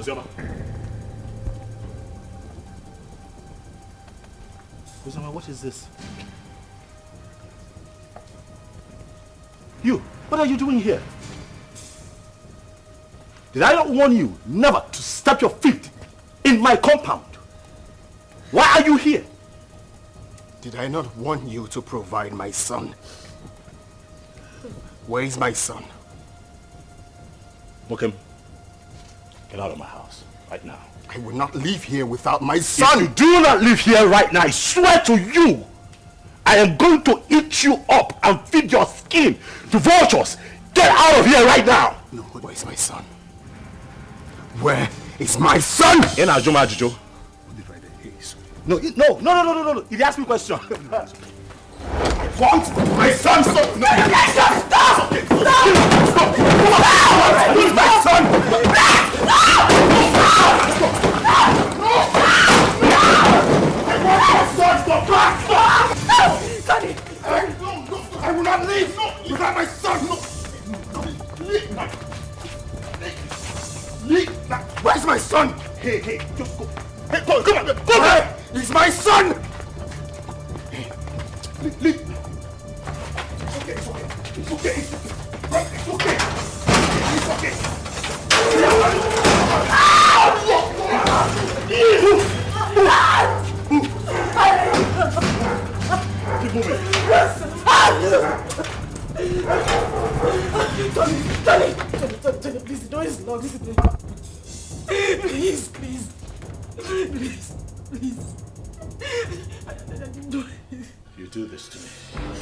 Ozama. Ozama, what is this? You, what are you doing here? Did I not warn you never to step your feet in my compound? Why are you here? Did I not warn you to provide my son? Where is my son? Mokem, get out of my house right now. I will not leave here without my son! If you do not leave here right now, I swear to you, I am going to eat you up and feed your skin to vultures. Get out of here right now! No, where is my son? Where is my son? In Ajuma Ajujo. No, he asked me a question. What? My son! Stop! No! Stop! Stop! Where is my son? Daddy! I will not leave without my son! Where's my son? Hey, just go. Hey, come on! Where is my son? Leave. It's okay. It's okay. Keep moving. Tony, please, the door is locked. Please. You do this to me.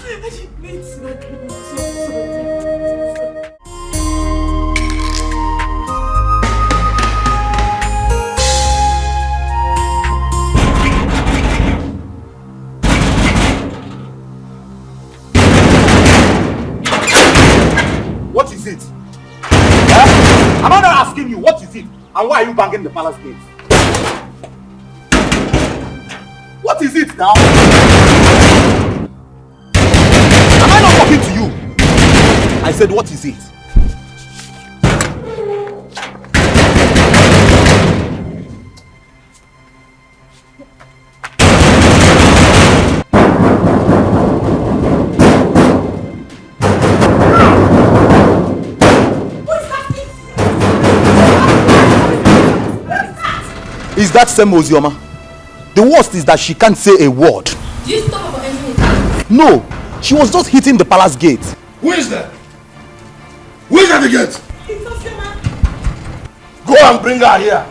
I didn't mean to. I'm so sorry. What is it? Huh? Am I not asking you what is it? And why are you banging the palace gate? What is it now? Am I not talking to you? I said, what is it? Is that same Ozama? The worst is that she can't say a word. Do you stop her from entering the house? No, she was just hitting the palace gate. Who is that? Who is at the gate? It's Ozama. Go and bring her here.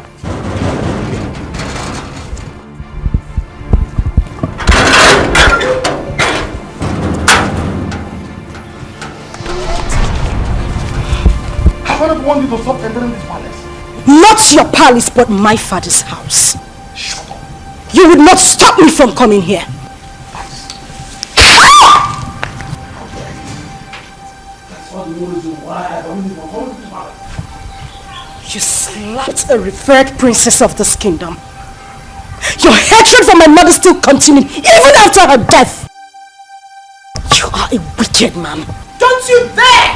Have I not warned you to stop entering this palace? Not your palace, but my father's house. Shut up. You would not stop me from coming here. That's all the reason why I don't even hold this palace. You slapped a revered princess of this kingdom. Your hatred for my mother still continued even after her death. You are a wicked man. Don't you dare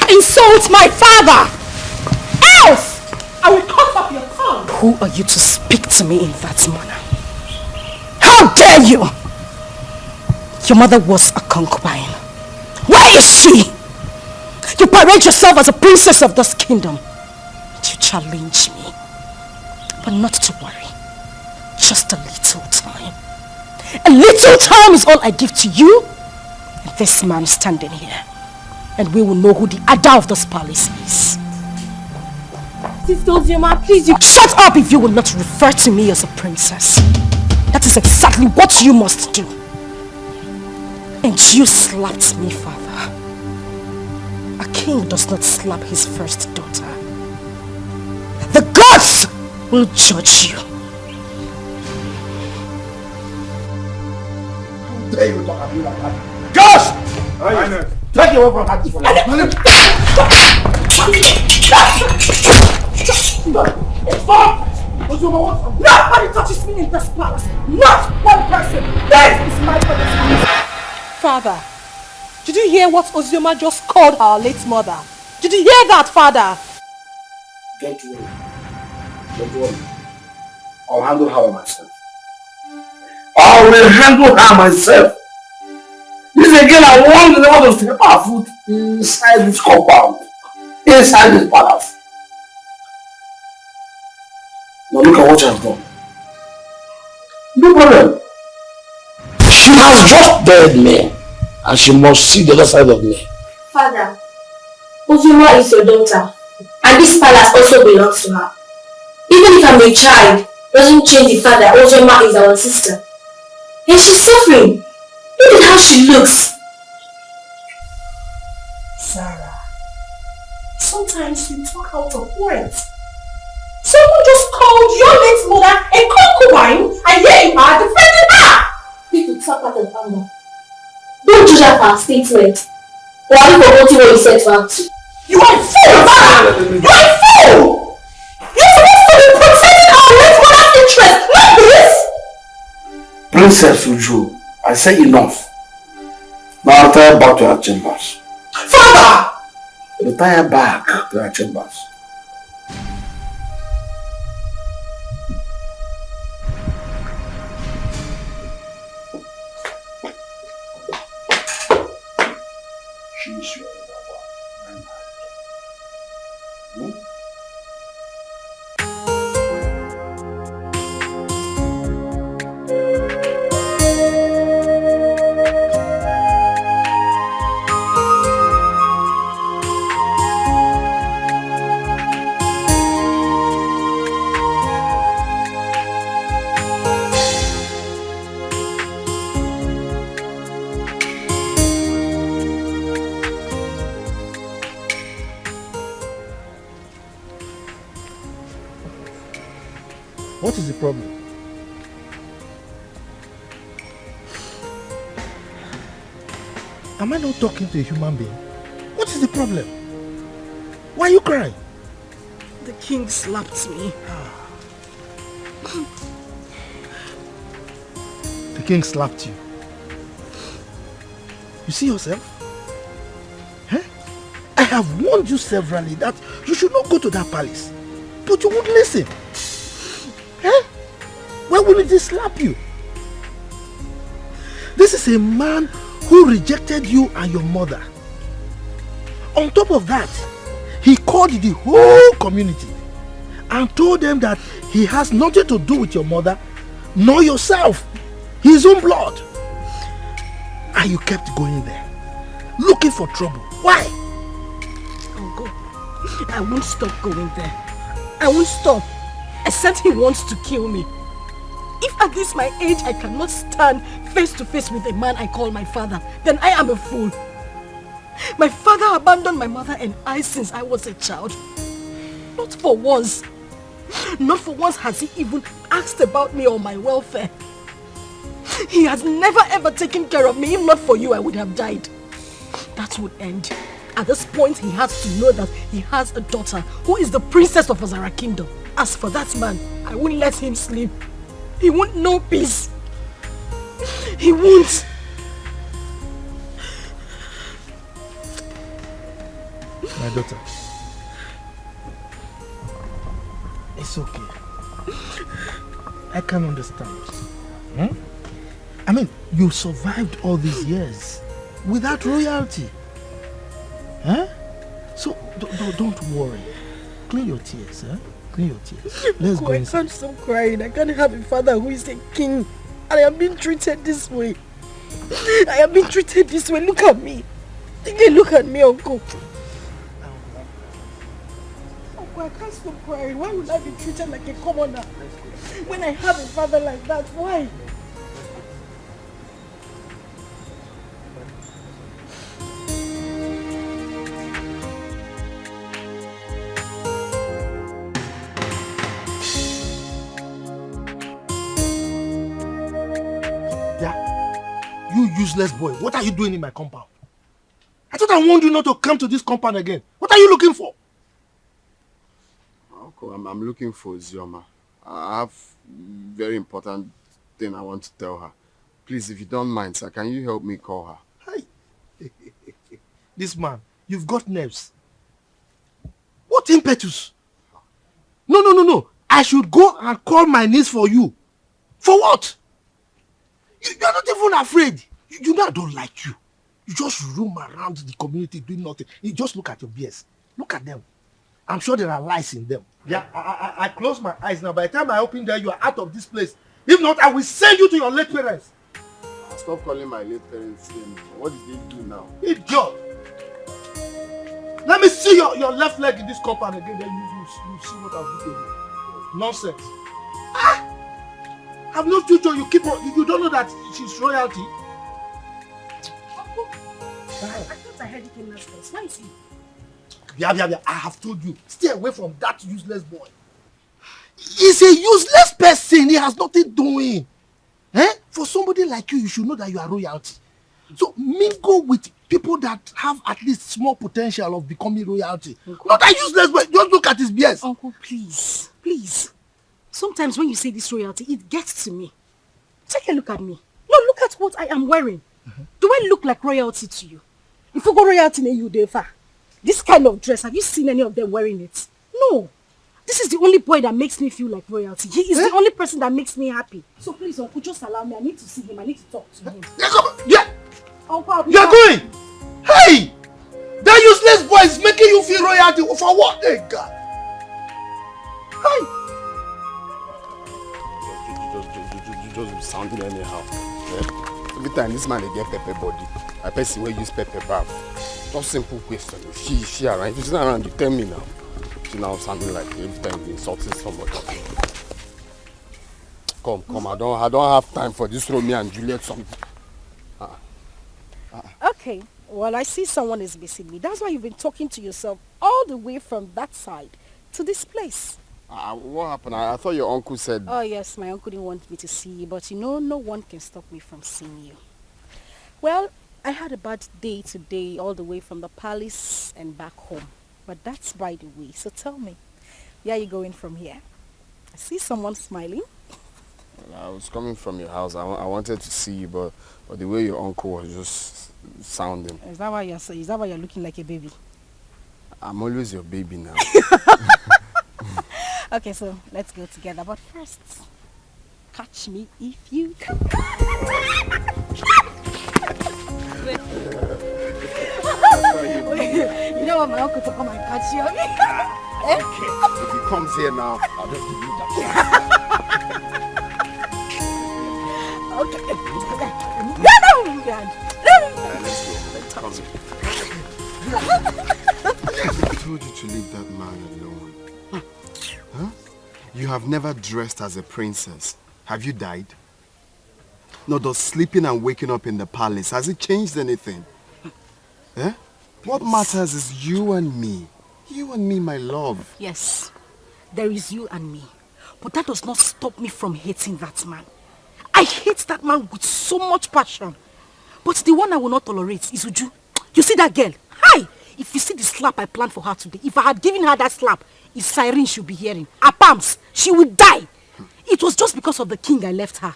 insult my father! else! I will cut off your tongue. Who are you to speak to me in that manner? How dare you! Your mother was a concubine. Where is she? You parade yourself as a princess of this kingdom. You challenge me. But not to worry. Just a little time. A little time is all I give to you and this man standing here. And we will know who the Ada of this palace is. Sister Ozama, please, you... Shut up if you will not refer to me as a princess. That is exactly what you must do. And you slapped me, father. A king does not slap his first daughter. The gods will judge you. How dare you talk to me like that? Gosh! Take you away from her. Stop! Nobody touches me in this palace. Not one person. This is my father's house. Father, did you hear what Ozama just called our late mother? Did you hear that, Father? Don't worry. Don't worry. I'll handle her myself. I will handle her myself. This again, I want the to step our foot inside this compound. Inside this palace. Now look at what she has done. No problem. She has just dared me. And she must see the other side of me. Father, Ozama is your daughter. And this palace also belongs to her. Even if I'm a child, doesn't change the fact that Ozama is our sister. And she's suffering. Look at how she looks. Sarah, sometimes you talk out of words. Someone just called your late mother a concubine, and here you are defending her! People talk out of anger. Don't judge her for her statement. Or are you forgetting what you said to her too? You are a fool, Sarah! You are a fool! You're supposed to be protecting our late mother's interest, not this! Princess Uju, I say enough. Now retire back to her chambers. Father! Retire back to her chambers. She's your lover. What is the problem? Am I not talking to a human being? What is the problem? Why are you crying? The king slapped me. The king slapped you. You see yourself? Huh? I have warned you severally that you should not go to that palace. But you won't listen. Huh? Why wouldn't he slap you? This is a man who rejected you and your mother. On top of that, he called the whole community and told them that he has nothing to do with your mother nor yourself, his own blood. And you kept going there, looking for trouble. Why? I'll go. I won't stop going there. I won't stop, except he wants to kill me. If at this my age I cannot stand face to face with a man I call my father, then I am a fool. My father abandoned my mother and I since I was a child. Not for once. Not for once has he even asked about me or my welfare. He has never ever taken care of me. If not for you, I would have died. That would end. At this point, he has to know that he has a daughter who is the princess of Ozara Kingdom. As for that man, I won't let him sleep. He won't know peace. He won't. My daughter, it's okay. I can understand. I mean, you survived all these years without royalty. Huh? So don't worry. Clean your tears, huh? Clean your tears. Let's go I inside. can't stop crying. I can't have a father who is a king. And I am being treated this way. I am being treated this way. Look at me. Look at me, uncle. Uncle, I can't stop crying. Why would I be treated like a commoner when I have a father like that? Why? You useless boy, what are you doing in my compound? I thought I warned you not to come to this compound again. What are you looking for? Uncle, I'm looking for Ozama. I have very important thing I want to tell her. Please, if you don't mind, sir, can you help me call her? Hi. This man, you've got nerves. What impetus? No. I should go and call my niece for you. For what? You are not even afraid. You know I don't like you. You just roam around the community doing nothing. You just look at your BS. Look at them. I'm sure there are lies in them. Yeah, I close my eyes now. By the time I open there, you are out of this place. If not, I will send you to your late parents. Stop calling my late parents name. What did they do now? Idiot! Let me see your left leg in this compound again, then you see what I'll do to you. Nonsense. I've no future. You don't know that she's royalty. Uncle, I thought I heard you came last place. Why is he? Yeah. I have told you. Stay away from that useless boy. He's a useless person. He has nothing doing. For somebody like you should know that you are royalty. So mingle with people that have at least small potential of becoming royalty. Uncle, not that useless boy. Just look at his BS. Uncle, please. Sometimes when you say this royalty, it gets to me. Take a look at me. No, look at what I am wearing. Do I look like royalty to you? If you go royalty in you, Defa, this kind of dress, have you seen any of them wearing it? No. This is the only boy that makes me feel like royalty. He is the only person that makes me happy. So please, Uncle, just allow me. I need to see him. I need to talk to him. Yeah. Uncle, you're going. Hey! That useless boy is making you feel royalty. For what? Hey, God. Hey! You just sounding anyhow. Yeah? Every time this man they get pepper body, I person will use pepper bath. Just simple question. She around. If she's not around, you tell me now. She now sounding like every time you insulting somebody. Come. I don't have time for this Romeo and Juliet song. Okay. Well, I see someone is missing me. That's why you've been talking to yourself all the way from that side to this place. What happened? I thought your uncle said... Oh, yes, my uncle didn't want me to see you, but no one can stop me from seeing you. Well, I had a bad day today, all the way from the palace and back home. But that's by the way. So tell me, where are you going from here? I see someone smiling. Well, I was coming from your house. I wanted to see you, but the way your uncle was just sounding. Is that why you're looking like a baby? I'm always your baby now. Okay, so let's go together. But first, catch me if you can. You don't want my uncle to come and catch you, okay? Okay. If he comes here now, I'll just give you that. Okay. Let's go. I told you to leave that man alone. Huh? You have never dressed as a princess. Have you died? No, does sleeping and waking up in the palace, has it changed anything? Eh? What matters is you and me. You and me, my love. Yes, there is you and me. But that does not stop me from hating that man. I hate that man with so much passion. But the one I will not tolerate is Uju. You see that girl? Hi! If you see the slap I planned for her today, if I had given her that slap, it's siren she'll be hearing. Her palms, she would die. It was just because of the king I left her.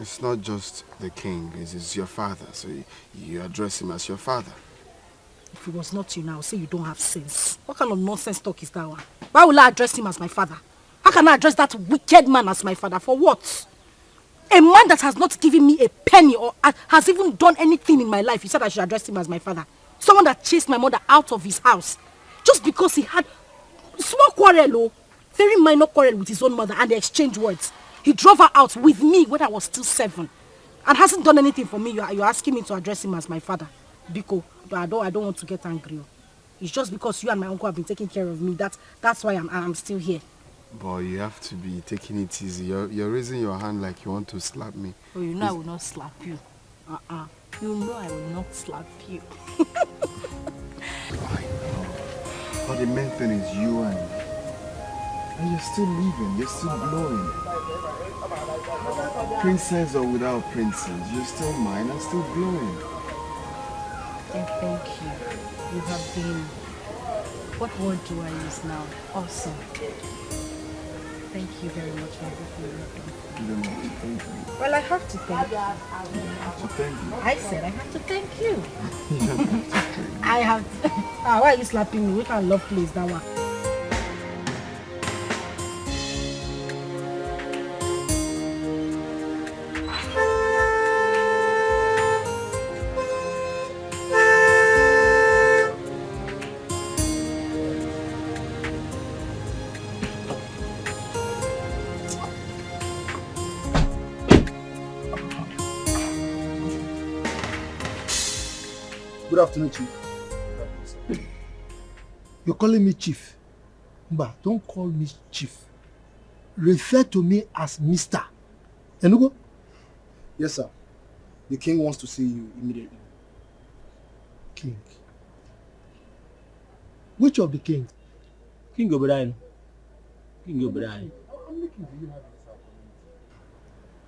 It's not just the king, it's your father, so you address him as your father. If it was not you now, say you don't have sense. What kind of nonsense talk is that one? Why will I address him as my father? How can I address that wicked man as my father? For what? A man that has not given me a penny or has even done anything in my life, you said I should address him as my father. Someone that chased my mother out of his house just because he had small quarrel, very minor quarrel with his own mother, and they exchanged words. He drove her out with me when I was still 7 and hasn't done anything for me. You're asking me to address him as my father. Biko, but I don't want to get angry. It's just because you and my uncle have been taking care of me. That's why I'm still here. Boy, you have to be taking it easy. You're raising your hand like you want to slap me. Oh, you know I will not slap you. You know I will not slap you. I know. But the main thing is you and me. And you're still living, you're still glowing. Princess or without princess, you're still mine and still glowing. And thank you. You have been, what word do I use now? Awesome. Thank you very much for everything you've done. You don't have to thank me. Well, I have to thank you. You have to thank you. I said I have to thank you. You don't have to thank me. I have to. Why are you slapping me? We can't love please that one. Good afternoon, Chief. You're calling me Chief. Mba, don't call me Chief. Refer to me as Mr. Enugo? Yes, sir. The king wants to see you immediately. King. Which of the king? King Obrien. King Obrien.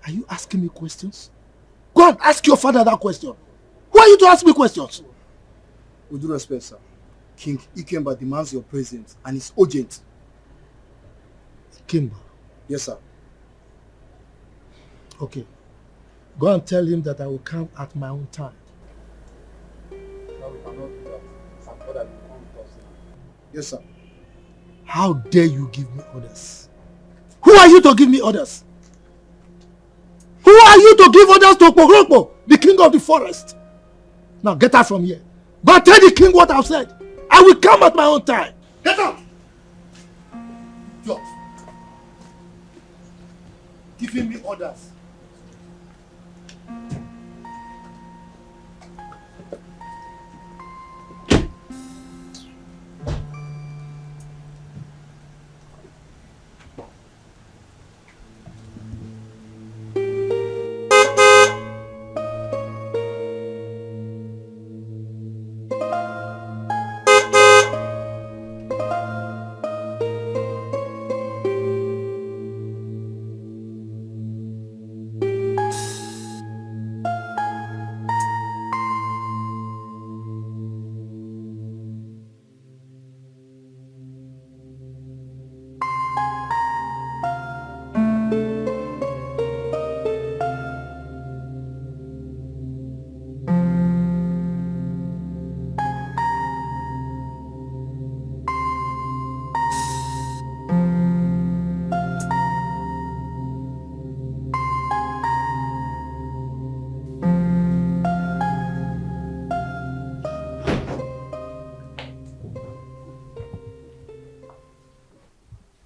Are you asking me questions? Go and ask your father that question. Who are you to ask me questions? With due respect, sir. King Ikemba demands your presence and it's urgent. Ikemba? Yes, sir. Okay. Go and tell him that I will come at my own time. No, we cannot do that. Some father will come with us now. Yes, sir. How dare you give me orders? Who are you to give me orders? Who are you to give orders to Pogrokpo, the king of the forest? Now get out from here. Go and tell the king what I've said. I will come at my own time. Get out! Yo. Giving me orders.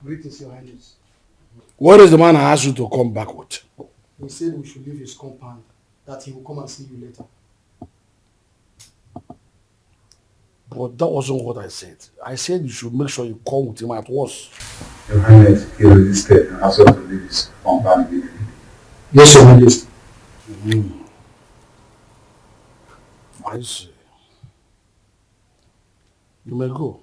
Greetings, Your Highness. What is the man I asked you to come back with? He said we should leave his compound, that he will come and see you later. But that wasn't what I said. I said you should make sure you come with him at once. Your Highness, he resisted and asked us to leave his compound immediately. Yes, Your Highness. I see. You may go.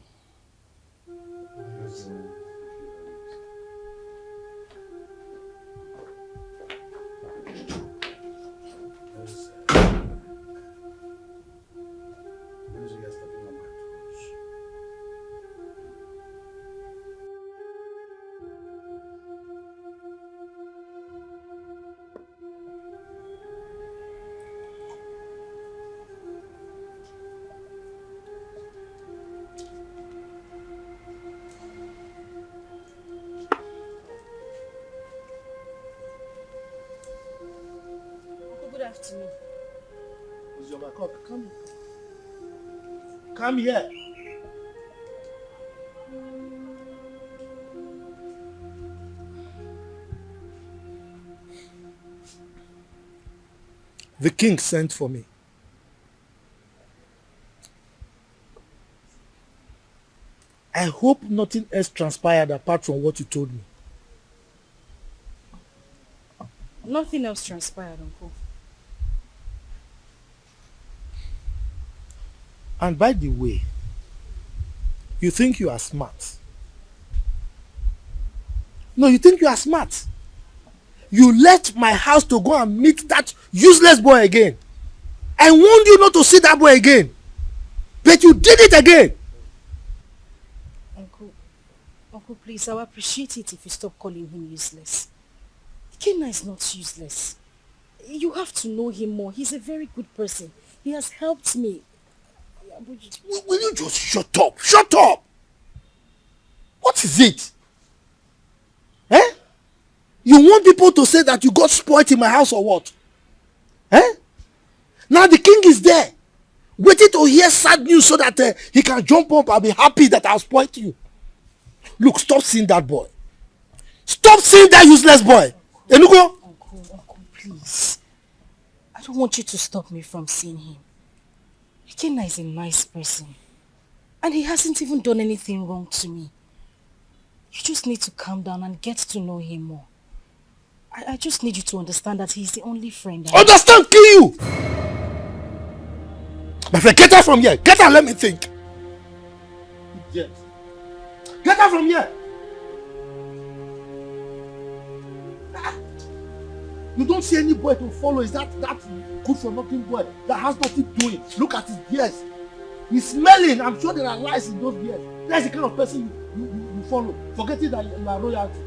Ozama, come. Come here. The king sent for me. I hope nothing else transpired apart from what you told me. Nothing else transpired, Uncle. And by the way, you think you are smart. No, you think you are smart. You left my house to go and meet that useless boy again. I warned you not to see that boy again. But you did it again. Uncle, please, I would appreciate it if you stop calling him useless. Kenna is not useless. You have to know him more. He's a very good person. He has helped me. Will you just shut up? Shut up! What is it? Eh? You want people to say that you got spoiled in my house or what? Eh? Now the king is there, waiting to hear sad news so that he can jump up and be happy that I spoiled you. Look, stop seeing that boy. Stop seeing that useless boy. Enugo? Uncle, please. I don't want you to stop me from seeing him. Ikenna is a nice person. And he hasn't even done anything wrong to me. You just need to calm down and get to know him more. I just need you to understand that he's the only friend I have. Understand, kill you! My friend, get out from here. Get out, let me think. Yes. Get out from here. You don't see any boy to follow. Is that good for nothing boy that has nothing doing? Look at his beard. He's smelling. I'm sure there are lies in those beards. That's the kind of person you follow. Forgetting that you are royalty.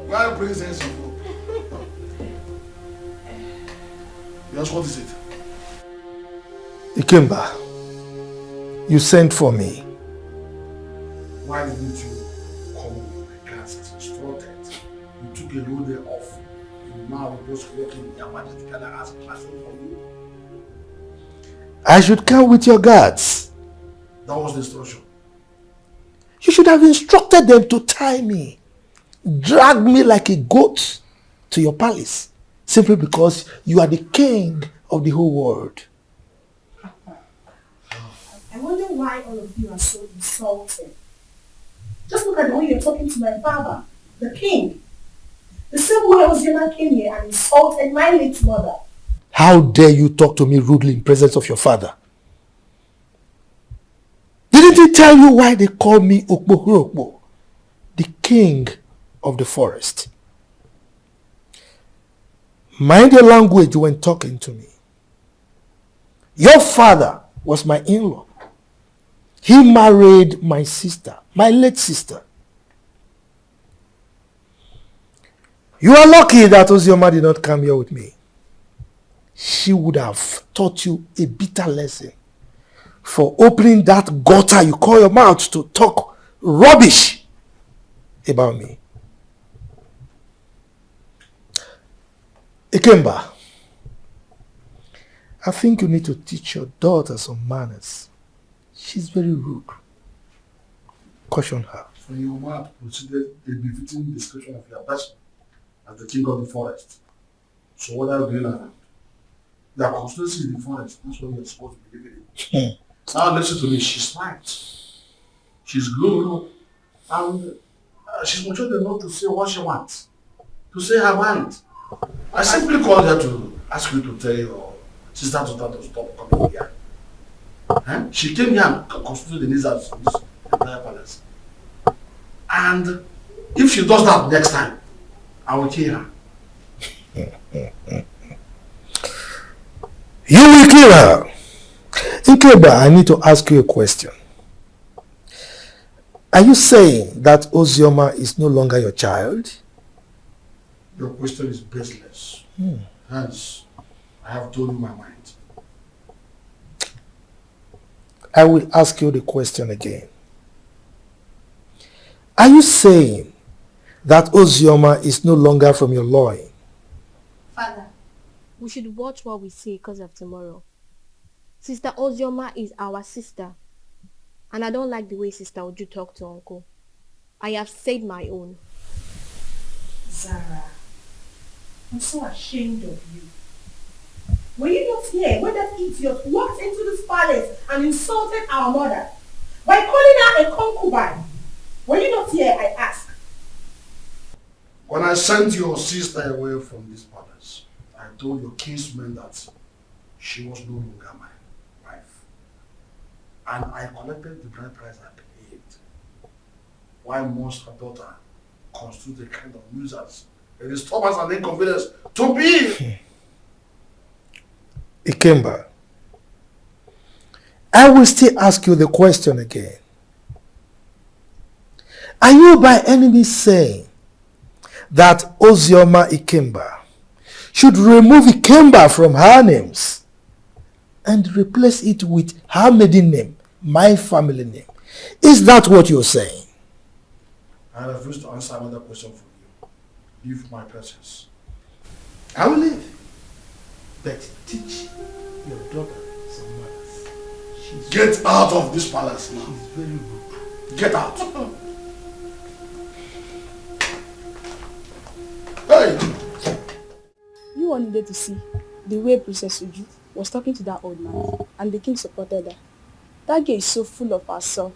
Why bring sense of hope? Yes, what is it? Ikemba, you sent for me. Why didn't you come with my class as instructed? You took a whole day off. And now we're just working in your majesty and I ask classroom for you. I should come with your guards. That was the instruction. You should have instructed them to tie me, drag me like a goat to your palace, simply because you are the king of the whole world. I wonder why all of you are so insulted. Just look at the way you're talking to my father, the king. The same way Ozama came here and insulted my late mother. How dare you talk to me rudely in presence of your father? Didn't he tell you why they call me Okpo, the king of the forest? Mind your language when talking to me. Your father was my in-law. He married my sister, my late sister. You are lucky that Ozama did not come here with me. She would have taught you a bitter lesson for opening that gutter you call your mouth to talk rubbish about me. Ikemba, I think you need to teach your daughter some manners. She's very rude. Caution her. For your mouth considered a befitting description of your person as the king of the forest. So what are you doing now? Your constituency in the forest, that's what you're supposed to be living in. Now listen to me, she's smart. She's good. And she's mature enough to say what she wants. To say her mind. I simply called her to ask you to tell your sister to stop coming here. She came here and constituted the needs of this entire palace. And if she does that next time, I will kill her. You will kill her. Ikemba, I need to ask you a question. Are you saying that Ozama is no longer your child? Your question is baseless. Hence, I have told you my mind. I will ask you the question again. Are you saying that Ozama is no longer from your loin? Father, we should watch what we say because of tomorrow. Sister Ozama is our sister. And I don't like the way Sister Uju talk to Uncle. I have said my own. Zara, I'm so ashamed of you. Were you not here when that idiot walked into this palace and insulted our mother by calling her a concubine? Were you not here, I ask? When I sent your sister away from this palace, I told your kinsman that she was no longer my wife. And I collected the bride price I paid. Why must her daughter constitute a kind of nuisance a disturbance and inconvenience to me. Ikemba, I will still ask you the question again. Are you by any means saying that Ozioma Ikemba should remove Ikemba from her names and replace it with her maiden name, my family name? Is that what you're saying? I refuse to answer another question from you. Leave my presence. I will leave. But teach your daughter some manners. Get out of this palace now. She's very rude. Get out. Hey! You all needed to see the way Princess Uju was talking to that old man, and the king supported her. That girl is so full of herself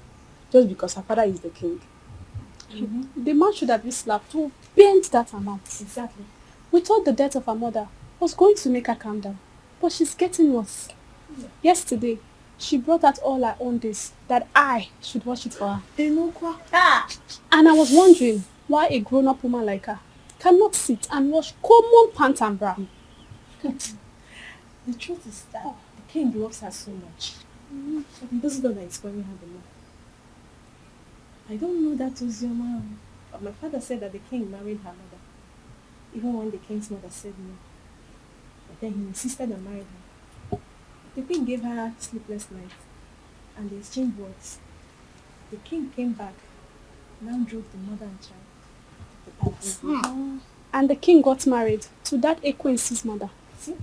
just because her father is the king. Mm-hmm. The man should have been slapped to bend that amount. Exactly. We thought the death of her mother was going to make her calm down, but she's getting worse. Yeah. Yesterday, she brought out all her own days that I should watch it for her. And I was wondering why a grown-up woman like her cannot sit and wash common pants and bra. The truth is that the king loves her so much. This is not that it's spoiling her the more. I don't know that Ozama, but my father said that the king married her mother, even when the king's mother said no. But then he insisted on marrying her. The king gave her sleepless nights, and they exchanged words. The king came back, now drove the mother and child to the palace. And the king got married to that Ekwensi's mother. See?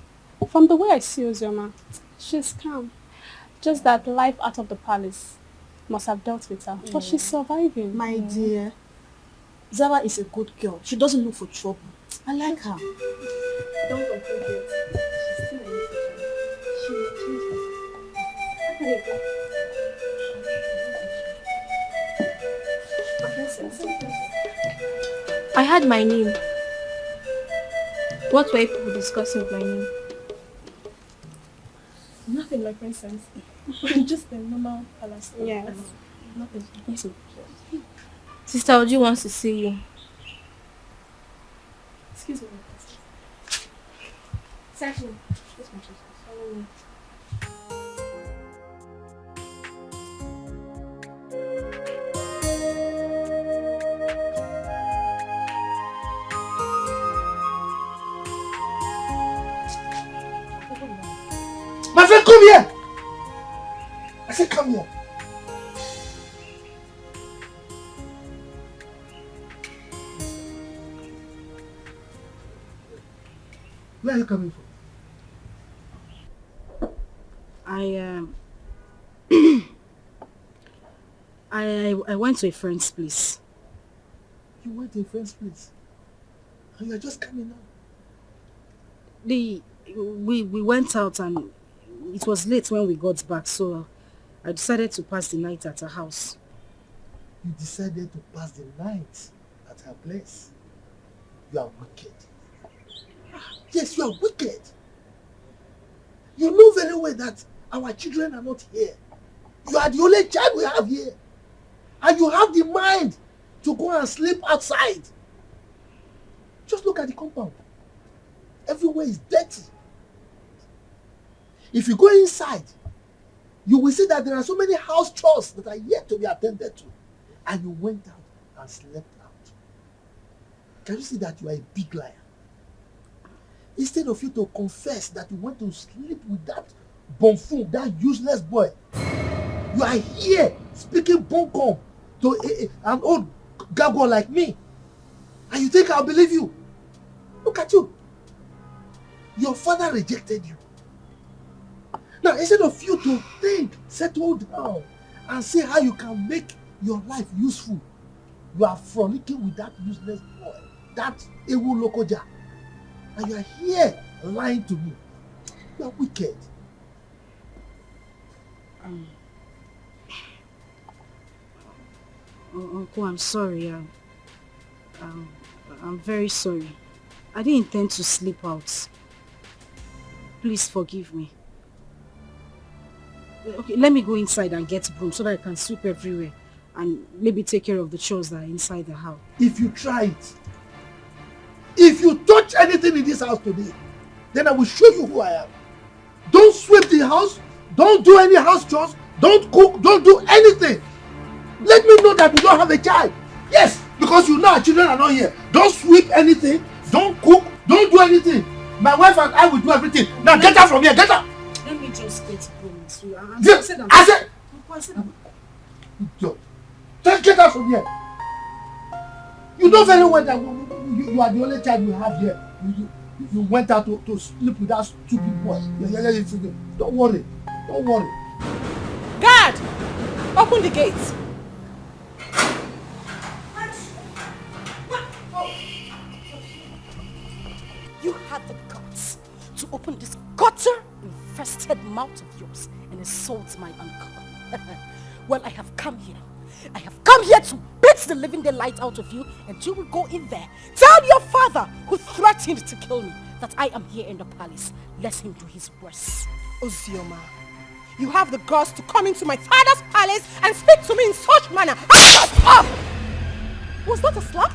From the way I see Ozama, she's calm. Just that life out of the palace must have dealt with her. But she's surviving. My dear, Zara is a good girl. She doesn't look for trouble. I like her. Don't conclude yet. She's still a little child. She will change her. I had my name. What were people discussing with my name? Nothing, my princess. Just a normal palace. Yes. Nothing. Yes. Sister Oji wants to see you. Excuse me, my princess. Exactly. Yes, my princess. Follow me. My friend, come here! I said come here. Where are you coming from? I went to a friend's place. You went to a friend's place? And you are just coming out? We went out and it was late when we got back, so I decided to pass the night at her house. You decided to pass the night at her place? You are wicked. Yes, you are wicked. You know very well that our children are not here. You are the only child we have here. And you have the mind to go and sleep outside. Just look at the compound. Everywhere is dirty. If you go inside, you will see that there are so many house chores that are yet to be attended to. And you went out and slept out. Can you see that you are a big liar? Instead of you to confess that you went to sleep with that buffoon, that useless boy, you are here speaking bunkum to an old gargoyle like me. And you think I'll believe you? Look at you. Your father rejected you. Now, instead of you to think, settle down, and see how you can make your life useful, you are frolicking with that useless boy, that Ewu Lokoja. And you are here lying to me. You are wicked. Uncle, I'm sorry. I'm very sorry. I didn't intend to sleep out. Please forgive me. Okay, let me go inside and get broom so that I can sweep everywhere and maybe take care of the chores that are inside the house. If you try it, If you touch anything in this house today, then I will show you who I am. Don't sweep the house. Don't do any house chores. Don't cook. Don't do anything. Let me know that you don't have a child. Yes, because you know our children are not here. Don't sweep anything. Don't cook. Don't do anything. My wife and I will do everything. Now get out from here. Get out. Let me just get going. I said. Just get out from here. You know very well that you are the only child we have here. You went out to sleep with that stupid boy. Don't worry. Don't worry. Guard! Open the gate. You had the guts to open this gutter-infested mouth of yours and insult my uncle. Well, I have come here. I have come here to beat the living daylight out of you, and you will go in there. Tell your father, who threatened to kill me, that I am here in the palace. Let him do his worst. Ozama, you have the guts to come into my father's palace and speak to me in such manner. Shut up! Was that a slap?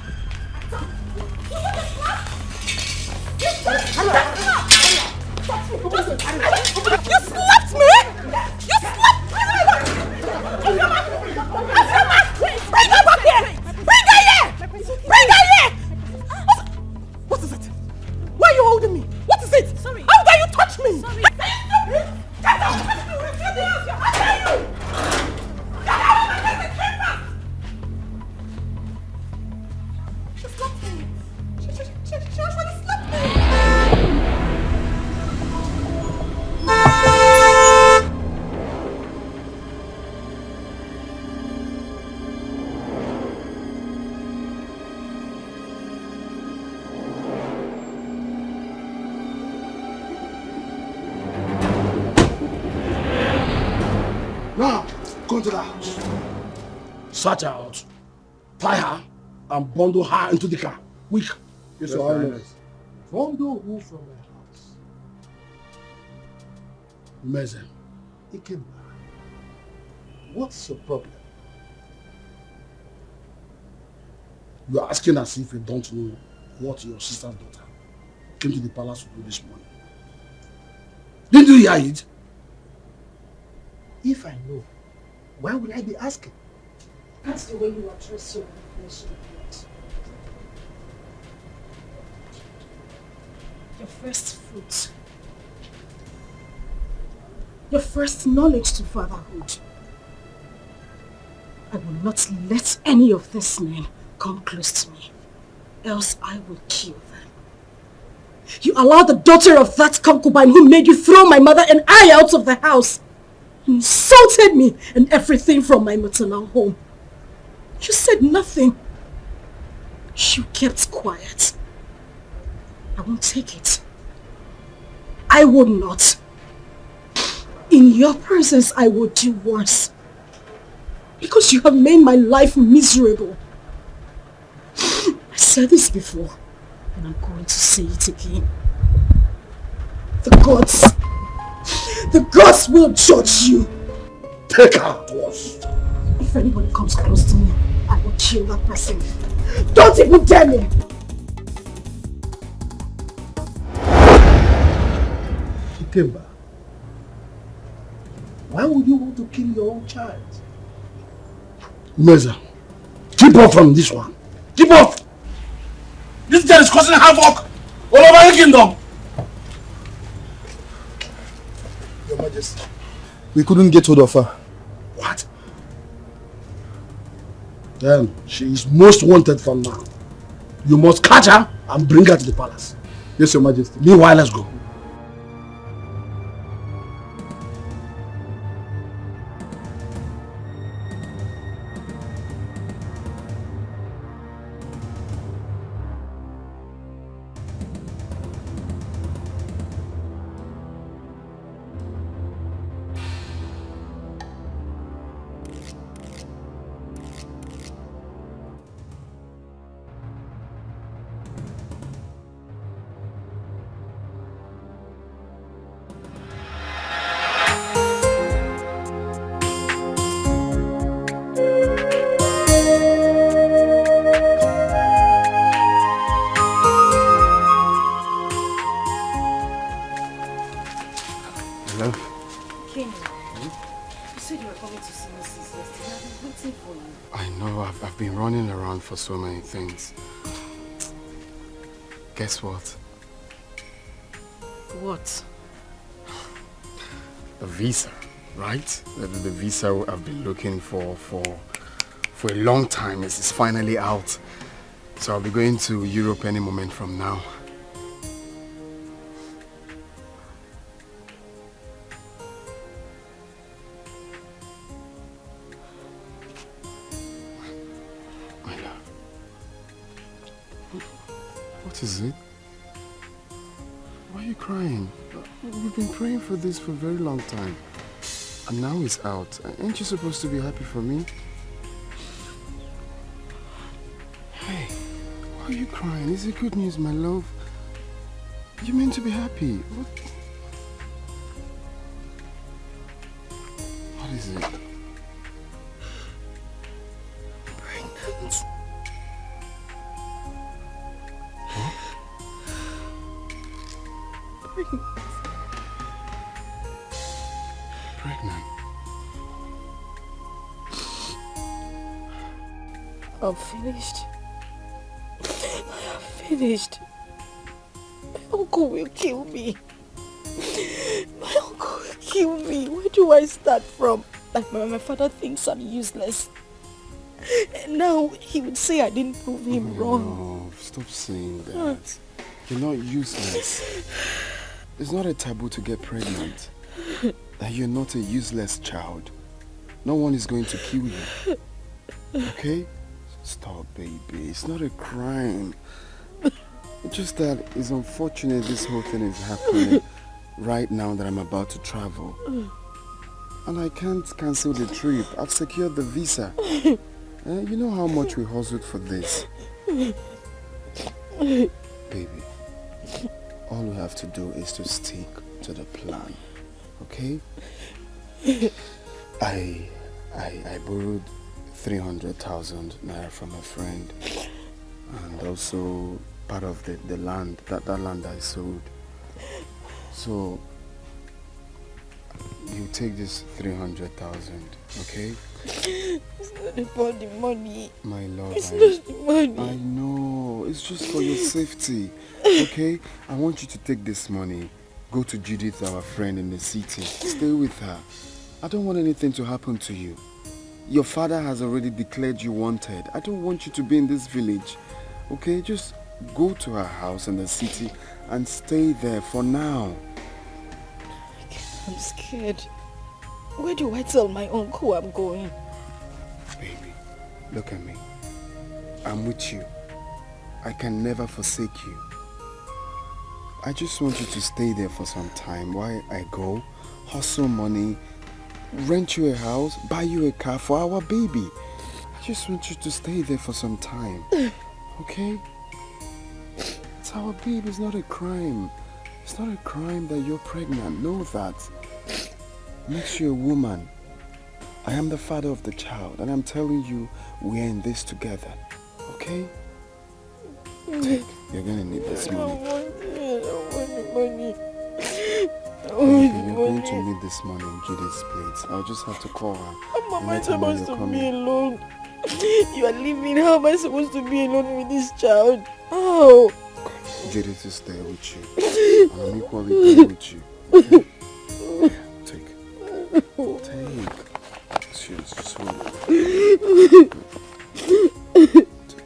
Was that a slap? You slapped me! You slapped me! Ozama! Bring her back here! Bring her here! Bring her here! What is it? Why are you holding me? What is it? Sorry. How dare you touch me? Sorry. Get out! Get out! How dare you? Get out of my face! She slapped me. She actually slapped me. Now, go to the house. Search her out. Tie her and bundle her into the car. Quick. Yes, Your Highness. Bundle who from my house? Meze. Ikemba. What's your problem? You are asking as if you don't know what your sister's daughter came to the palace to do this morning. Didn't you hear it? If I know, why would I be asking? That's the way you address your flesh and blood. Your first fruit. Your first knowledge to fatherhood. I will not let any of these men come close to me, else I will kill them. You allowed the daughter of that concubine who made you throw my mother and I out of the house. You insulted me and everything from my maternal home. You said nothing. You kept quiet. I won't take it. I would not. In your presence, I would do worse. Because you have made my life miserable. I said this before, and I'm going to say it again. The gods will judge you. Take her to us. If anybody comes close to me, I will kill that person. Don't even dare me! Ikemba, why would you want to kill your own child? Meza, keep off from this one. Keep off! This girl is causing havoc all over the kingdom. Your Majesty, we couldn't get hold of her. What? Then she is most wanted from now. You must catch her and bring her to the palace. Yes, Your Majesty. Meanwhile, let's go. for so many things. Guess what? What? The visa, right? The visa I've been looking for a long time is finally out. So I'll be going to Europe any moment from now. My love. What is it? Why are you crying? We've been praying for this for a very long time. And now it's out. Ain't you supposed to be happy for me? Hey, why are you crying? Is it good news, my love? You meant to be happy. What is it? Pregnant. Huh? Pregnant. I'm finished. I am finished. My uncle will kill me. My uncle will kill me. Where do I start from? Like my father thinks I'm useless. And now he would say I didn't prove him wrong. No, stop saying that. You're not useless. It's not a taboo to get pregnant. That you're not a useless child. No one is going to kill you. Okay? Stop, baby. It's not a crime. It's just that it's unfortunate this whole thing is happening right now that I'm about to travel. And I can't cancel the trip. I've secured the visa. You know how much we hustled for this. Baby, all we have to do is to stick to the plan. Okay? I borrowed 300,000 naira from a friend, and also part of the land, that land I sold. So you take this 300,000, okay? It's not about the money. My love, it's not the money. I know, it's just for your safety, okay? I want you to take this money, go to Judith, our friend in the city, stay with her. I don't want anything to happen to you. Your father has already declared you wanted. I don't want you to be in this village, okay? Just go to her house in the city and stay there for now. I'm scared. Where do I tell my uncle I'm going? Baby, look at me. I'm with you. I can never forsake you. I just want you to stay there for some time while I go, hustle money, rent you a house, buy you a car for our baby. I just want you to stay there for some time. Okay? It's our baby, it's not a crime. It's not a crime that you're pregnant. Know that. Makes you a woman. I am the father of the child, and I'm telling you, we're in this together. Okay? Take. You're gonna need this money. I don't want the money. You're going to need this money in Judith's place. I'll just have to call her. How am I supposed to be alone? You are leaving. How am I supposed to be alone with this child? Oh. Judith is there with you. And I'm equally there with you. Okay? Take. Cheers, just hold it. Take.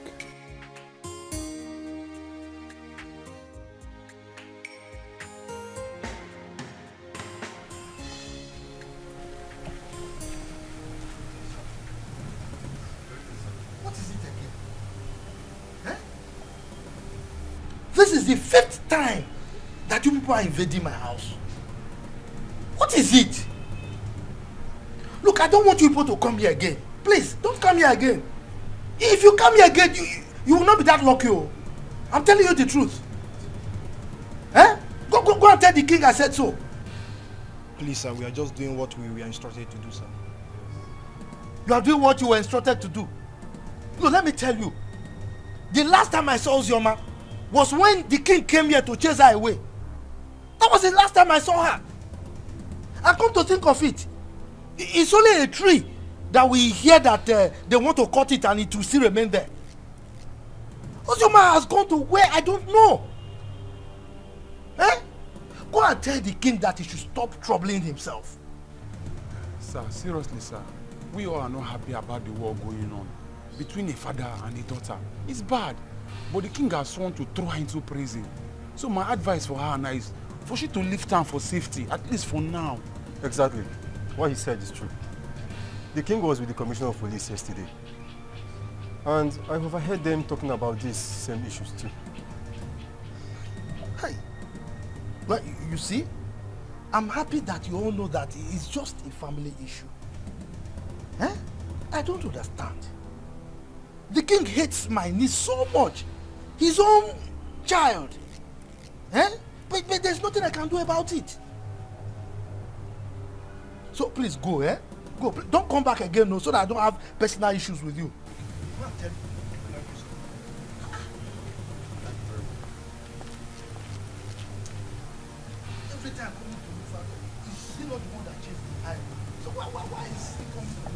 This is the 5th time that you people are invading my house. What is it? Look, I don't want you people to come here again. Please, don't come here again. If you come here again, you will not be that lucky. Oh. I'm telling you the truth. Eh? Go and tell the king I said so. Please, sir, we are just doing what we were instructed to do, sir. You are doing what you were instructed to do. No, let me tell you. The last time I saw Ozama was when the king came here to chase her away. That was the last time I saw her. And come to think of it, it's only a tree that we hear that they want to cut it and it will still remain there. Ozama has gone to where I don't know. Eh? Go and tell the king that he should stop troubling himself. Sir, seriously, sir. We all are not happy about the war going on between a father and a daughter. It's bad. But the king has sworn to throw her into prison. So my advice for her now is for she to leave town for safety, at least for now. Exactly. What he said is true. The king was with the commissioner of police yesterday. And I overheard them talking about these same issues too. Hey, well, you see, I'm happy that you all know that it's just a family issue. Eh? I don't understand. The king hates my niece so much. His own child. Eh? But there's nothing I can do about it. So please go, eh? Go. Don't come back again, no, so that I don't have personal issues with you. Every time coming to me, father, is still not the one that chased the eye. So why is he coming to me?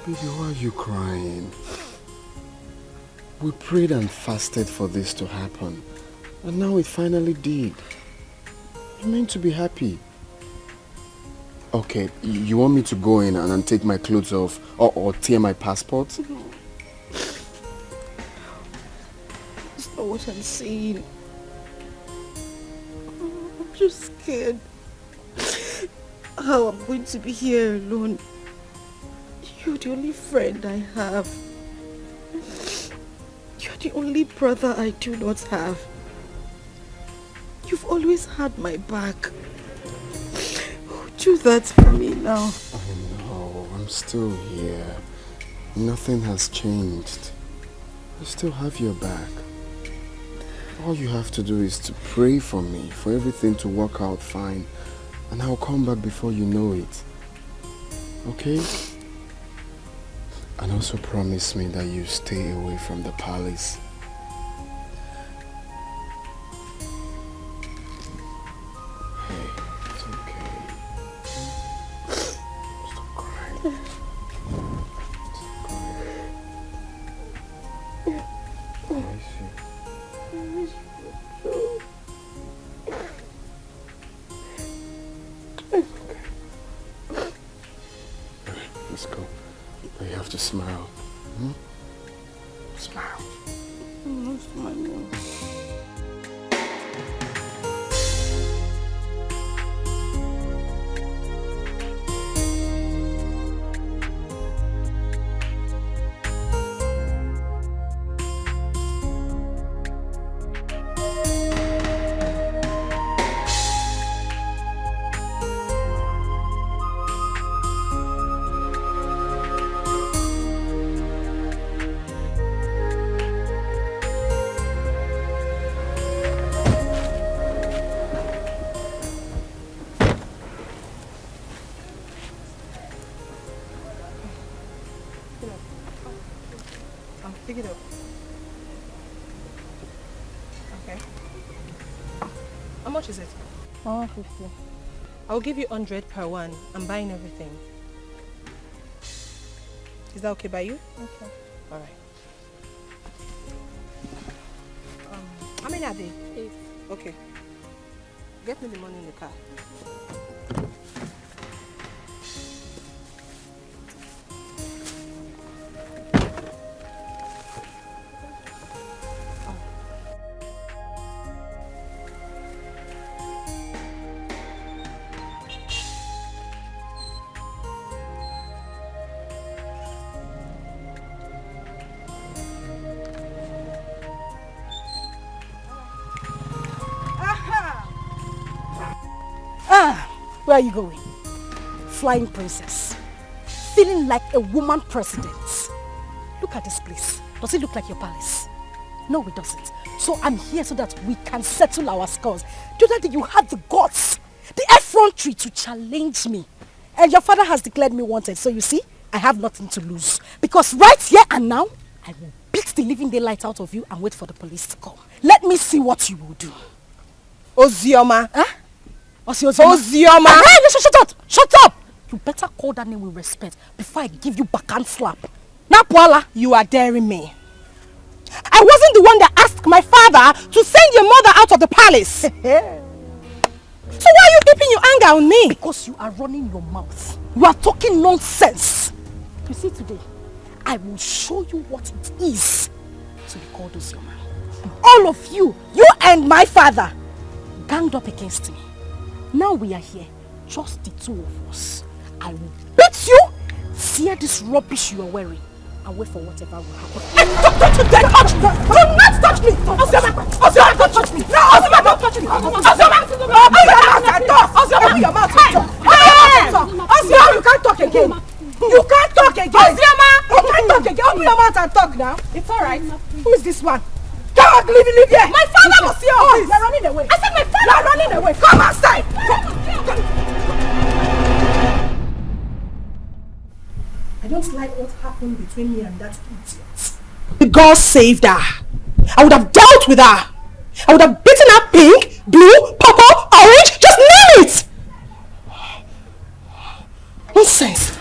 Baby, why are you crying? We prayed and fasted for this to happen. And now it finally did. You're meant to be happy. Okay, you want me to go in and take my clothes off or tear my passport? No. That's not what I'm saying. I'm just scared. How I'm going to be here alone. You're the only friend I have. You're the only brother I do not have. You've always had my back. Do that for me now. I know, I'm still here. Nothing has changed. I still have your back. All you have to do is to pray for me, for everything to work out fine. And I'll come back before you know it. Okay? And also promise me that you stay away from the palace. Hey, it's okay. Stop crying. Stop crying. I miss you. I miss you too. Okay. Alright, let's go. You have to smile. Hmm? Smile. I'm not smiling. Pick it up. Okay. How much is it? 150. I'll give you 100 per one. I'm buying everything. Is that okay by you? Okay. All right. How many are they? 8. Okay. Get me the money in the car. Where are you going? Flying princess. Feeling like a woman president. Look at this place. Does it look like your palace? No, it doesn't. So I'm here so that we can settle our scores. The other day you had the guts, the effrontery to challenge me. And your father has declared me wanted. So you see, I have nothing to lose. Because right here and now, I will beat the living daylight out of you and wait for the police to come. Let me see what you will do. Ozioma. Huh? Ozioma. Hey, shut up! Shut up! You better call that name with respect before I give you backhand slap. Now, Paula, you are daring me. I wasn't the one that asked my father to send your mother out of the palace. So why are you keeping your anger on me? Because you are running your mouth. You are talking nonsense. You see today, I will show you what it is to be called Ozama. All of you and my father, ganged up against me. Now we are here, just the two of us. I will beat you, tear this rubbish you are wearing, and wait for whatever will happen. Don't touch me! Do not touch me! Ozama, don't touch me! No, Ozama, don't touch me! Ozama, open your mouth and talk! Ozama, you can't talk again! You can't talk again! Ozama! You can't talk again! Open your mouth and talk now! It's alright. Who is this one? Come on, leave here! My father was here! Oh, you're running away! I said my father! You're running away! Come outside! I don't like what happened between me and that idiot. God saved her. I would have dealt with her. I would have beaten her pink, blue, purple, orange, just name it! Nonsense.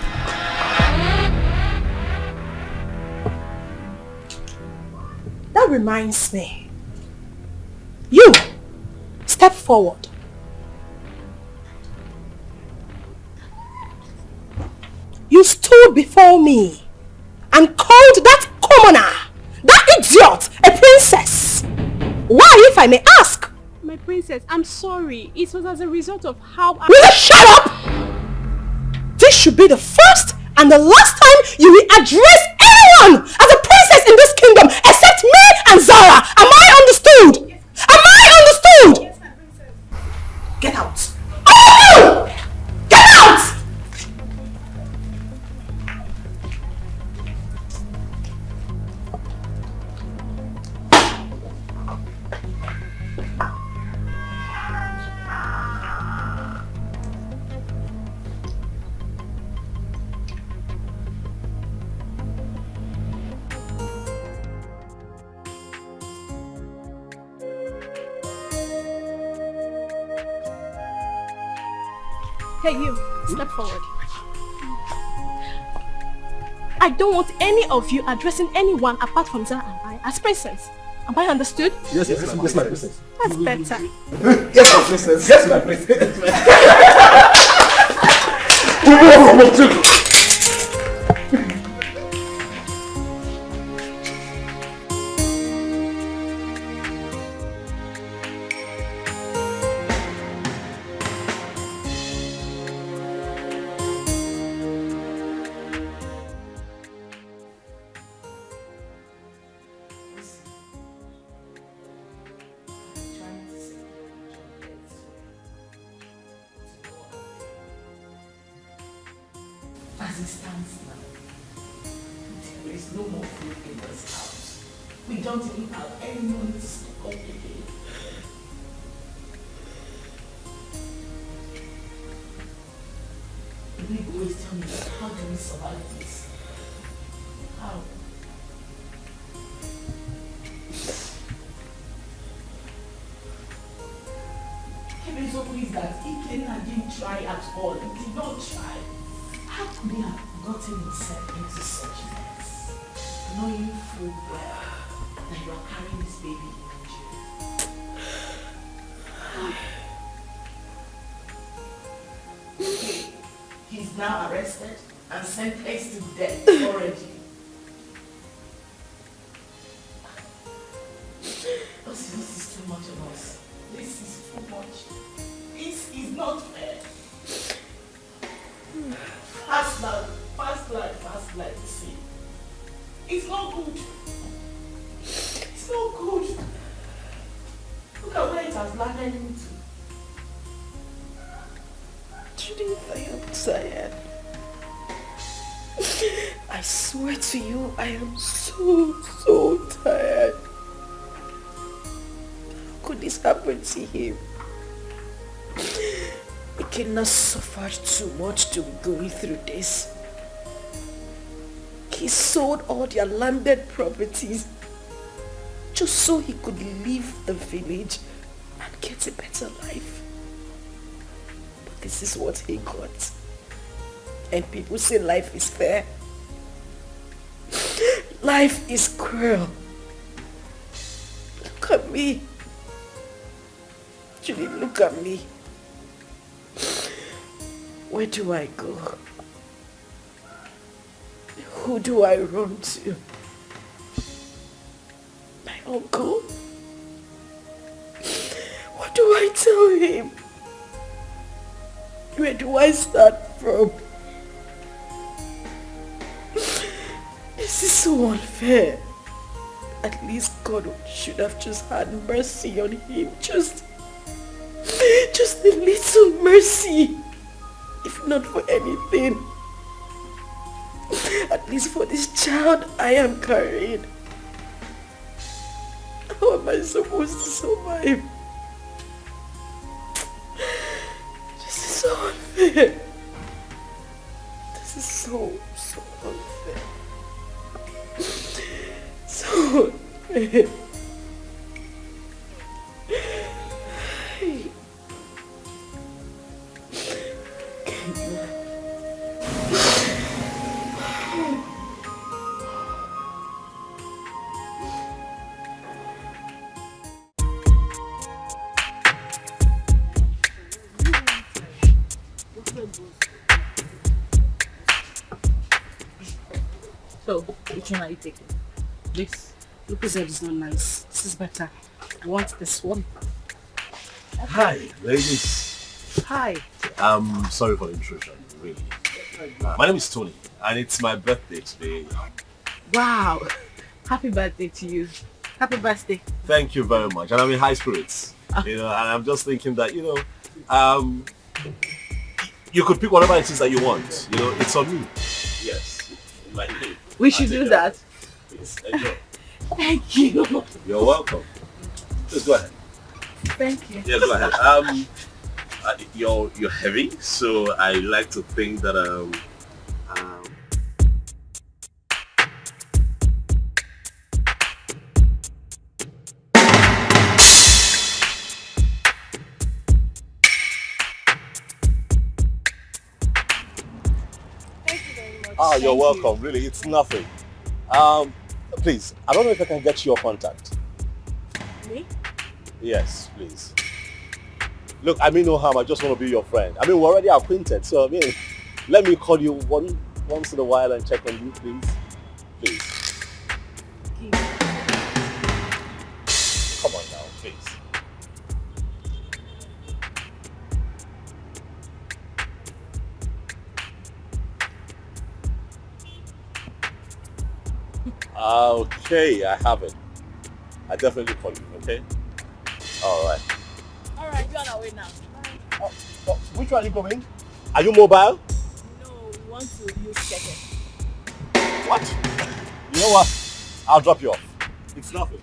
That reminds me. You, step forward. You stood before me and called that commoner, that idiot, a princess. Why, if I may ask? My princess, I'm sorry. It was as a result of how I... Will you shut up? This should be the first and the last time you will address anyone as a princess in this kingdom except me and Zara. Am I understood? Am I understood? Yes, my princess. Get out. All of you! Get out! Hey, you, step forward. I don't want any of you addressing anyone apart from Zara and I as princess. Am I understood? Yes, my princess. That's better. Yes, my princess. Yes, my princess. As it stands now, there is no more food in this house. We don't even have any money to stock up again. The big boys tell me, how do we survive this? How? Kevin so pleased that Ike didn't try at all. He did not try. How could he have gotten himself into such a mess, knowing full well that you are carrying this baby in Nigeria? He's now arrested and sentenced to death already. This is too much of us. This is too much. This is not fair. Fast life, see. It's not good. It's not good. Look at where it has landed into. Chidi, I am tired. I swear to you, I am so tired. How could this happen to him? We cannot suffer too much to be going through this. He sold all their landed properties just so he could leave the village and get a better life. But this is what he got. And people say life is fair. Life is cruel. Look at me. Julie, look at me. Where do I go? Who do I run to? My uncle? What do I tell him? Where do I start from? This is so unfair. At least God should have just had mercy on him. Just a little mercy. If not for anything, at least for this child I am carrying. How am I supposed to survive? This is so unfair. This is so unfair. So unfair. So, which one are you taking? This? Look, said it's not nice. This is better. I want this one. Hi, ladies. Hi. I'm sorry for the intrusion, really. My name is Tony, and it's my birthday today. Wow. Happy birthday to you. Happy birthday. Thank you very much, and I'm in high spirits. You know, and I'm just thinking that, you know, you could pick whatever it is that you want. You know, it's on me. Yes. We should do that. Please, enjoy. Thank you. You're welcome. Just go ahead. Thank you. Yeah, go ahead. You're heavy, so I like to think that Oh, you're welcome. Really, it's nothing. Please, I don't know if I can get your contact. Me? Yes, please. Look, I mean no harm. I just want to be your friend. I mean, we're already acquainted, so I mean, let me call you once in a while and check on you, please. Please. Come on now, please. Okay, I have it. I definitely call you, okay? Alright. Alright, you're on our way now. Oh, which one are you going? Are you mobile? No, we want to use Keke. What? You know what? I'll drop you off. It's nothing.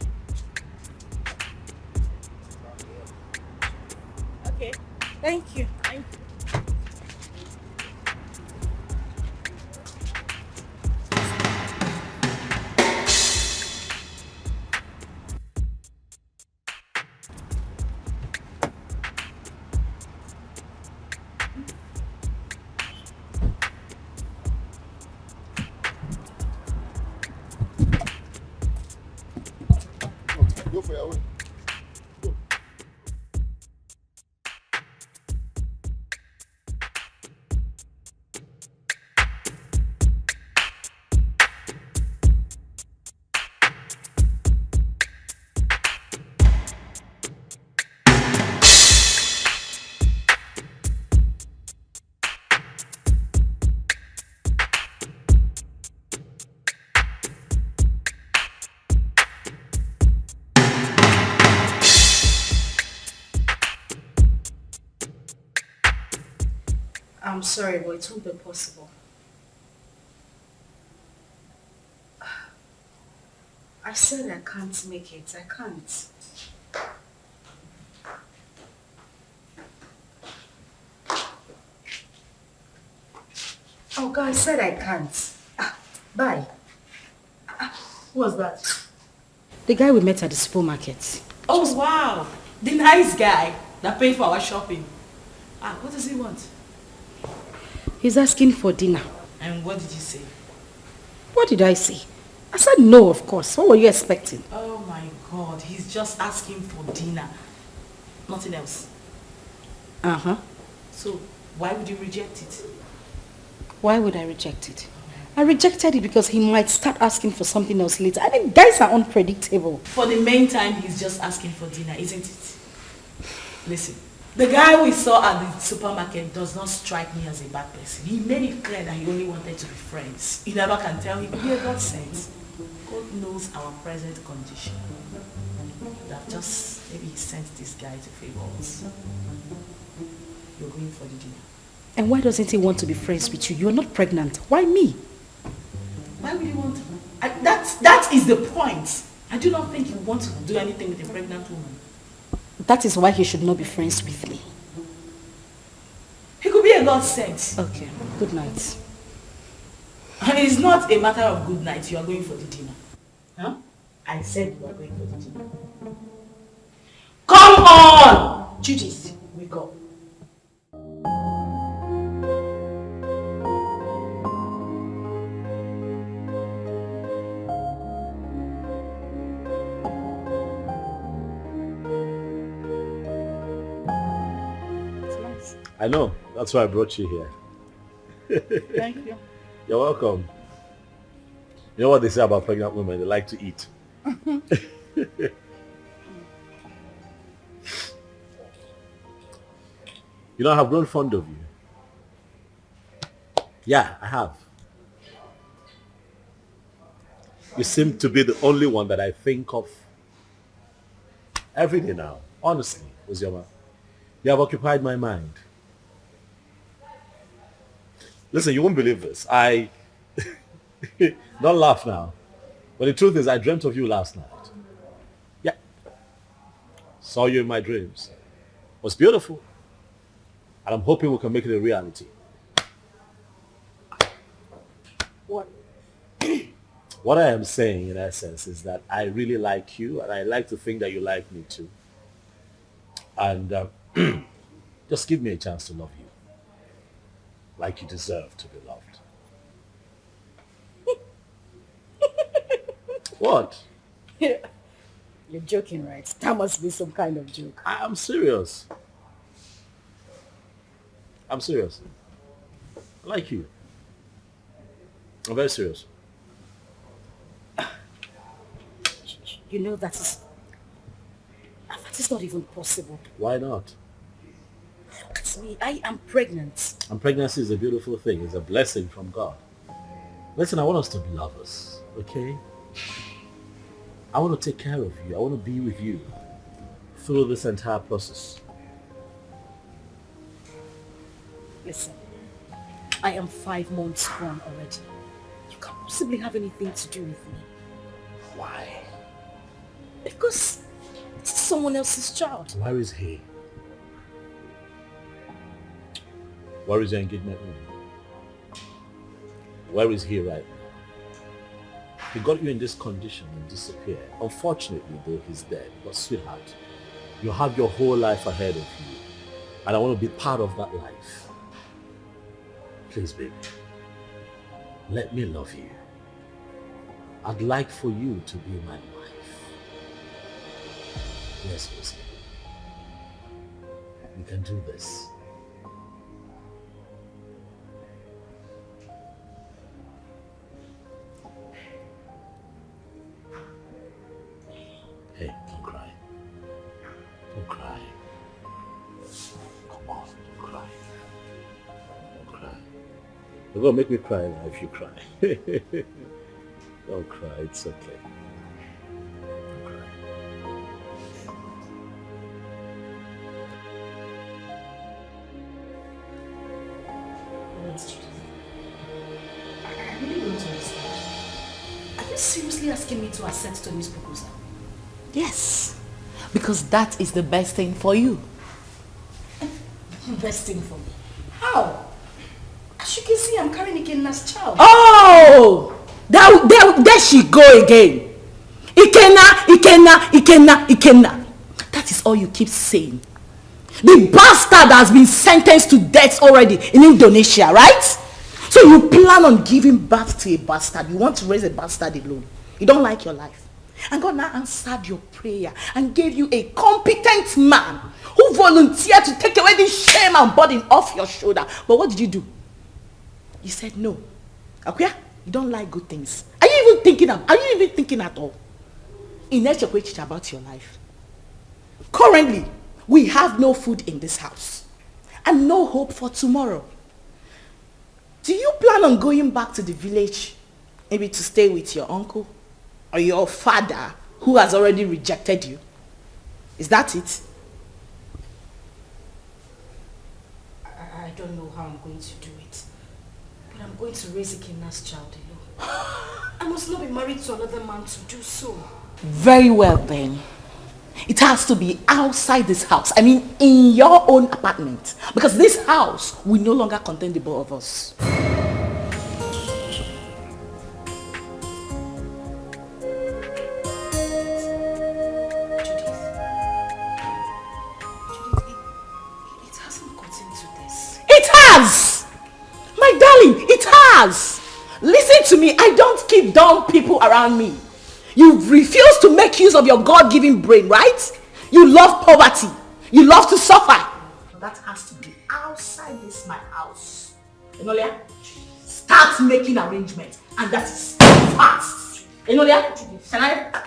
Okay. Thank you. Thank you. Go for your way. I'm sorry, but it won't be possible. I said I can't make it. I can't. Oh God, I said I can't. Bye. Who was that? The guy we met at the supermarket. Oh, wow. The nice guy that paid for our shopping. What does he want? He's asking for dinner. And what did you say? What did I say? I said no, of course. What were you expecting? Oh my God, he's just asking for dinner. Nothing else. Uh-huh. So, why would you reject it? Why would I reject it? I rejected it because he might start asking for something else later. I mean, guys are unpredictable. For the main time, he's just asking for dinner, isn't it? Listen, the guy we saw at the supermarket does not strike me as a bad person. He made it clear that he only wanted to be friends. You never can tell him, yeah, God sent. God knows our present condition. That just, maybe he sent this guy to favor us. You're going for the dinner. And why doesn't he want to be friends with you? You're not pregnant. Why me? Why would he want to? That is the point. I do not think he wants to do anything with a pregnant woman. That is why he should not be friends with me. He could be a God sent. Okay, good night. And it's not a matter of good night. You are going for the dinner. Huh? I said you are going for the dinner. Come on! Chidi, wake up. I know. That's why I brought you here. Thank you. You're welcome. You know what they say about pregnant women? They like to eat. You know, I have grown fond of you. Yeah, I have. You seem to be the only one that I think of every day now. Honestly, Ozama. You have occupied my mind. Listen, you won't believe this. Don't laugh now. But the truth is, I dreamt of you last night. Yeah. Saw you in my dreams. It was beautiful. And I'm hoping we can make it a reality. What? What I am saying, in essence, is that I really like you, and I like to think that you like me too. And just give me a chance to love you. Like you deserve to be loved. What? You're joking, right? That must be some kind of joke. I'm serious. I'm serious. I like you. I'm very serious. You know that is not even possible. Why not? Look at me. I am pregnant. And pregnancy is a beautiful thing. It's a blessing from God. Listen, I want us to be lovers, okay? I want to take care of you. I want to be with you through this entire process. Listen, I am 5 months gone already. You can't possibly have anything to do with me. Why? Because it's someone else's child. Where is he? Where is your engagement ring? Where is he right now? He got you in this condition and disappeared. Unfortunately, though, he's dead. But sweetheart, you have your whole life ahead of you. And I want to be part of that life. Please, baby, let me love you. I'd like for you to be my wife. Yes, Jose. We can do this. Hey, don't cry. Don't cry. Come on, don't cry. Don't cry. You're going to make me cry now if you cry. Don't cry, it's okay. Don't cry. I really don't understand. Are you seriously asking me to accept Tony's proposal? Yes, because that is the best thing for you. Best thing for me? How? As you can see, I'm carrying a kidnapped child. Oh! There she go again. Ikenna. That is all you keep saying. The bastard has been sentenced to death already in Indonesia, right? So you plan on giving birth to a bastard. You want to raise a bastard alone. You don't like your life. And God now answered your prayer and gave you a competent man who volunteered to take away this shame and burden off your shoulder. But what did you do? You said no. Okay? You don't like good things. Are you even thinking at all? About your life. Currently, we have no food in this house and no hope for tomorrow. Do you plan on going back to the village, maybe to stay with your uncle or your father who has already rejected you? Is that it? I don't know how I'm going to do it, but I'm going to raise Ikenna's child alone. I must not be married to another man to do so. Very well then. It has to be outside this house. I mean, in your own apartment. Because this house will no longer contain the both of us. It hasn't gotten to this. It has! My darling, it has! Listen to me, I don't keep dumb people around me. You refuse to make use of your God-given brain, right? You love poverty. You love to suffer. That has to be outside this my house. Enolia, start making arrangements. And that is fast. Enolia, can I?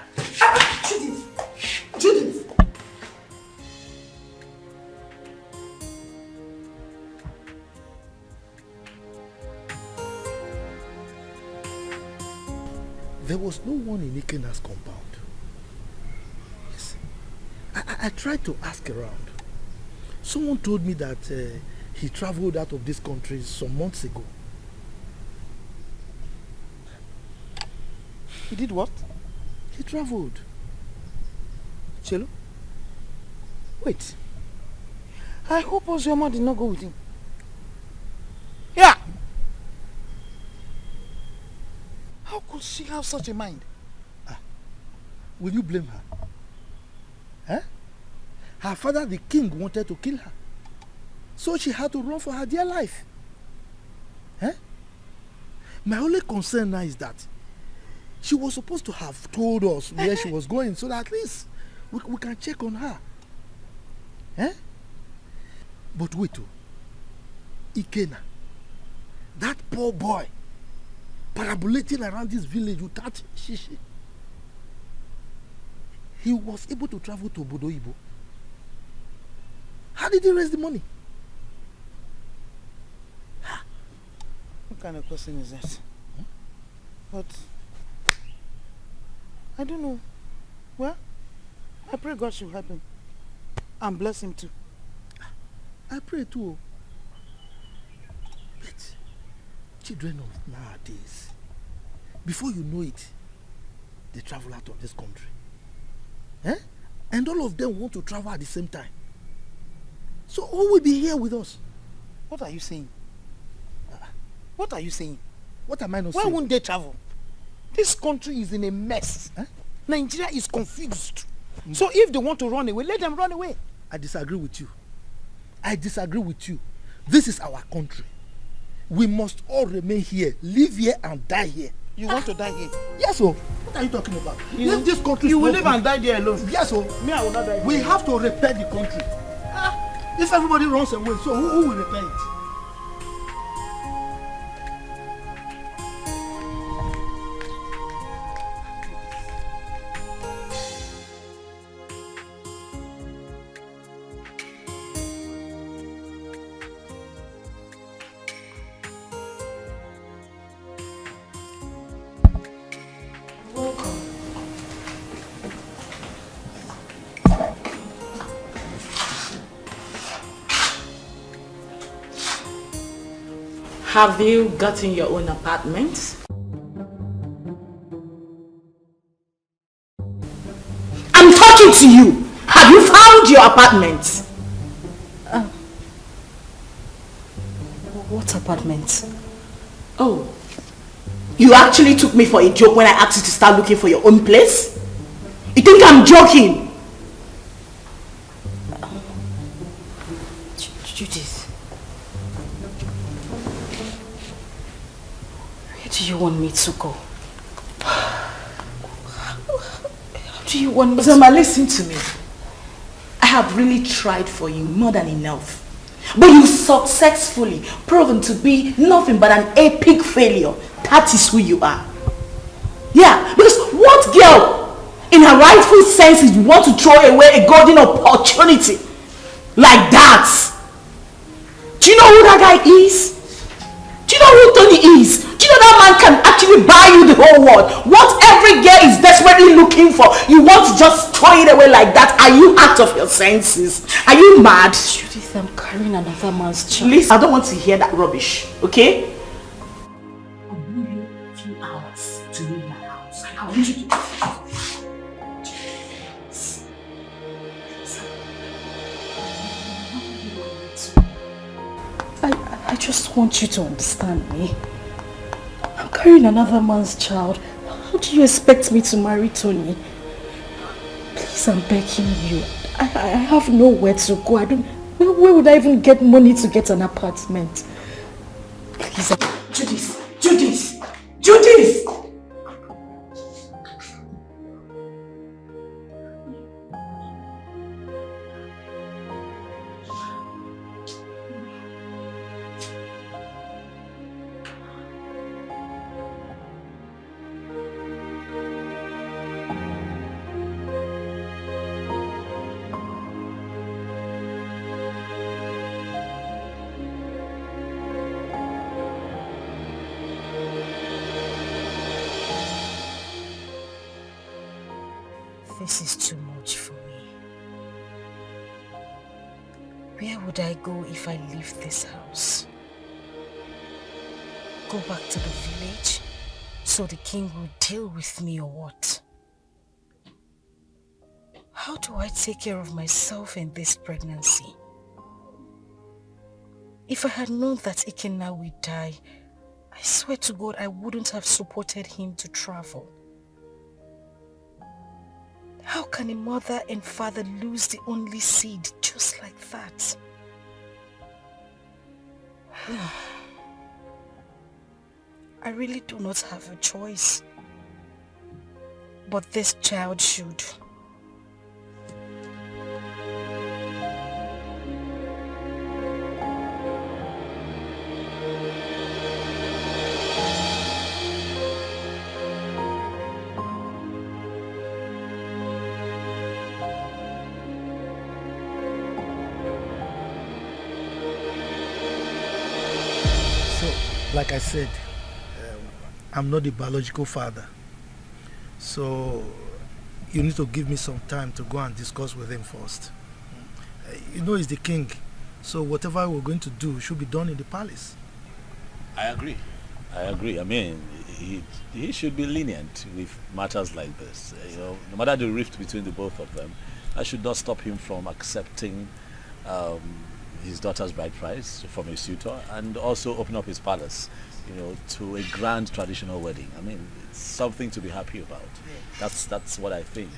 Judith. There was no one in Ikenna's compound. Yes. I tried to ask around. Someone told me that he traveled out of this country some months ago. He did what? He traveled. Chelo? Wait. I hope Ozama did not go with him. Yeah! How could she have such a mind? Will you blame her? Huh? Her father, the king, wanted to kill her. So she had to run for her dear life. Huh? My only concern now is that she was supposed to have told us where she was going so that at least we can check on her. Huh? But wait, Ikenna, that poor boy, parabolating around this village without shishi. He was able to travel to Obodo Ibo. How did he raise the money? What kind of question is that? But I don't know. Well, I pray God should help him and bless him too. I pray too. But children of nowadays, before you know it, they travel out of this country. Eh? And all of them want to travel at the same time. So who will be here with us? What are you saying? What are you saying? What am I not saying? saying? Why won't they travel? This country is in a mess. Eh? Nigeria is confused. So if they want to run away, let them run away. I disagree with you. I disagree with you. This is our country. We must all remain here, live here and die here. You want to die here? Yes, sir. What are you talking about? If this country you will live and die there alone. Yes, sir. Me, I will not die. We have to repair the country. If everybody runs away, so who will repair it? Have you gotten your own apartment? I'm talking to you. Have you found your apartment? What apartment? Oh, You actually took me for a joke when I asked you to start looking for your own place? You think I'm joking? Judith. Where do you want me to go? How do you want me to... Ozama, listen to me. I have really tried for you more than enough. But you successfully proven to be nothing but an epic failure. That is who you are. Yeah, because what girl in her rightful senses want to throw away a golden opportunity like that? Do you know who that guy is? Do you know who Tony is? Do you know that man can actually buy you the whole world? What every girl is desperately looking for, you want to just throw it away like that? Are you out of your senses? Are you mad? Judith, I'm carrying another man's child. Listen, I don't want to hear that rubbish, okay? I'll give you a few hours to leave my house. I want you to... I just want you to understand me. I'm carrying another man's child. How do you expect me to marry Tony? Please, I'm begging you. I have nowhere to go. Where would I even get money to get an apartment? Please. Judith! Judith! Judith! This is too much for me. Where would I go if I leave this house? Go back to the village so the king will deal with me or what? How do I take care of myself in this pregnancy? If I had known that Ikenna would die, I swear to God I wouldn't have supported him to travel. How can a mother and father lose the only seed just like that? I really do not have a choice. But this child should. Like I said, I'm not the biological father. So you need to give me some time to go and discuss with him first. You know he's the king. So whatever we're going to do should be done in the palace. I agree. I mean, he should be lenient with matters like this. You know, no matter the rift between the both of them, that should not stop him from accepting his daughter's bride price from a suitor and also open up his palace, you know, to a grand traditional wedding. I mean, it's something to be happy about. That's what I think.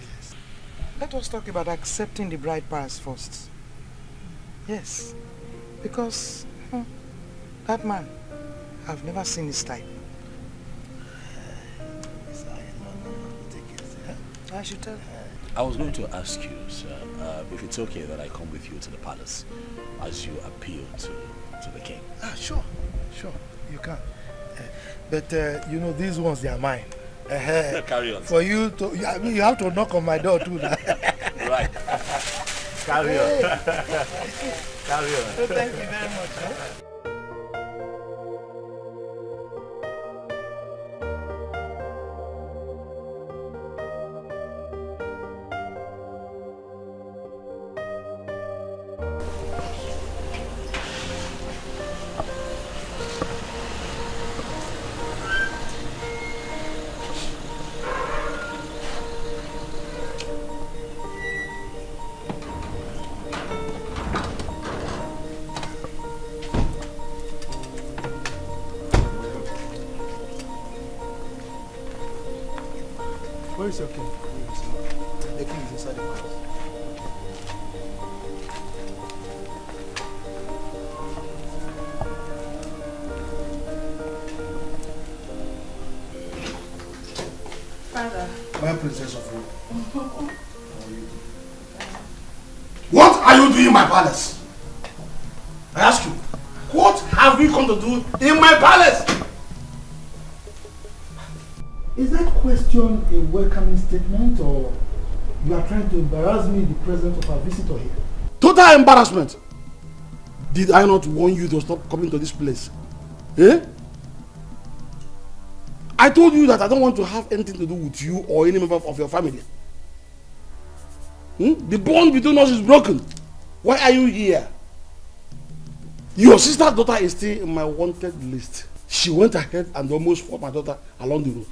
Let us talk about accepting the bride price first. Yes, because that man, I've never seen his type. I should tell. I was going to ask you, sir, if it's okay that I come with you to the palace as you appeal to the king. Sure, you can. But you know, these ones, they are mine. Carry on. For you to, I mean, you have to knock on my door too. Right. Carry on. Carry on. So thank you very much. Where is your king? The king is inside the palace. Father. My princess of Rome. What are you doing in my palace? I ask you, what have you come to do in my palace? Is that question a welcoming statement, or you are trying to embarrass me in the presence of our visitor here? Total embarrassment. Did I not warn you to stop coming to this place? Eh? I told you that I don't want to have anything to do with you or any member of your family. The bond between us is broken. Why are you here? Your sister's daughter is still in my wanted list. She went ahead and almost fought my daughter along the road.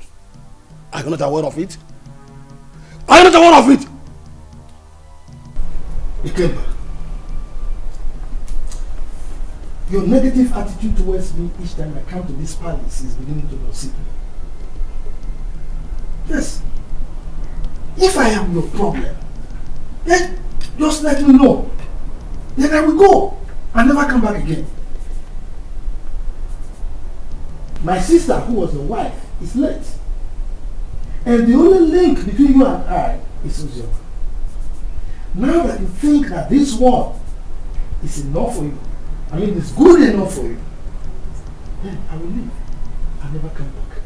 Are you not aware of it? Are you not aware of it? Ikemba, your negative attitude towards me each time I come to this palace is beginning to lose me. Yes. If I am your problem, then just let me know. Then I will go and never come back again. My sister, who was your wife, is late. And the only link between you and I is Ozama. Now that you think that this one is enough for you, I mean it's good enough for you, then I will leave and never come back.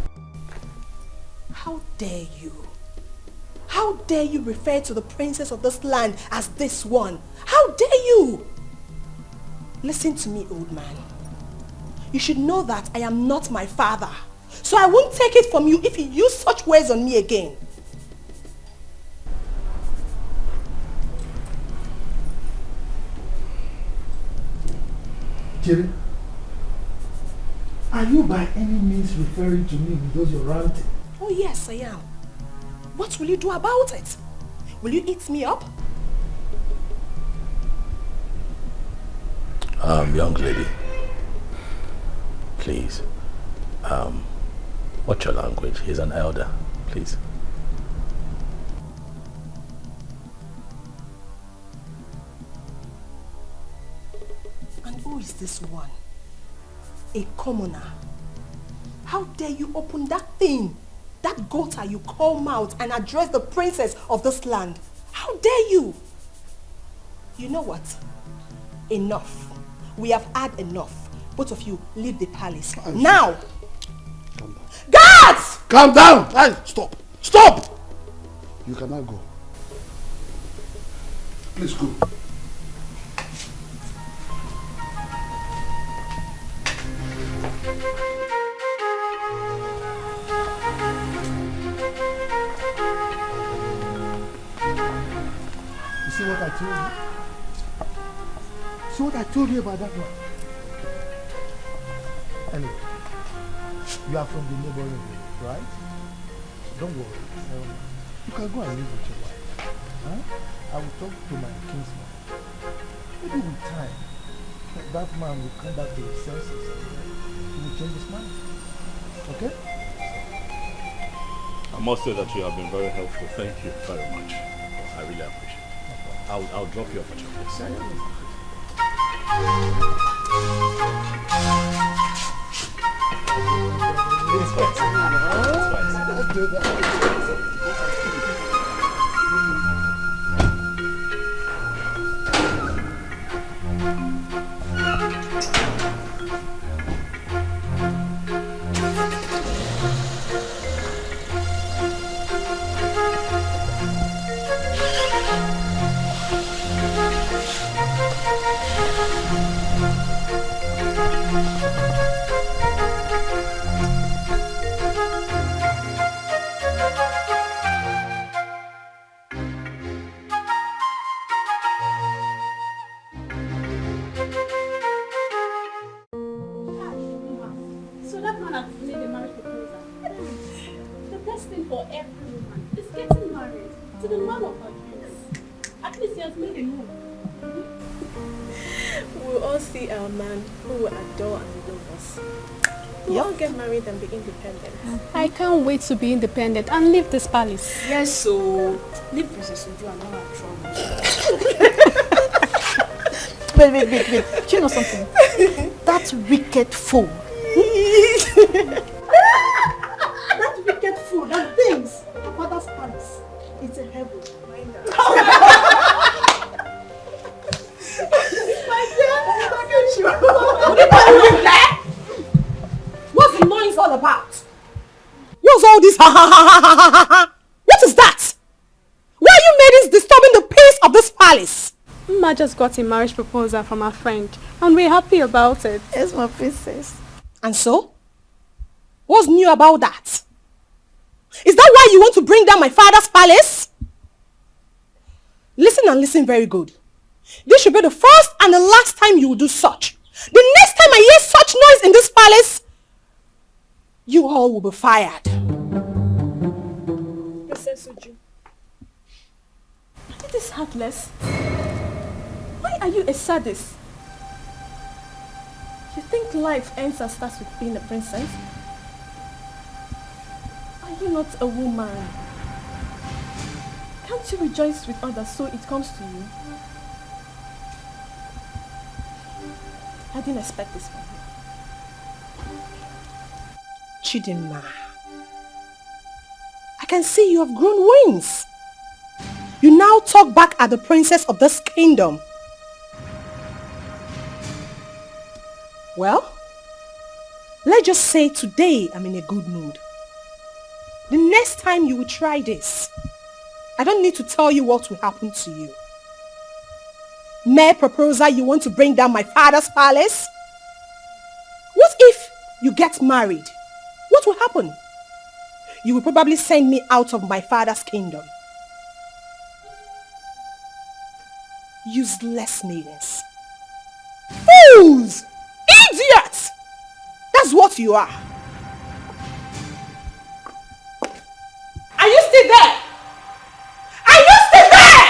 How dare you? How dare you refer to the princess of this land as this one? How dare you? Listen to me, old man. You should know that I am not my father. So I won't take it from you if you use such words on me again. Chidi, are you by any means referring to me with those you're ranting? Oh yes, I am. What will you do about it? Will you eat me up? Young lady, please, watch your language. He's an elder, please. And who is this one? A commoner. How dare you open that thing, that gutter you call mouth, and address the princess of this land? How dare you? You know what? Enough. We have had enough. Both of you leave the palace. Now! Calm down. Guards! Calm down! Hey, stop! Stop! You cannot go. Please go. You see what I told you? See what I told you about that one? Anyway, you are from the neighboring village, right? Don't worry. You can go and live with your wife. Huh? I will talk to my kinsman. Maybe with time, that man will come back to his senses and he will change his mind. Okay? I must say that you have been very helpful. Thank you very much. I really appreciate it. I'll drop you off at your place. It's fine. Let's do that. We'll all get married and be independent. I can't wait to be independent and leave this palace. Yes, so leave Princess Uju and all our troubles. Wait. Do you know something? That wicked fool. That wicked fool, that thinks her father's palace, it's a heaven. What's the noise all about? What's all this? What is that? Why are you ladies disturbing the peace of this palace? Ma just got a marriage proposal from her friend and we're happy about it. Yes, my princess. And so? What's new about that? Is that why you want to bring down my father's palace? Listen and listen very good. This should be the first and the last time you will do such. The next time I hear such noise in this palace, you all will be fired. Princess Uju, it is heartless. Why are you a sadist? You think life ends and starts with being a princess? Are you not a woman? Can't you rejoice with others so it comes to you? I didn't expect this from you. Chidima, I can see you have grown wings. You now talk back at the princess of this kingdom. Well, let's just say today I'm in a good mood. The next time you will try this, I don't need to tell you what will happen to you. Mere proposal, you want to bring down my father's palace? What if you get married? What will happen? You will probably send me out of my father's kingdom. Useless maidens. Fools! Idiots! That's what you are. Are you still there? Are you still there?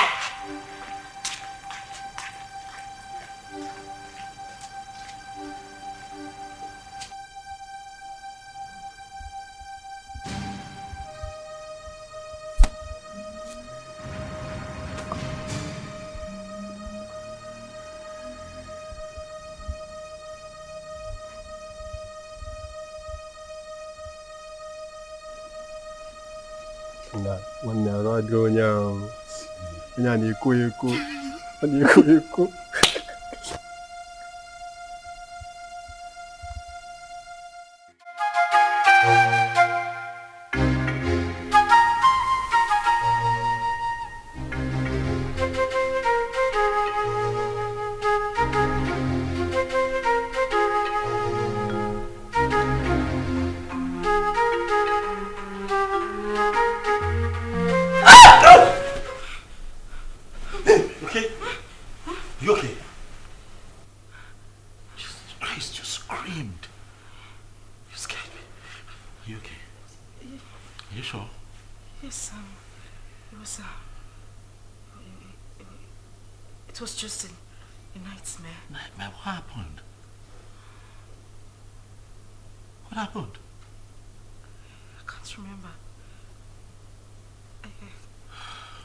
Nwanne arụ adịghị onye ahụ. Onye a na-ekwo ekwo. Ọ na-ekwo ekwo. It was just a nightmare. Nightmare? What happened? What happened? I can't remember.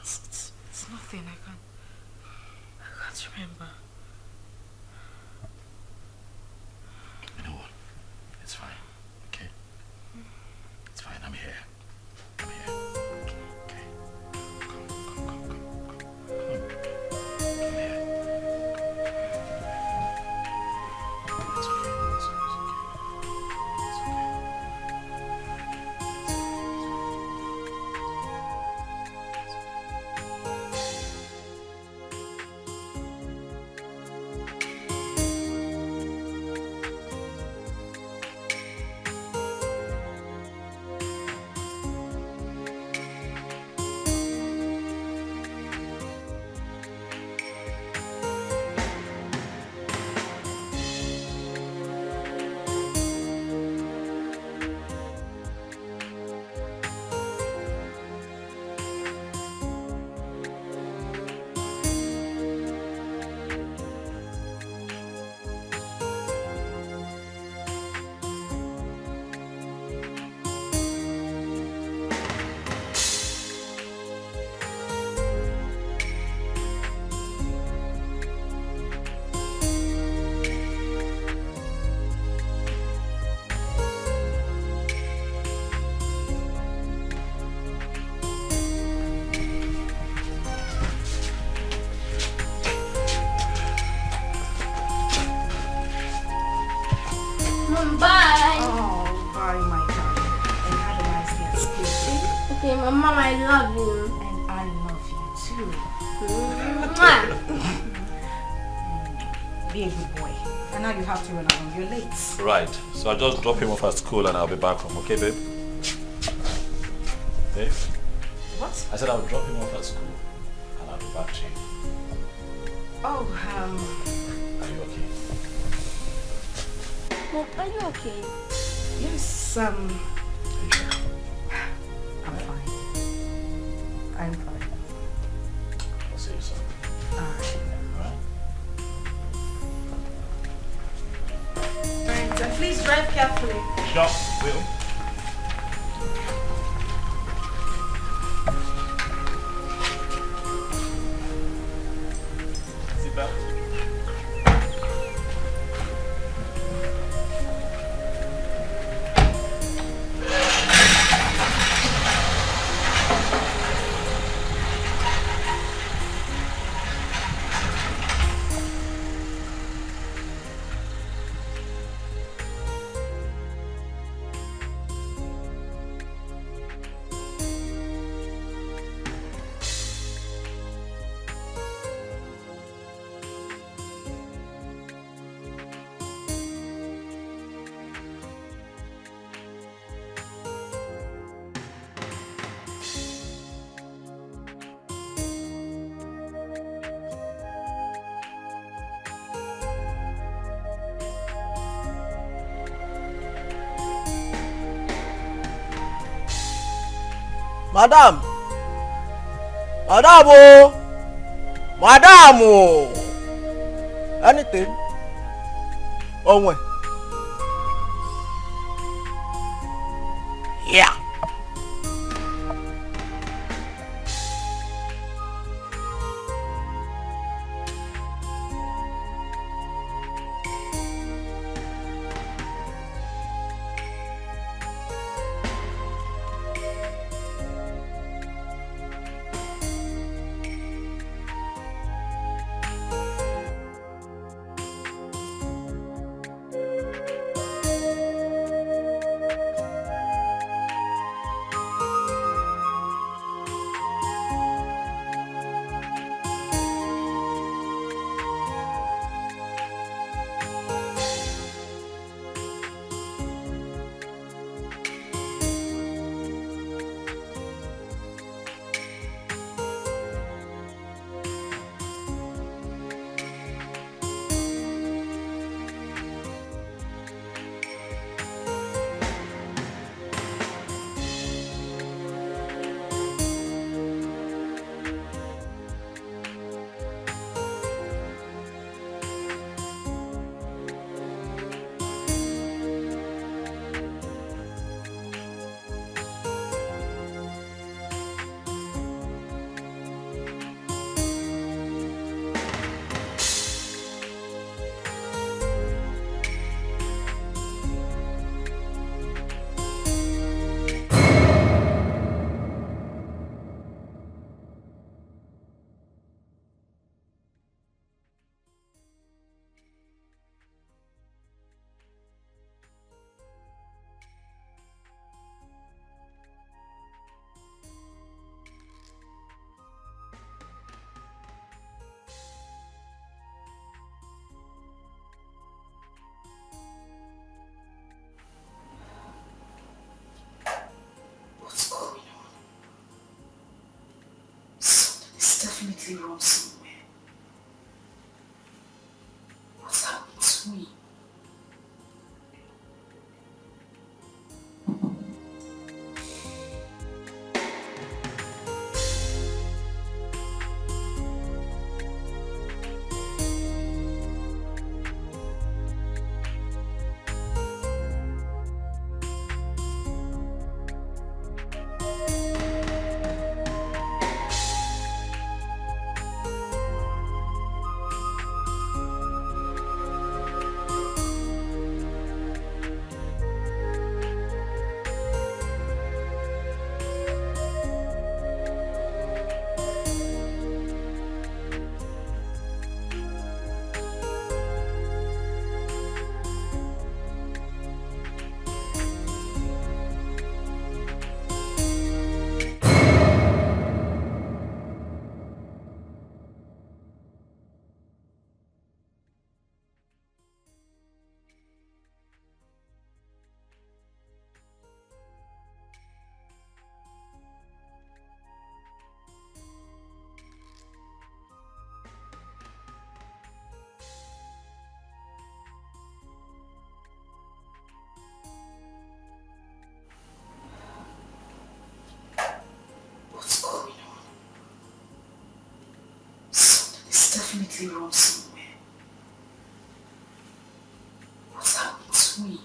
It's nothing. I can't remember. You know what? It's fine. Okay? It's fine. I'm here. I'm here. Okay. Come. Come here. It's okay. It's okay. It's okay. Mom, I love you. And I love you too. Be a good boy. And now you have to run along. You're late. Right. So I'll just drop him off at school and I'll be back home. Okay, babe? Babe? What? I said I'll drop him off at school and I'll be back to you. Oh, Are you okay? Mom, are you okay? yes, I'm fine. I'm fine. I'll see you soon. Alright. Alright? Alright, and please drive carefully. Sure, will. Seatbelt. Madam! Madam! Oh! Madam! Oh! Anything? Oh, when? Yeah! Definitely wrong somewhere. What's happened to me? definitely run somewhere. What's happening to me?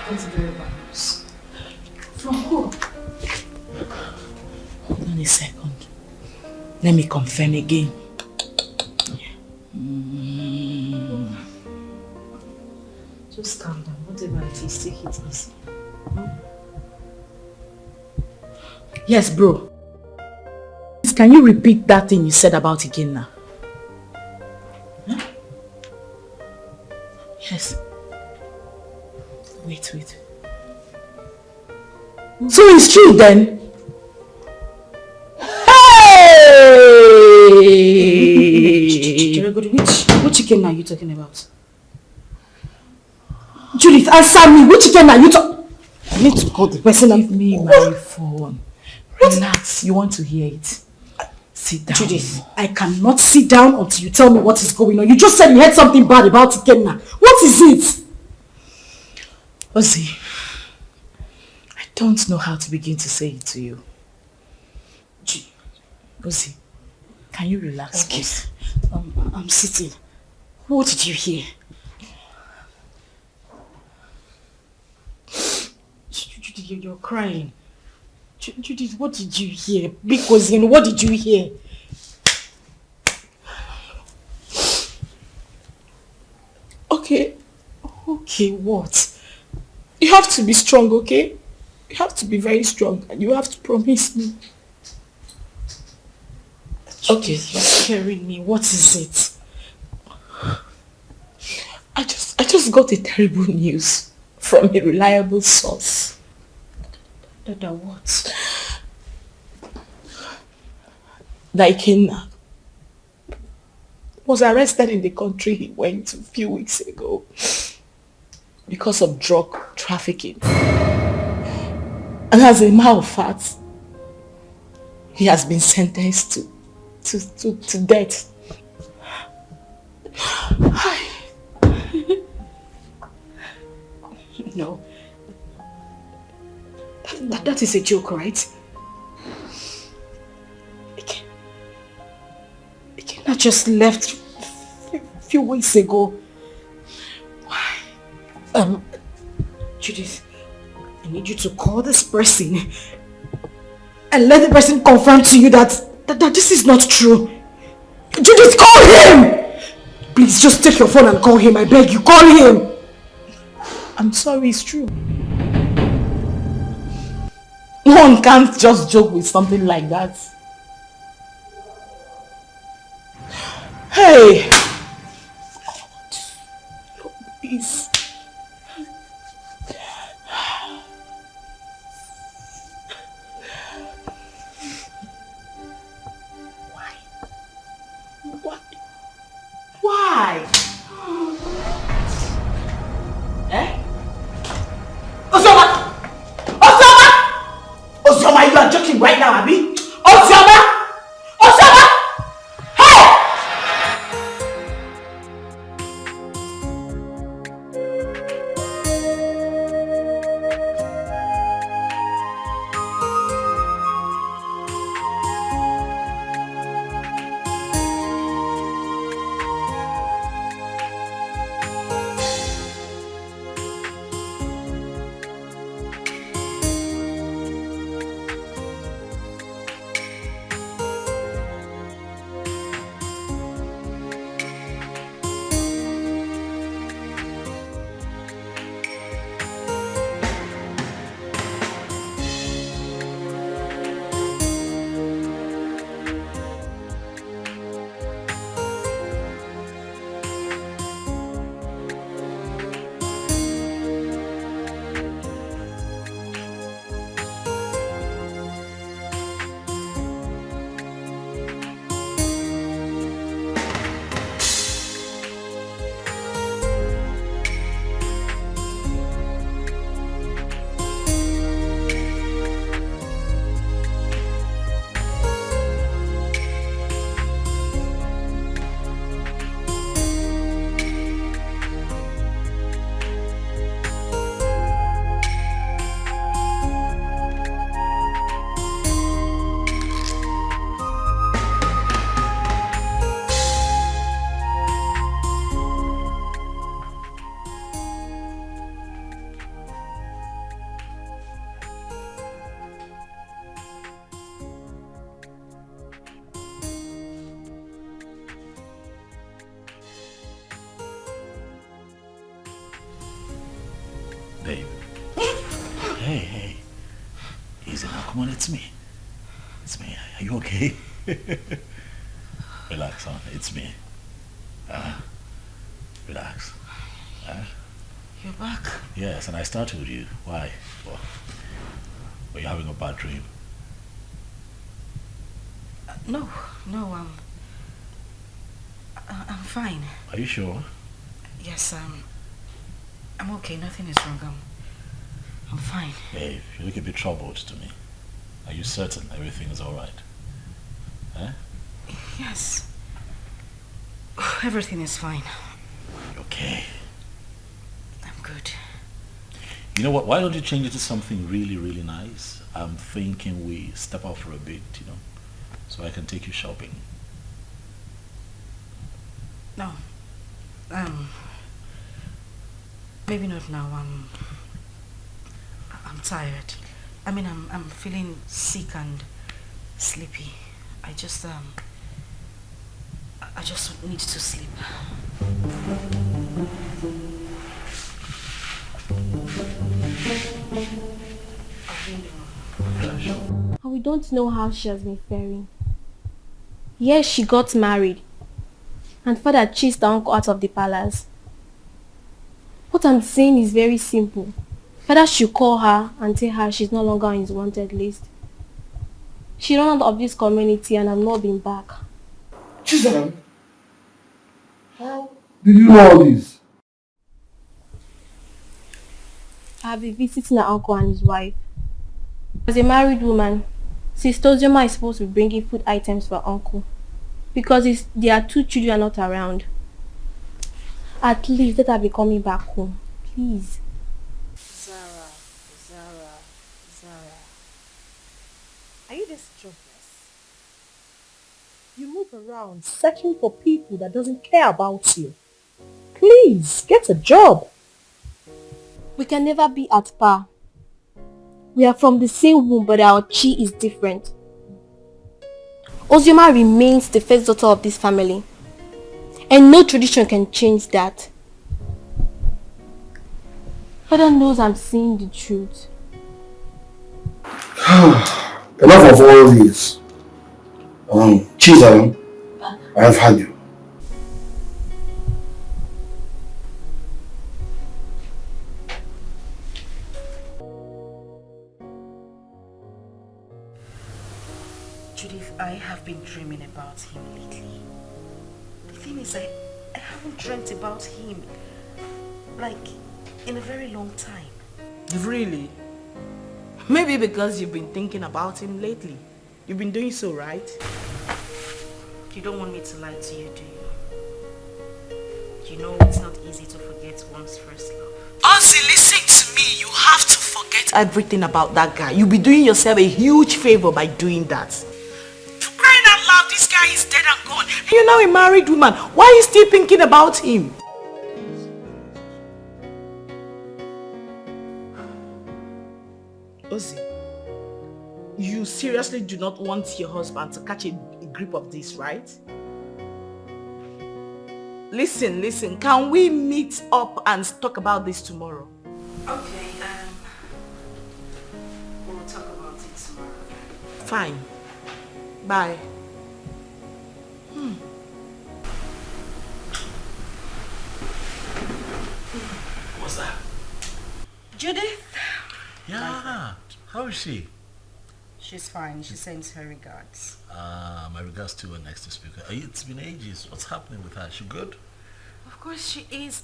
That's very bad news. From who? Hold on a second. Let me confirm again. Just calm down. Whatever it is, take it easy. Yes, bro. Can you repeat that thing you said about again now? Huh? Yes. Wait. So it's true then? Hey! Which chicken are you talking about? Judith, answer me. Which chicken are you talking? I need to call the person. Give me my phone. Relax. You want to hear it? Sit down. Judith, I cannot sit down until you tell me what is going on. You just said you heard something bad about Ikenna. What is it? Ozzy, I don't know how to begin to say it to you. Ozzy, can you relax, please? I'm sitting. What did you hear? Judith, you're crying. Judith, what did you hear? Because what did you hear? Okay, what? You have to be strong, okay? You have to be very strong and you have to promise me. Okay, you're scaring me. What is it? I just got a terrible news from a reliable source. What? Dike was arrested in the country he went to a few weeks ago because of drug trafficking. And as a matter of fact, he has been sentenced to death. No. That is a joke, right? I just left a few weeks ago. Why? Judith, I need you to call this person and let the person confirm to you that this is not true. Judith, call him! Please, just take your phone and call him. I beg you, call him. I'm sorry, it's true. One can't just joke with something like that. Hey! Please. Why? Eh? Ozama! Ozama, you are joking right now, Abi? Ozama! Hey! come on, it's me. It's me. Are you okay? Relax, son. It's me. Relax. You're back? Yes, and I started with you. Why? Well, were you having a bad dream? No, I'm fine. Are you sure? Yes, I'm okay. Nothing is wrong. I'm fine. Hey, you look a bit troubled to me. Are you certain everything is alright? Huh? Yes. Everything is fine. Okay. I'm good. You know what? Why don't you change it to something really, really nice? I'm thinking we step out for a bit, so I can take you shopping. No. Maybe not now. I'm tired. I mean, I'm feeling sick and sleepy. I just need to sleep. And we don't know how she has been faring. Yes, she got married. And father chased her uncle out of the palace. What I'm saying is very simple. Father should call her and tell her she's no longer on his wanted list. She ran out of this community and has not been back. Chidi, how did you know all this? I have been visiting her uncle and his wife. As a married woman, Sister Ozama is supposed to be bringing food items for her uncle. Because their 2 children are not around. At least let her be coming back home. Please. Zara. Are you this jobless? You move around searching for people that doesn't care about you. Please, get a job. We can never be at par. We are from the same womb, but our chi is different. Ozama remains the first daughter of this family. And no tradition can change that. Father knows I'm saying the truth. Enough of all this. Chidi, I have had you. Judith, I have been dreaming about him lately. The thing is, I haven't dreamt about him, like, in a very long time. Really? Maybe because you've been thinking about him lately. You've been doing so, right? You don't want me to lie to you, do you? You know it's not easy to forget one's first love. Ozzy, listen to me. You have to forget everything about that guy. You'll be doing yourself a huge favor by doing that. For crying out loud, this guy is dead and gone. You're now a married woman. Why are you still thinking about him? Ozzy, you seriously do not want your husband to catch a grip of this, right? Listen, can we meet up and talk about this tomorrow? Okay, we'll talk about it tomorrow. Fine. Bye. What's that? Judith? Yeah. How is she? She's fine. She sends her regards. My regards to her next speaker. It's been ages. What's happening with her? She good? Of course she is.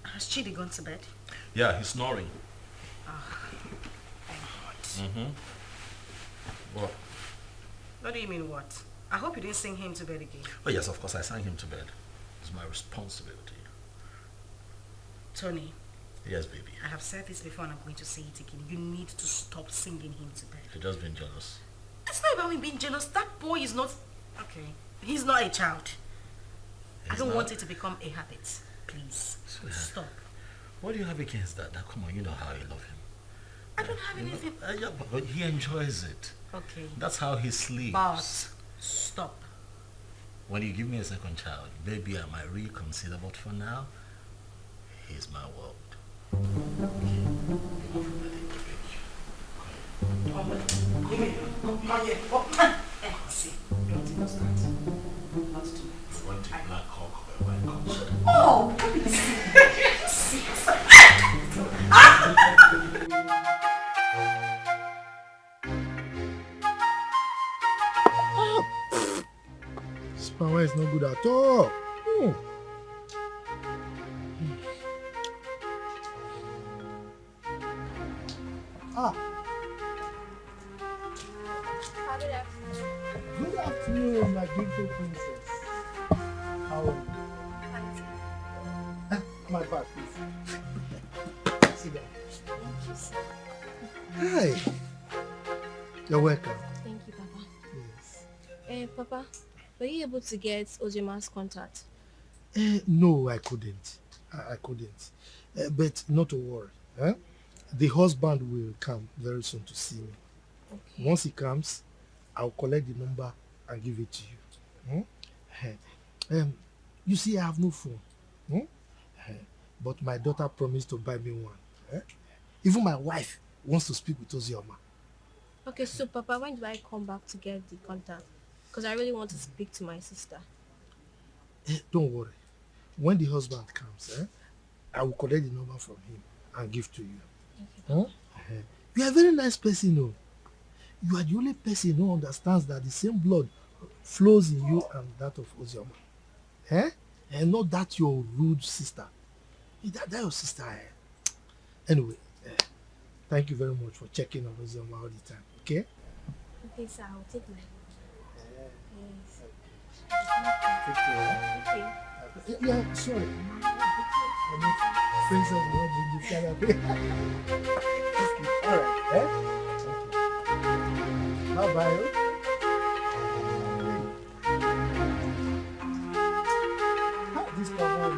Has Chidi gone to bed? Yeah, he's snoring. Thank God. What? What do you mean what? I hope you didn't sing him to bed again. Oh yes, of course I sang him to bed. It's my responsibility. Tony. Yes, baby. I have said this before and I'm going to say it again. You need to stop singing him to bed. You're just being jealous. It's not about me being jealous. That boy is not... Okay. He's not a child. I don't want it to become a habit. Please. Stop. What do you have against that? Come on, you know how I love him. I don't have anything... Yeah, but he enjoys it. Okay. That's how he sleeps. But stop. When you give me a second child, maybe I might reconsider, but for now, he's my world. Okay. Not yet. See, don't do that. Not too late. You want a black cock or a white cock? Oh, please. This power is not good at all. Good afternoon, my beautiful princess. How are you? My back, please. Sit down. Hi. You're welcome. Thank you, Papa. Yes. Papa, were you able to get Ozama's contact? No, I couldn't. I couldn't. But not to worry. The husband will come very soon to see me. Okay. Once he comes, I'll collect the number and give it to you. You see, I have no phone. But my daughter promised to buy me one. Even my wife wants to speak with Ozama. Okay, so Papa, when do I come back to get the contact? Because I really want to speak to my sister. Don't worry. When the husband comes, I will collect the number from him and give to you. Okay. You are a very nice person, no? You are the only person who understands that the same blood flows in you and that of Ozama. And not that your rude sister. That your sister. Anyway, thank you very much for checking on Ozama all the time. Okay? Okay, sir. I'll take my Take care. Yeah, sorry. Friends of the all right. Bye-bye. This cover,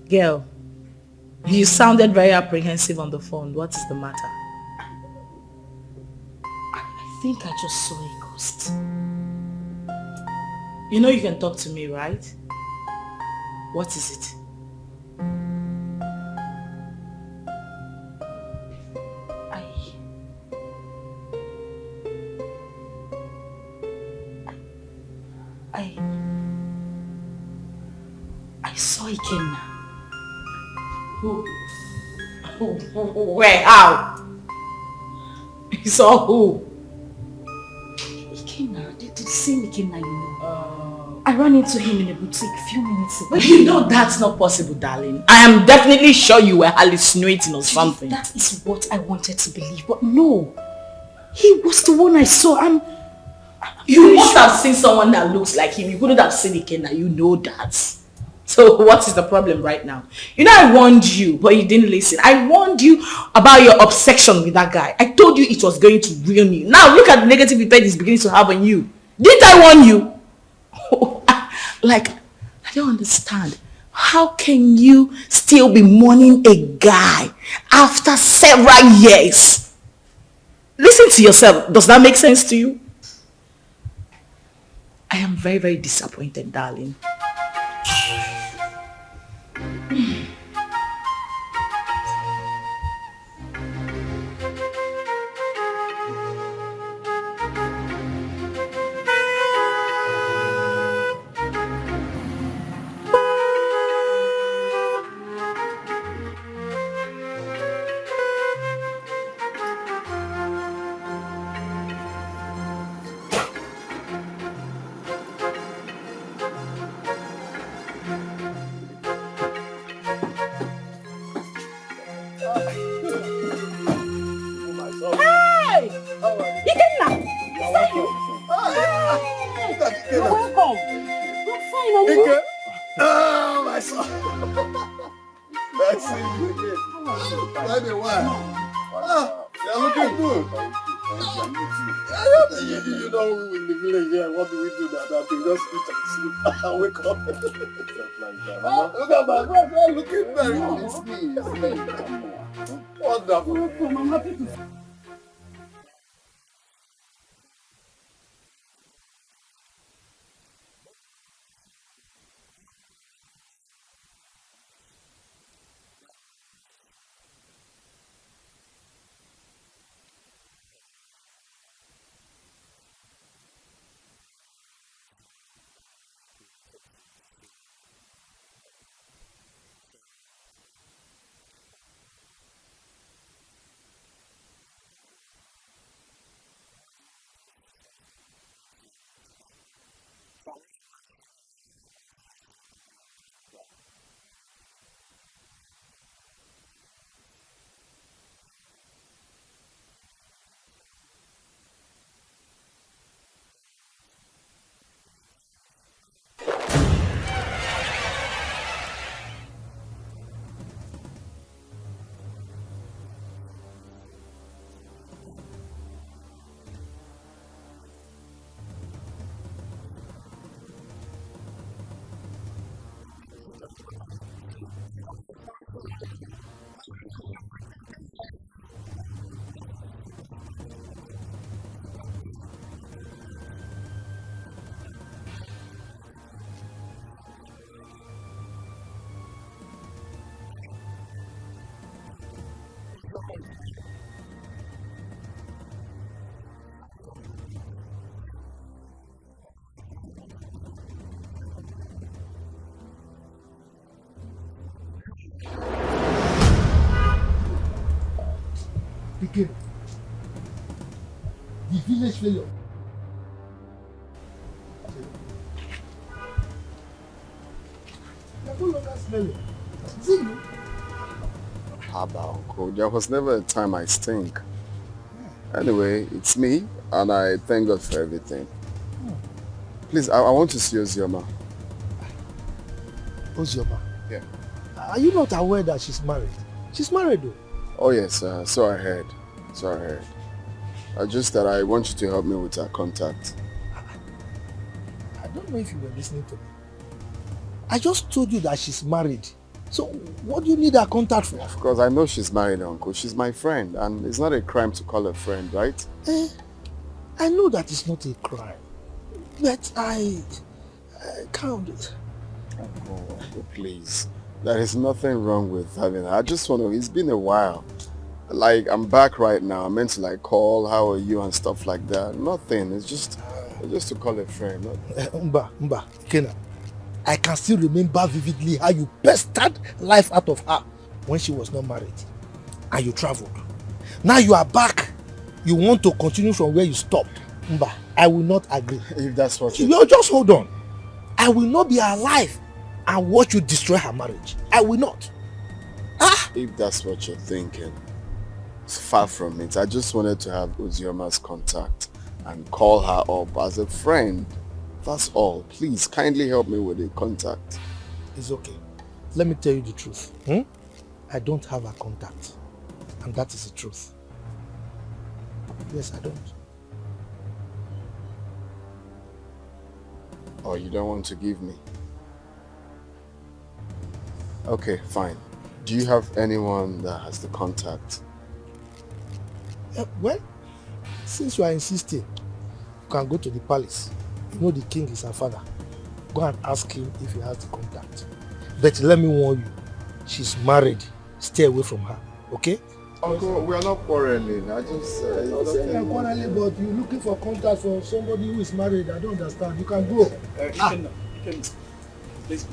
Girl, you sounded very apprehensive on the phone. What is the matter? I think I just saw a ghost. You know you can talk to me, right? What is it? I saw Ikenna. Who? Where? How? You saw who? Ikenna, the same Ikenna you know. I ran into him in a boutique a few minutes ago. But you know that's not possible, darling. I am definitely sure you were hallucinating or something. That is what I wanted to believe, but no. He was the one I saw. You must have seen someone that looks like him. You couldn't have seen Ikenna. You know that. So what is the problem right now? You know I warned you, but you didn't listen. I warned you about your obsession with that guy. I told you it was going to ruin you. Now look at the negative effect it's beginning to have on you. Didn't I warn you? Like, I don't understand. How can you still be mourning a guy after several years? Listen to yourself. Does that make sense to you? I am very, very disappointed, darling. Wake up. Look at my brother looking very wonderful. I'm happy to. Dike. The village failure. You're no longer smelling. Is it you? Haba, uncle. There was never a time I stink. Anyway, it's me, and I thank God for everything. Please, I want to see Ozama. Ozama? Yeah. Are you not aware that she's married? She's married though. Oh yes, so I heard. Just that I want you to help me with her contact. I don't know if you were listening to me. I just told you that she's married. So what do you need her contact for? Of course, I know she's married, uncle. She's my friend, and it's not a crime to call her friend, right? I know that it's not a crime. But I can't. Uncle, please. There is nothing wrong with having her. I just want to, it's been a while. Like, I'm back right now. I meant to like call, how are you and stuff like that. Nothing. It's just to call a friend. Mba, Kena. I can still remember vividly how you pestered life out of her when she was not married. And you traveled. Now you are back. You want to continue from where you stopped. Mba, I will not agree. If that's what you just hold on. I will not be alive and watch you destroy her marriage. I will not. If that's what you're thinking, it's far from it. I just wanted to have Ozioma's contact and call her up as a friend. That's all. Please, kindly help me with the contact. It's okay. Let me tell you the truth. I don't have her contact. And that is the truth. Yes, I don't. Oh, you don't want to give me? Okay, fine. Do you have anyone that has the contact? Well, since you are insisting, you can go to the palace. You know the king is her father. Go and ask him if he has the contact. But let me warn you, she's married. Stay away from her, okay? Uncle, we are not quarreling. I just... I'm not quarreling, but you're looking for contact from somebody who is married. I don't understand. You can go. Please,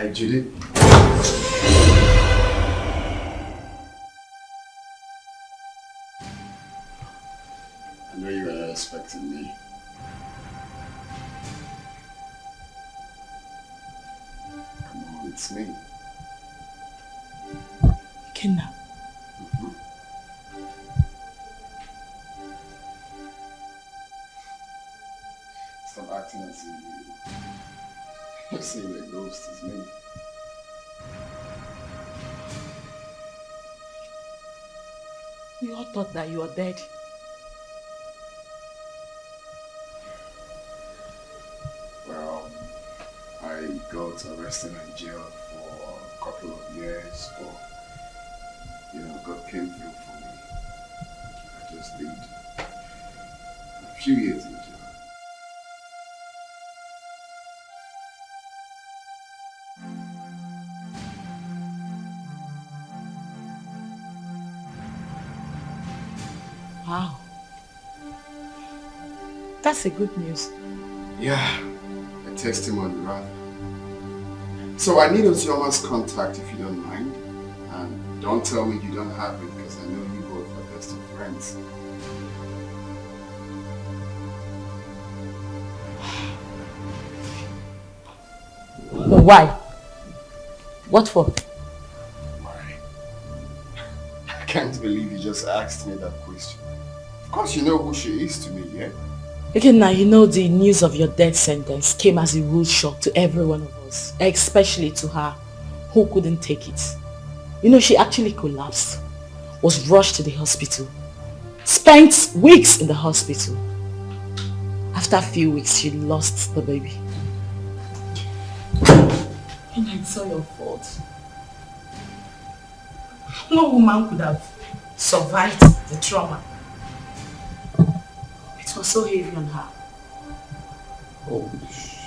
Hi, Chidi. I know you were not expecting me. Come on, it's me. Kidnap. Stop acting as if you're seeing the ghost is me. We all thought that you were dead. Well, I got arrested and jailed for a couple of years, but God came through for me. I just did a few years in jail. Wow. That's a good news. Yeah, a testimony rather. So I need Ozama's contact if you don't mind. And don't tell me you don't have it because I know you both are best of friends. Why? What for? Why? I can't believe you just asked me that question. Of course you know who she is to me, yeah? Okay, now you know the news of your death sentence came as a rude shock to every one of us, especially to her, who couldn't take it. You know, she actually collapsed, was rushed to the hospital, spent weeks in the hospital. After a few weeks, she lost the baby. And it's all your fault. No woman could have survived the trauma. It was so heavy on her. Holy shit.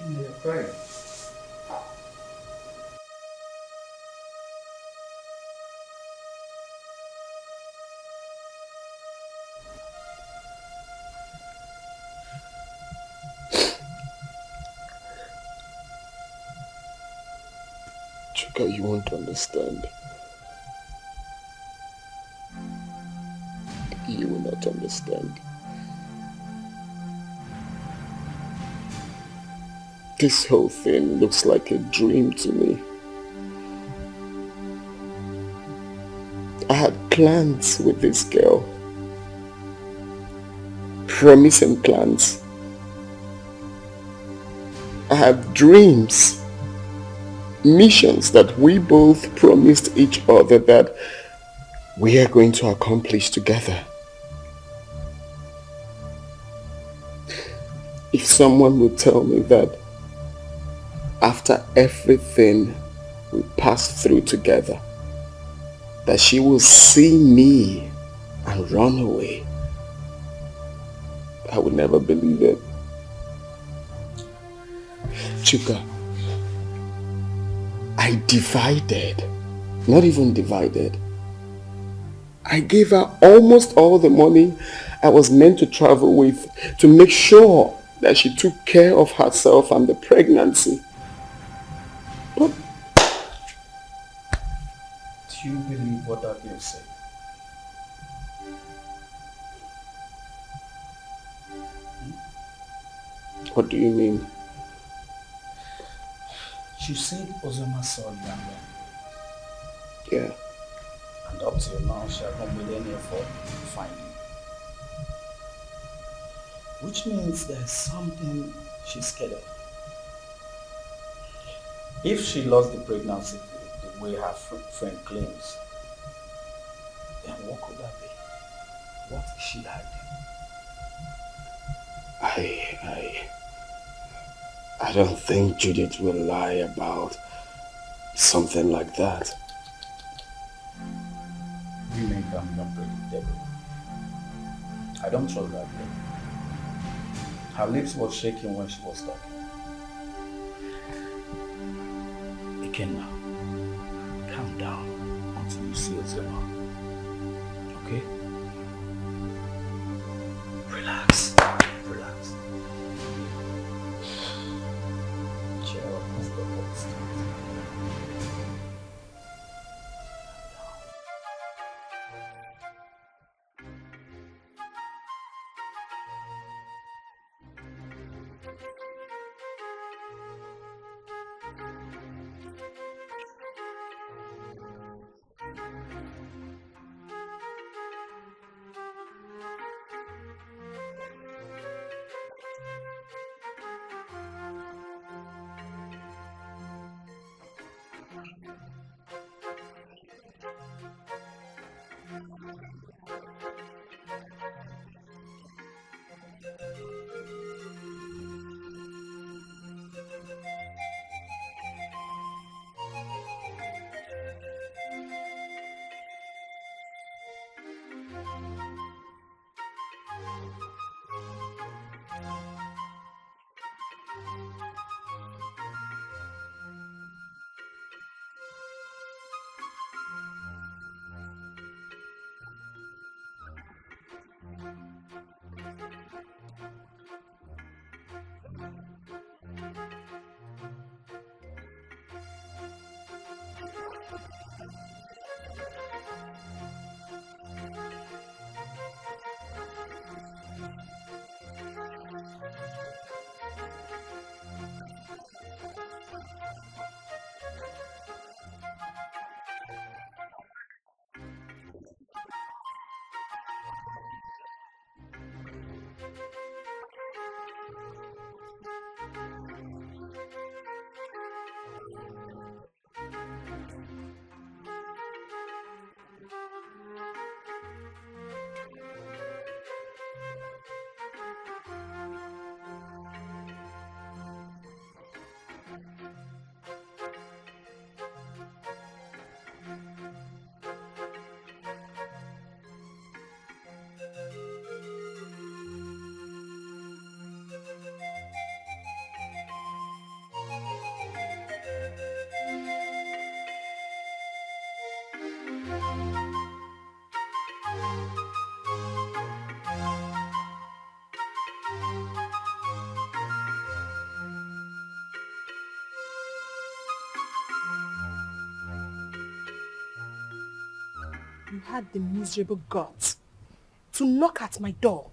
You're crying. Chuka, you won't understand. You will not understand. This whole thing looks like a dream to me. I had plans with this girl. Promising plans. I have dreams. Missions that we both promised each other that we are going to accomplish together. If someone would tell me that after everything we passed through together, that she will see me and run away, I would never believe it. Chuka, I divided, not even divided. I gave her almost all the money I was meant to travel with to make sure that she took care of herself and the pregnancy. But do you believe what that girl said? What do you mean? She said Ozama saw you and ran. Yeah. And up till now, she has not made any effort to find you. Which means there's something she's scared of. If she lost the pregnancy the way her friend claims, then what could that be? What is she hiding? I don't think Judith will lie about something like that. Women can be unpredictable. I don't trust that girl. Her lips were shaking when she was talking. Ikenna, calm down until you see Ozama. Okay? Relax. Relax. Cheer up, Mr. Post. You had the miserable guts to knock at my door.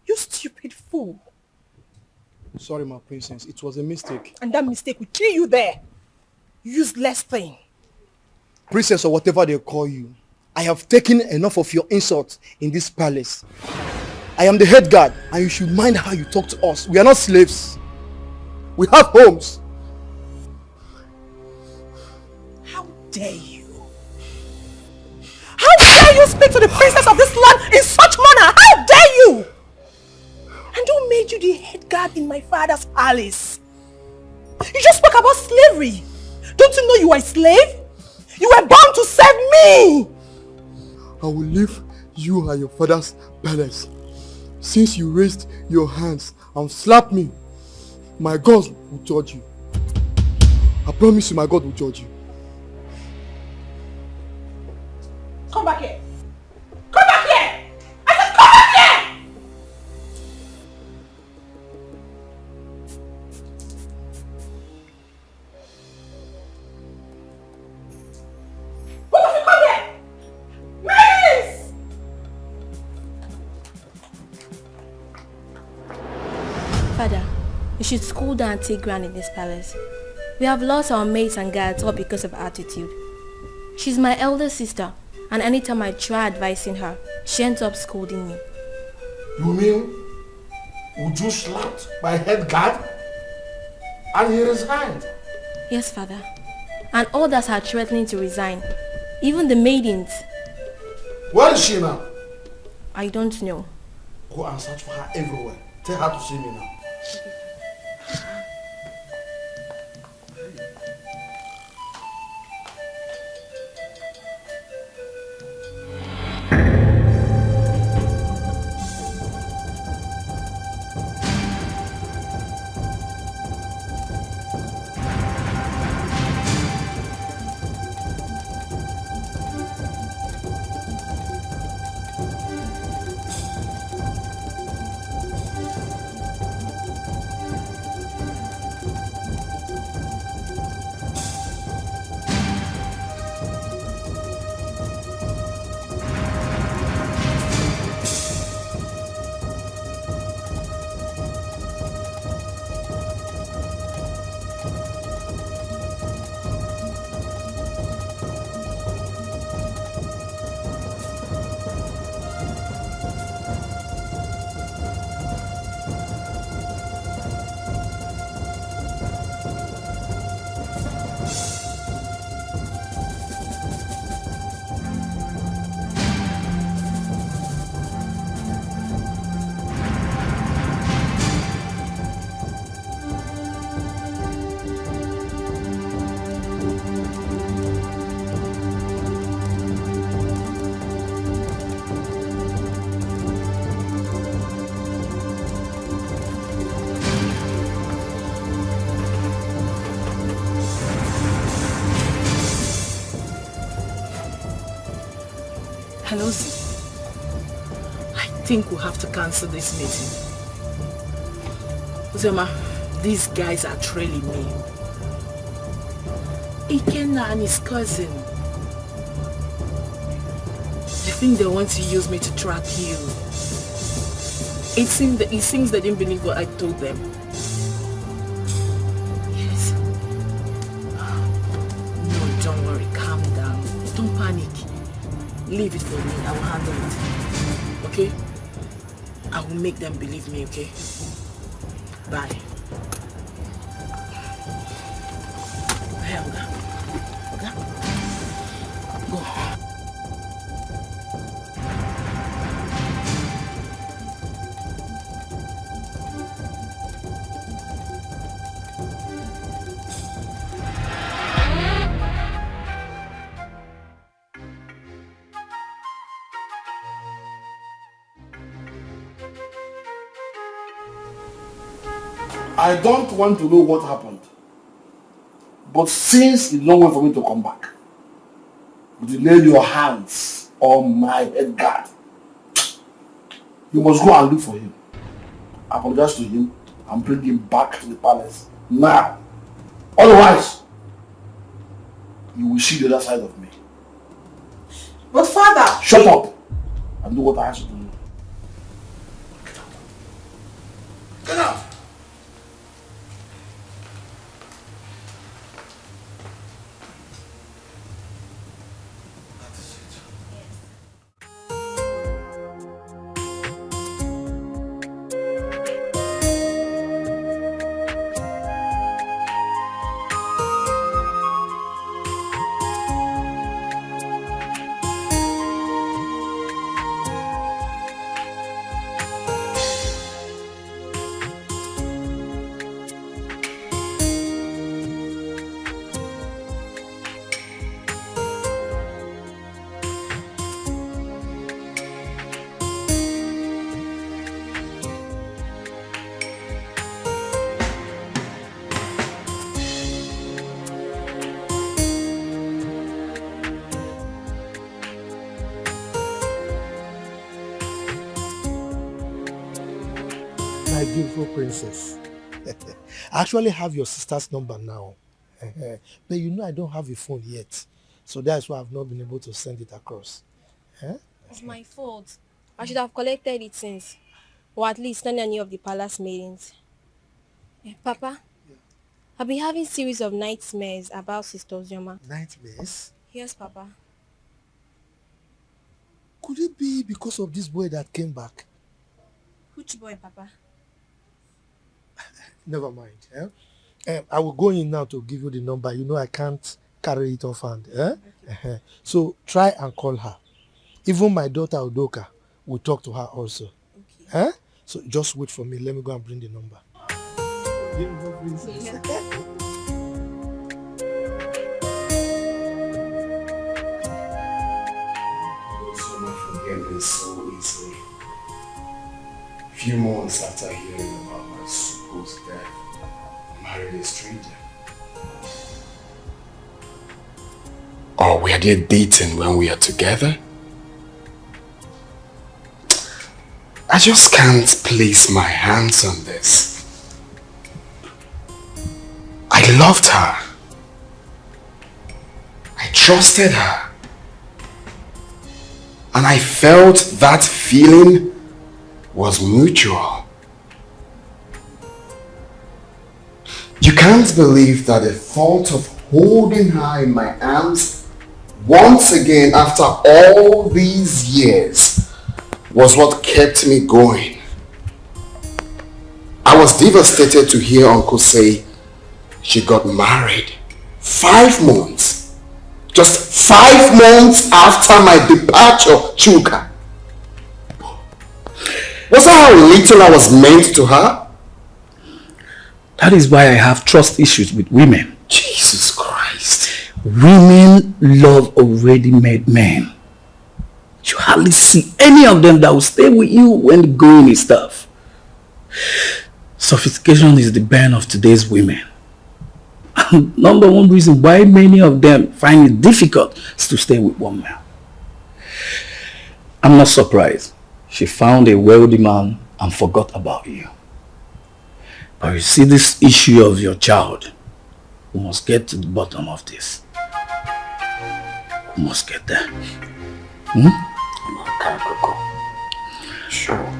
You stupid fool. Sorry, my princess. It was a mistake. And that mistake will kill you there. Useless thing. Princess or whatever they call you, I have taken enough of your insults in this palace. I am the head guard and you should mind how you talk to us. We are not slaves. We have homes. How dare you? How dare you speak to the princess of this land in such manner? How dare you? And who made you the head guard in my father's palace? You just spoke about slavery. Don't you know you are a slave? You were born to serve me. I will leave you and your father's palace. Since you raised your hands and slapped me, my God will judge you. I promise you my God will judge you. Come back here. Come back here. I said come back here. What have you come here? Please. Father, you should school down and take ground in this palace. We have lost our maids and guards all because of attitude. She's my elder sister, and anytime I try advising her, she ends up scolding me. You mean Uju slapped my head guard and he resigned? Yes, Father. And others are threatening to resign. Even the maidens. Where is she now? I don't know. Go and search for her everywhere. Tell her to see me now. think we'll have to cancel this meeting. Ozama, these guys are trailing me. Ikenna and his cousin. They think they want to use me to track you. It seems they didn't believe what I told them. Yes. No, don't worry. Calm down. Don't panic. Leave it for me. I will handle it. Okay? I will make them believe me, okay? Bye. Hey, Oga. Oga? Go. I don't want to know what happened. But since it's not way for me to come back, you lay your hands on my head guard. You must go and look for him. Apologize to him and bring him back to the palace now. Otherwise, you will see the other side of me. But father! Shut up and do what I ask you to do. Get out. Get out! My beautiful princess. I actually have your sister's number now. But you know I don't have a phone yet. So that's why I've not been able to send it across. It's my fault. I should have collected it since. Or at least not any of the palace meetings. Papa, I've been having series of nightmares about Sister Ozama. Nightmares? Yes, Papa. Could it be because of this boy that came back? Which boy, Papa? Never mind. I will go in now to give you the number. You know I can't carry it off hand. Okay. So try and call her. Even my daughter Udoka will talk to her also. Okay. So just wait for me. Let me go and bring the number. Beautiful princess. Yeah. Forget this so easily. Few months after hearing about my supposed death, I married a stranger. Or were they dating when we are together? I just can't place my hands on this. I loved her. I trusted her. And I felt that feeling was mutual. You can't believe that the thought of holding her in my arms once again after all these years was what kept me going. I was devastated to hear Uncle say she got married 5 months. Just 5 months after my departure, Chuka. Was that how little I was meant to her? That is why I have trust issues with women. Jesus Christ. Women love already made men. You hardly see any of them that will stay with you when the going is tough. Sophistication is the bane of today's women. And number one reason why many of them find it difficult is to stay with one man. I'm not surprised. She found a wealthy man and forgot about you. But you see, this issue of your child, we must get to the bottom of this. We must get there. Okay, go. Sure.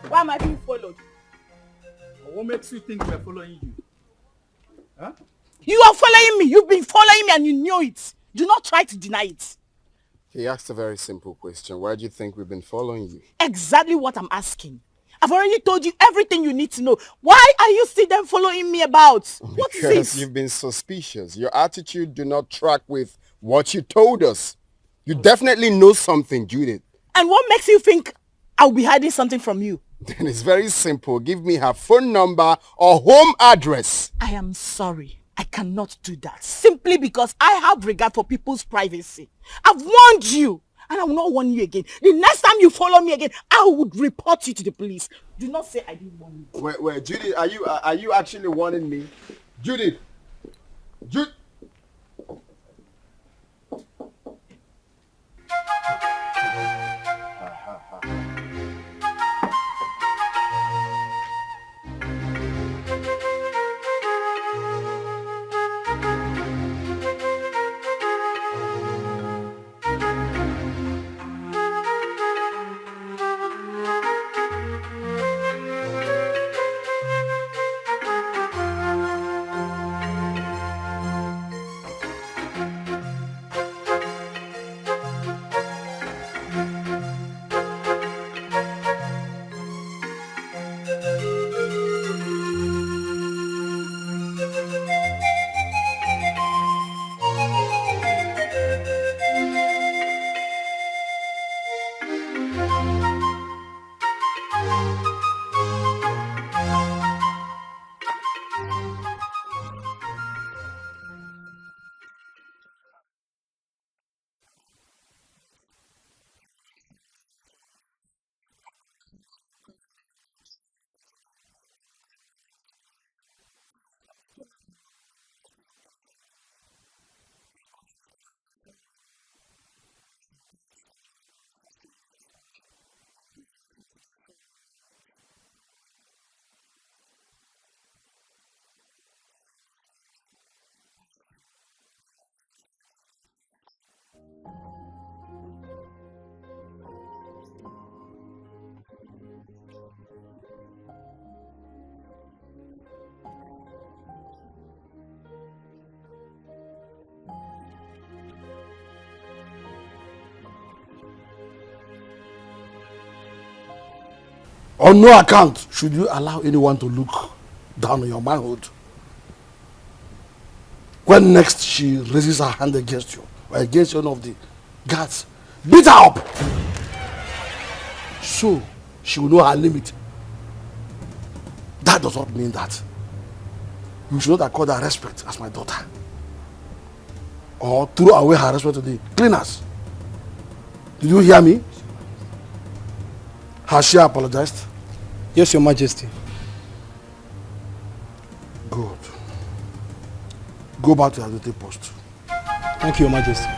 Why am I being followed? What makes you think we're following you? Huh? You are following me. You've been following me and you knew it. Do not try to deny it. He asked a very simple question. Why do you think we've been following you? Exactly what I'm asking. I've already told you everything you need to know. Why are you still then following me about? What is Because it? you've been suspicious. Your attitude do not track with what you told us. You definitely know something, Judith. And what makes you think I'll be hiding something from you? Then it's very simple. Give me her phone number or home address. I am sorry. I cannot do that. Simply because I have regard for people's privacy. I've warned you. And I will not warn you again. The next time you follow me again, I would report you to the police. Do not say I didn't warn you. Wait, Judith, are you actually warning me? Judith! On no account should you allow anyone to look down on your manhood. When next she raises her hand against you, or against one of the guards, beat her up. So she will know her limit. That does not mean that you should not accord her respect as my daughter. Or throw away her respect to the cleaners. Did you hear me? Has she apologized? Yes, Your Majesty. Good. Go back to your duty post. Thank you, Your Majesty.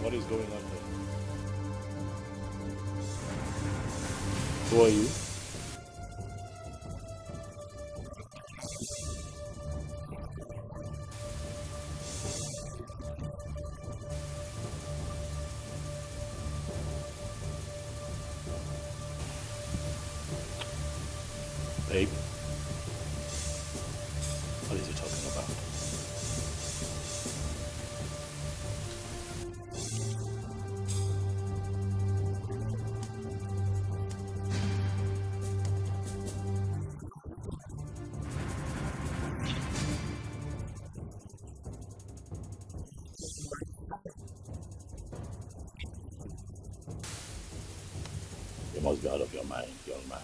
What is going on here? Who are you? Babe? What is he talking about? You must be out of your mind, young man.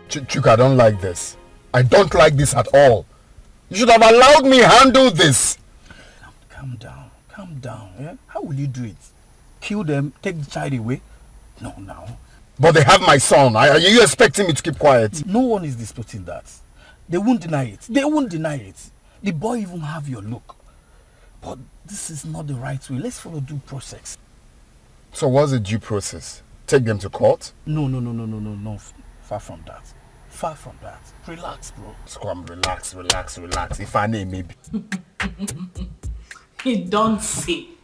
Chuka, I don't like this. I don't like this at all. You should have allowed me handle this. Calm down. Yeah? How will you do it? Kill them, take the child away? No, now. But they have my son. Are you expecting me to keep quiet? No one is disputing that. They won't deny it. The boy even have your look. But this is not the right way. Let's follow due process. So what's the due process? Take them to court? No. Far from that. Relax, bro. Scrum, relax. If I name maybe. You don't see.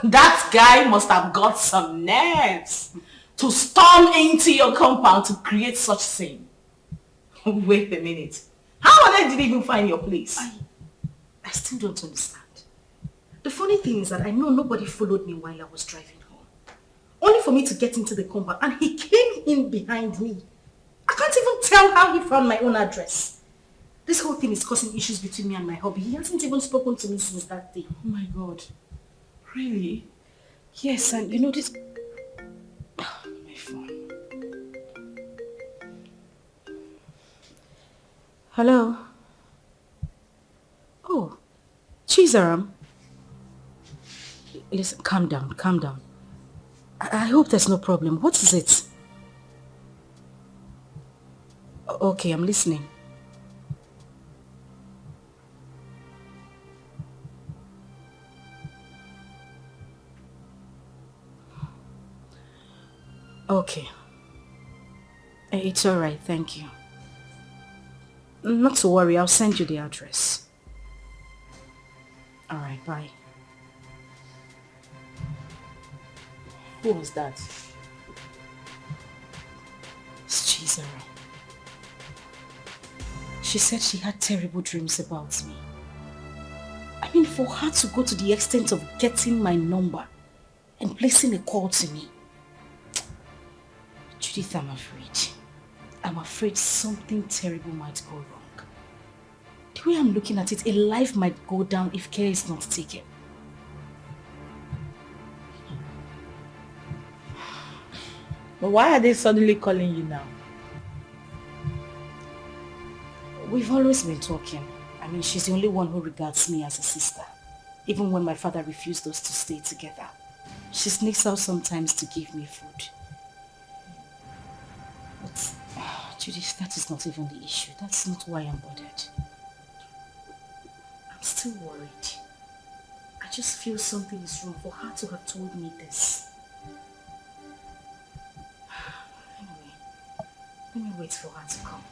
That guy must have got some nerves to storm into your compound to create such scene. Wait a minute. How on earth did he even find your place? I still don't understand. The funny thing is that I know nobody followed me while I was driving home. Only for me to get into the compound and he came in behind me. I can't even tell how he found my own address. This whole thing is causing issues between me and my hubby. He hasn't even spoken to me since that day. Oh my God. Really? Yes, and you know this... Oh, my phone. Hello? Oh, Chizaram. Listen, calm down. I hope there's no problem. What is it? Okay, I'm listening. Okay. It's alright, thank you. Not to worry, I'll send you the address. Alright, bye. Who was that? It's Chizara. She said she had terrible dreams about me. I mean, for her to go to the extent of getting my number and placing a call to me. Judith, I'm afraid. I'm afraid something terrible might go wrong. The way I'm looking at it, a life might go down if care is not taken. But why are they suddenly calling you now? We've always been talking. I mean, she's the only one who regards me as a sister. Even when my father refused us to stay together. She sneaks out sometimes to give me food. But, Judith, that is not even the issue. That's not why I'm bothered. I'm still worried. I just feel something is wrong for her to have told me this. Anyway, let me wait for her to come.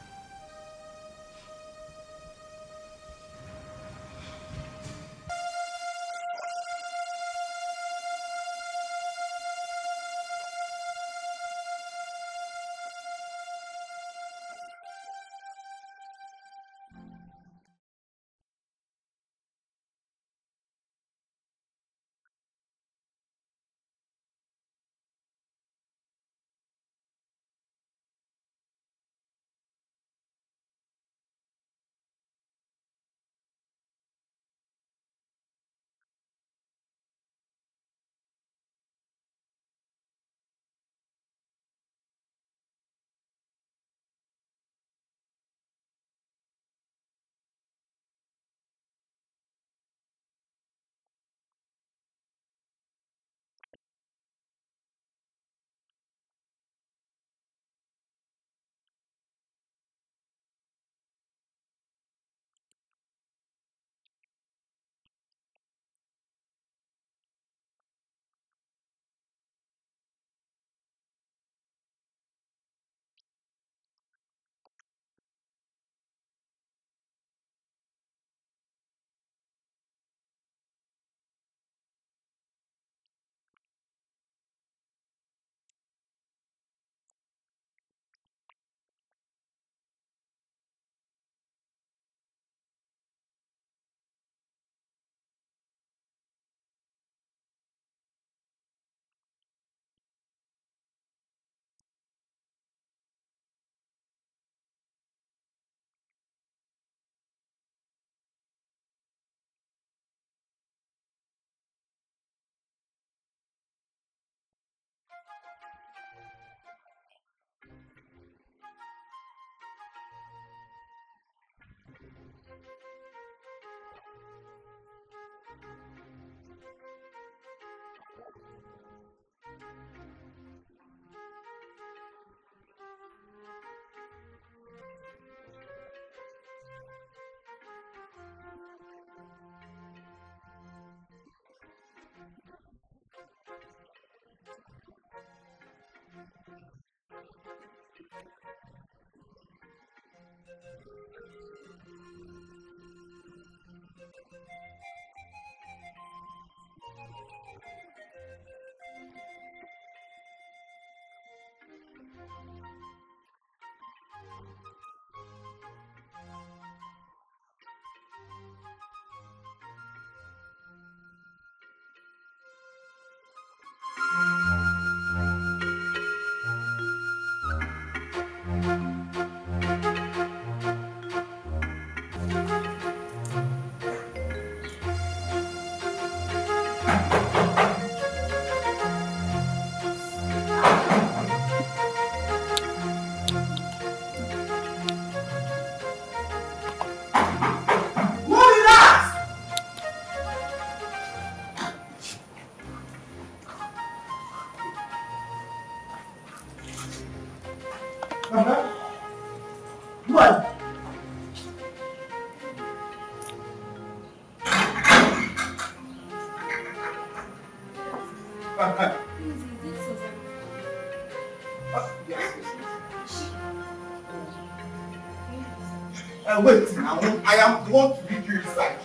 Wait, now I am the one to lead you inside.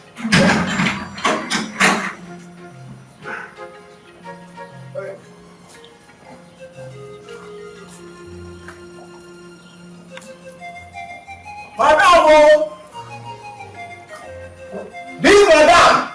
Madam! This madam!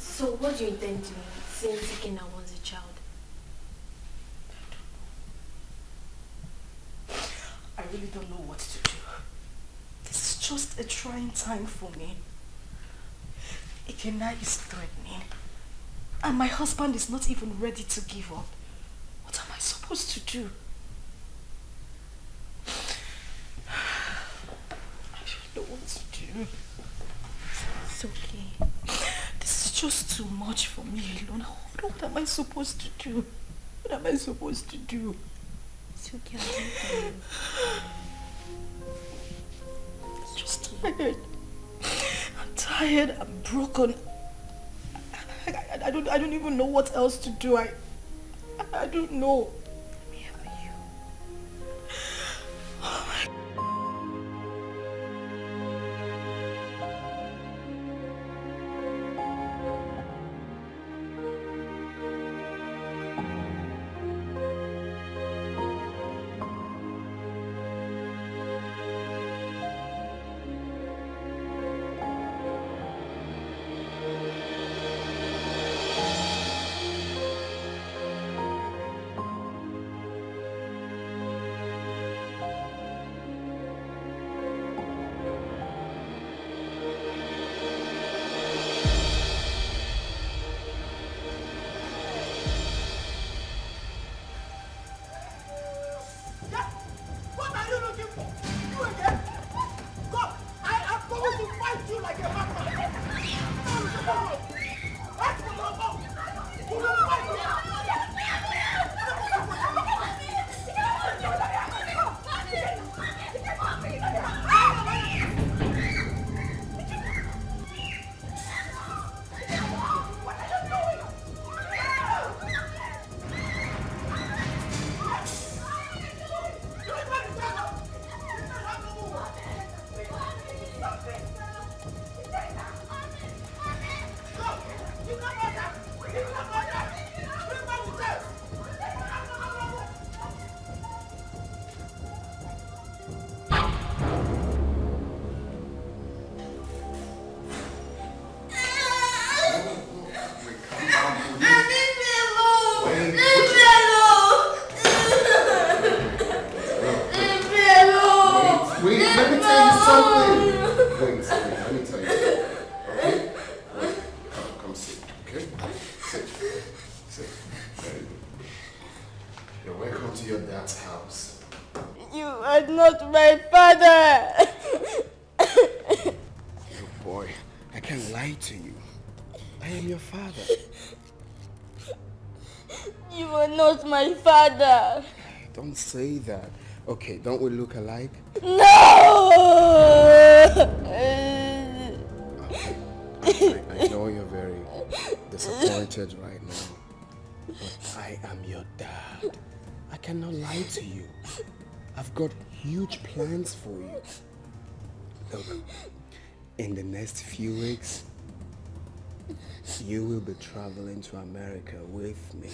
So what do you intend doing since Ikena wants a child? I really don't know what to do. This is just a trying time for me. Ikena is threatening. And my husband is not even ready to give up. What am I supposed to do? I don't know what to do. It's okay. This is just too much for me alone. What am I supposed to do? What am I supposed to do? It's okay, I'll do it for you. I'm just tired. I'm tired. I'm broken. I don't even know what else to do. I don't know. Let me help you. Oh my God. don't say that. Okay, don't we look alike? No! I know you're very disappointed right now, but I am your dad. I cannot lie to you. I've got huge plans for you. Look, in the next few weeks, you will be traveling to America with me.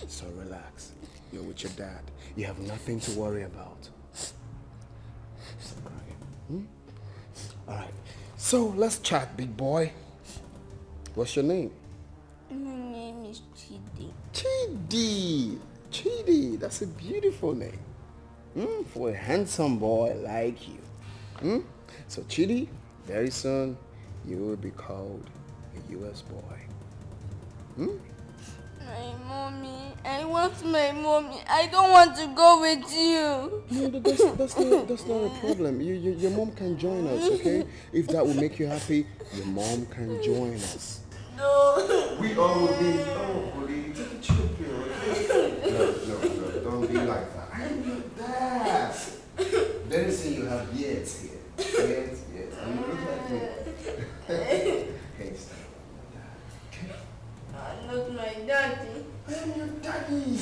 So relax. You're with your dad. You have nothing to worry about. Stop crying. Alright. So let's chat, big boy. What's your name? My name is Chidi. Chidi! Chidi, that's a beautiful name. For a handsome boy like you. So Chidi, very soon you will be called a US boy. My mommy. I want my mommy. I don't want to go with you. No, that's not a problem. Your mom can join us, okay? If that will make you happy, your mom can join us. No. We all will be. Oh, buddy, take a chill pill, okay? No, don't be like that. I'm your dad. Very soon you have beards here. Beards. And you look like me. Okay, stop. I'm not my daddy. I'm your daddy.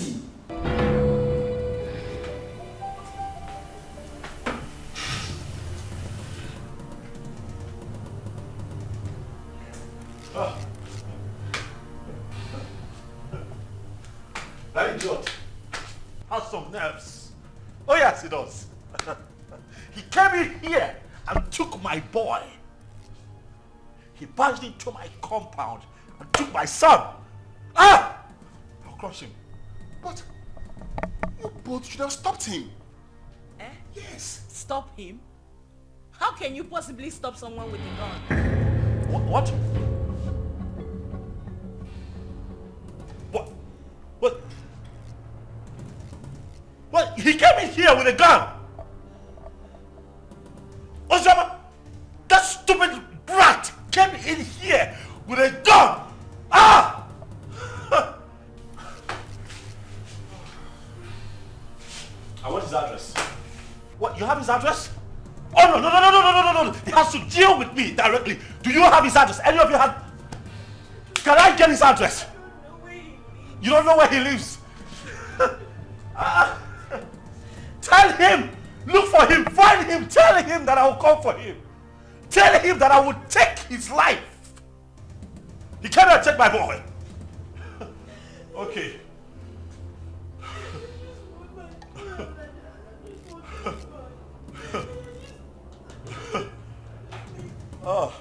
That idiot has some nerves. Oh yes, he does. He came in here and took my boy. He barged into my compound and took my son. I'll crush him. But you both should have stopped him. Eh? Yes. Stop him? How can you possibly stop someone with a gun? What? What? He came in here with a gun. Ozama, that stupid brat came in here with a gun. I want his address. What? You have his address? Oh no. He has to deal with me directly. Do you have his address? Any of you have? Can I get his address? You don't know where he lives. Tell him, look for him, find him, tell him that I will come for him. Tell him that I will take his life. He cannot take my boy. Okay. Oh.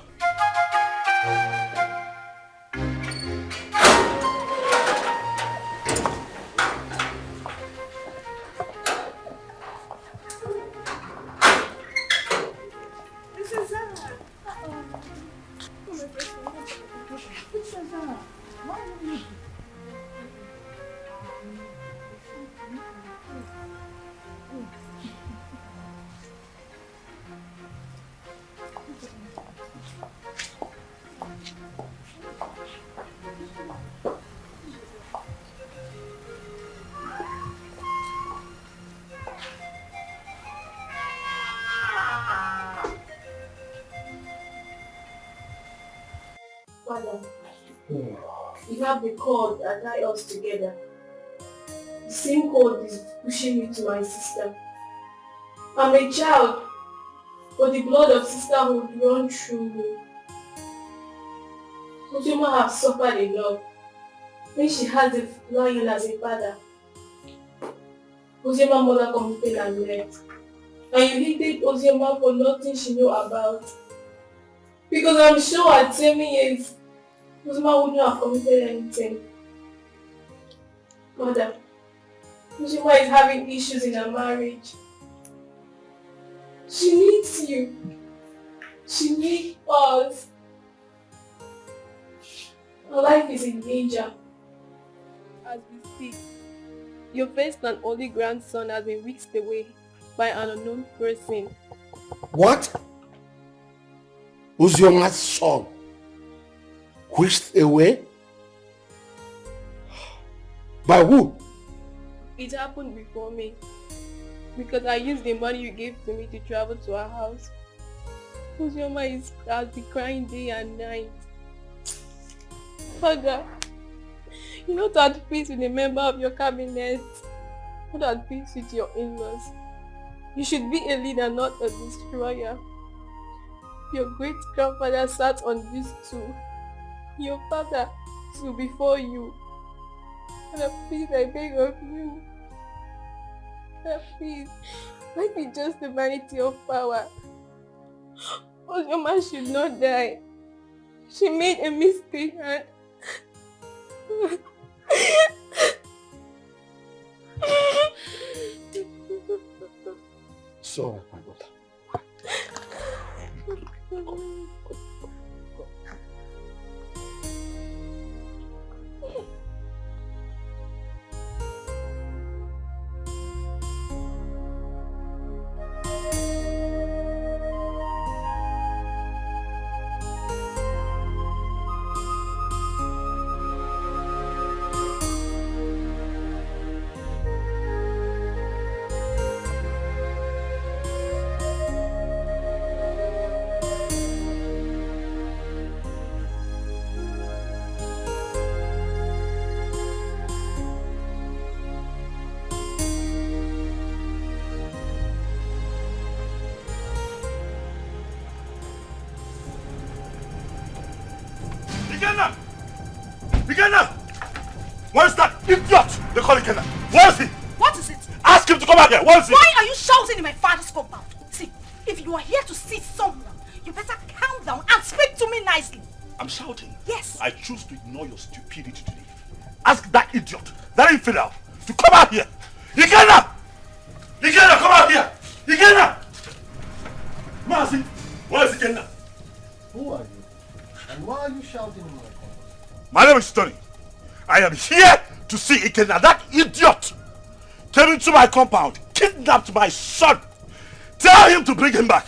Father, you have the cord that ties us together. The same cord is pushing me to my sister. I'm a child, but the blood of sisterhood runs through me. Ozama has suffered enough when she has a lion as a father. Ozama's mother committed and left. And you hated Ozama for nothing she knew about. Because I'm sure at 7 years, Ozama wouldn't have committed anything. Mother, Ozama is having issues in her marriage. She needs you. She needs us. Her life is in danger. As we speak, your first and only grandson has been whisked away by an unknown person. What? Ozama's son whisked away? By who? It happened before me. Because I used the money you gave to me to travel to our house. Ozama has been crying day and night. Father, you're not at peace with a member of your cabinet. Not at peace with your in-laws. You should be a leader, not a destroyer. Your great-grandfather sat on this stool. Your father stood before you. Father, please, I beg of you. Father, please, let me just the vanity of power. Ozama should not die. She made a mistake and... So, my daughter. Where is that idiot? They call it Kenna. Where is he? What is it? Ask him to come out here. Where is he? Why are you shouting in my father's compound? See, if you are here to see someone, you better calm down and speak to me nicely. I'm shouting. Yes. I choose to ignore your stupidity today. Ask that idiot, that infidel, to come out here. Ikenna! Ikenna, come out here! Ikenna! Mazi, where is Ikenna? Who are you? And why are you shouting in my compound? My name is Tony. I am here to see Ikenna. That idiot came into my compound, kidnapped my son. Tell him to bring him back.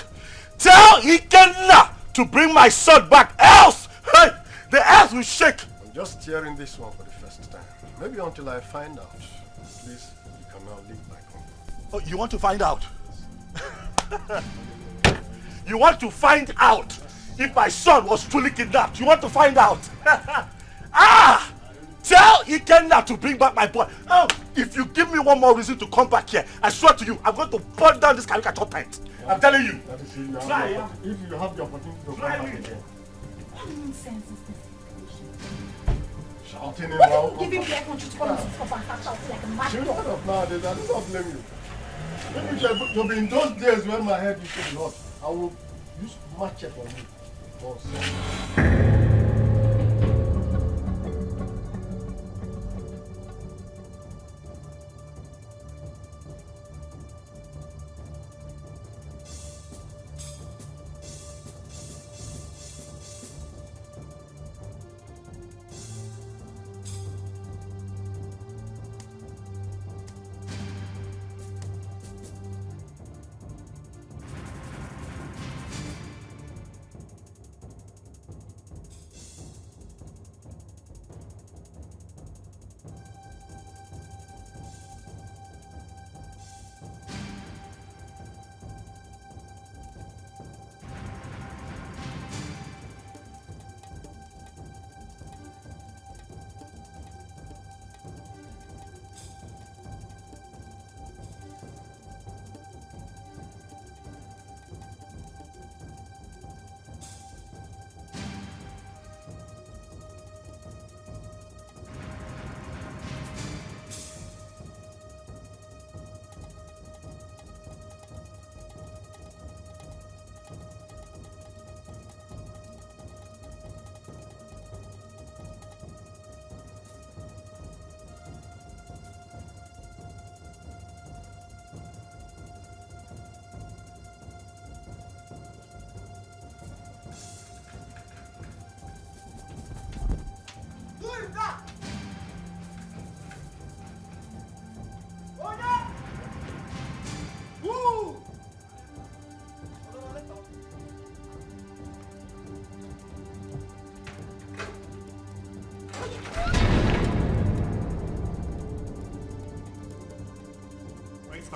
Tell Ikenna to bring my son back, else hey, the earth will shake. I'm just hearing this one for the first time. Maybe until I find out. Please, you can now leave my compound. Oh, you want to find out? You want to find out if my son was truly kidnapped? You want to find out? Ah! Tell Ikenna to bring back my boy. Oh, if you give me one more reason to come back here, I swear to you, I'm going to burn down this caricature tent. I'm telling you. That is if you have the opportunity to come back again. What nonsense is this? Shouting What now. are you giving me air country to come and sit up and start shouting like a mad Shut dog? up nowadays, I do not blame you. Maybe you'll be in those days when my head used to be hot. I will use machete on you. Boss.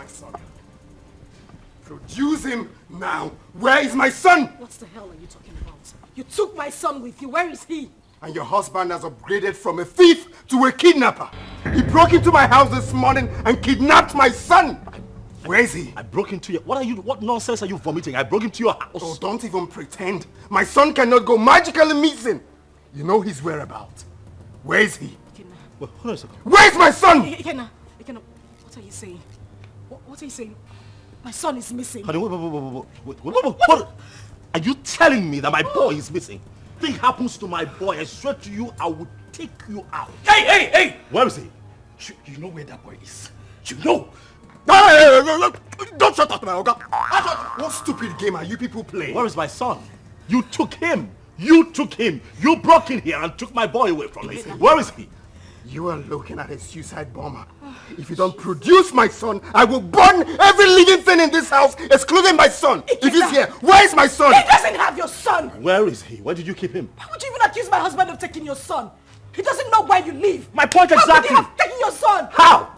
son? Produce him now. Where is my son? What the hell are you talking about? You took my son with you. Where is he? And your husband has upgraded from a thief to a kidnapper. He broke into my house this morning and kidnapped my son. Where is he? I broke into your... What nonsense are you vomiting? I broke into your house. Oh, don't even pretend. My son cannot go magically missing. You know his whereabouts. Where is he? Well, hold on a second. Where's my son? Ikenna, what are you saying? What are you saying? My son is missing. Honey, what? Are you telling me that my boy is missing? Thing happens to my boy, I swear to you, I will take you out. Hey! Where is he? You know where that boy is. You know. Don't shut up, my Oga. What stupid game are you people playing? Where is my son? You took him. You broke in here and took my boy away from me. Where is he? You are looking at a suicide bomber. If you don't produce my son, I will burn every living thing in this house, excluding my son. If he's here, where is my son? He doesn't have your son. Where is he? Where did you keep him? Why would you even accuse my husband of taking your son? He doesn't know where you live. My point exactly. How could he have taken your son? How?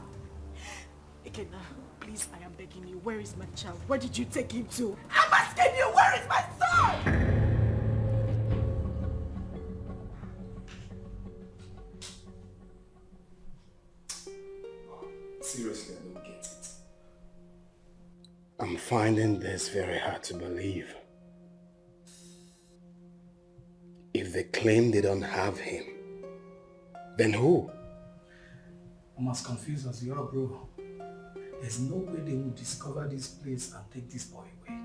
Ikenna, please, I am begging you. Where is my child? Where did you take him to? I'm asking you, where is my son? Seriously, I don't get it. I'm finding this very hard to believe. If they claim they don't have him, then who? I'm as confused as you are, bro. There's no way they will discover this place and take this boy away.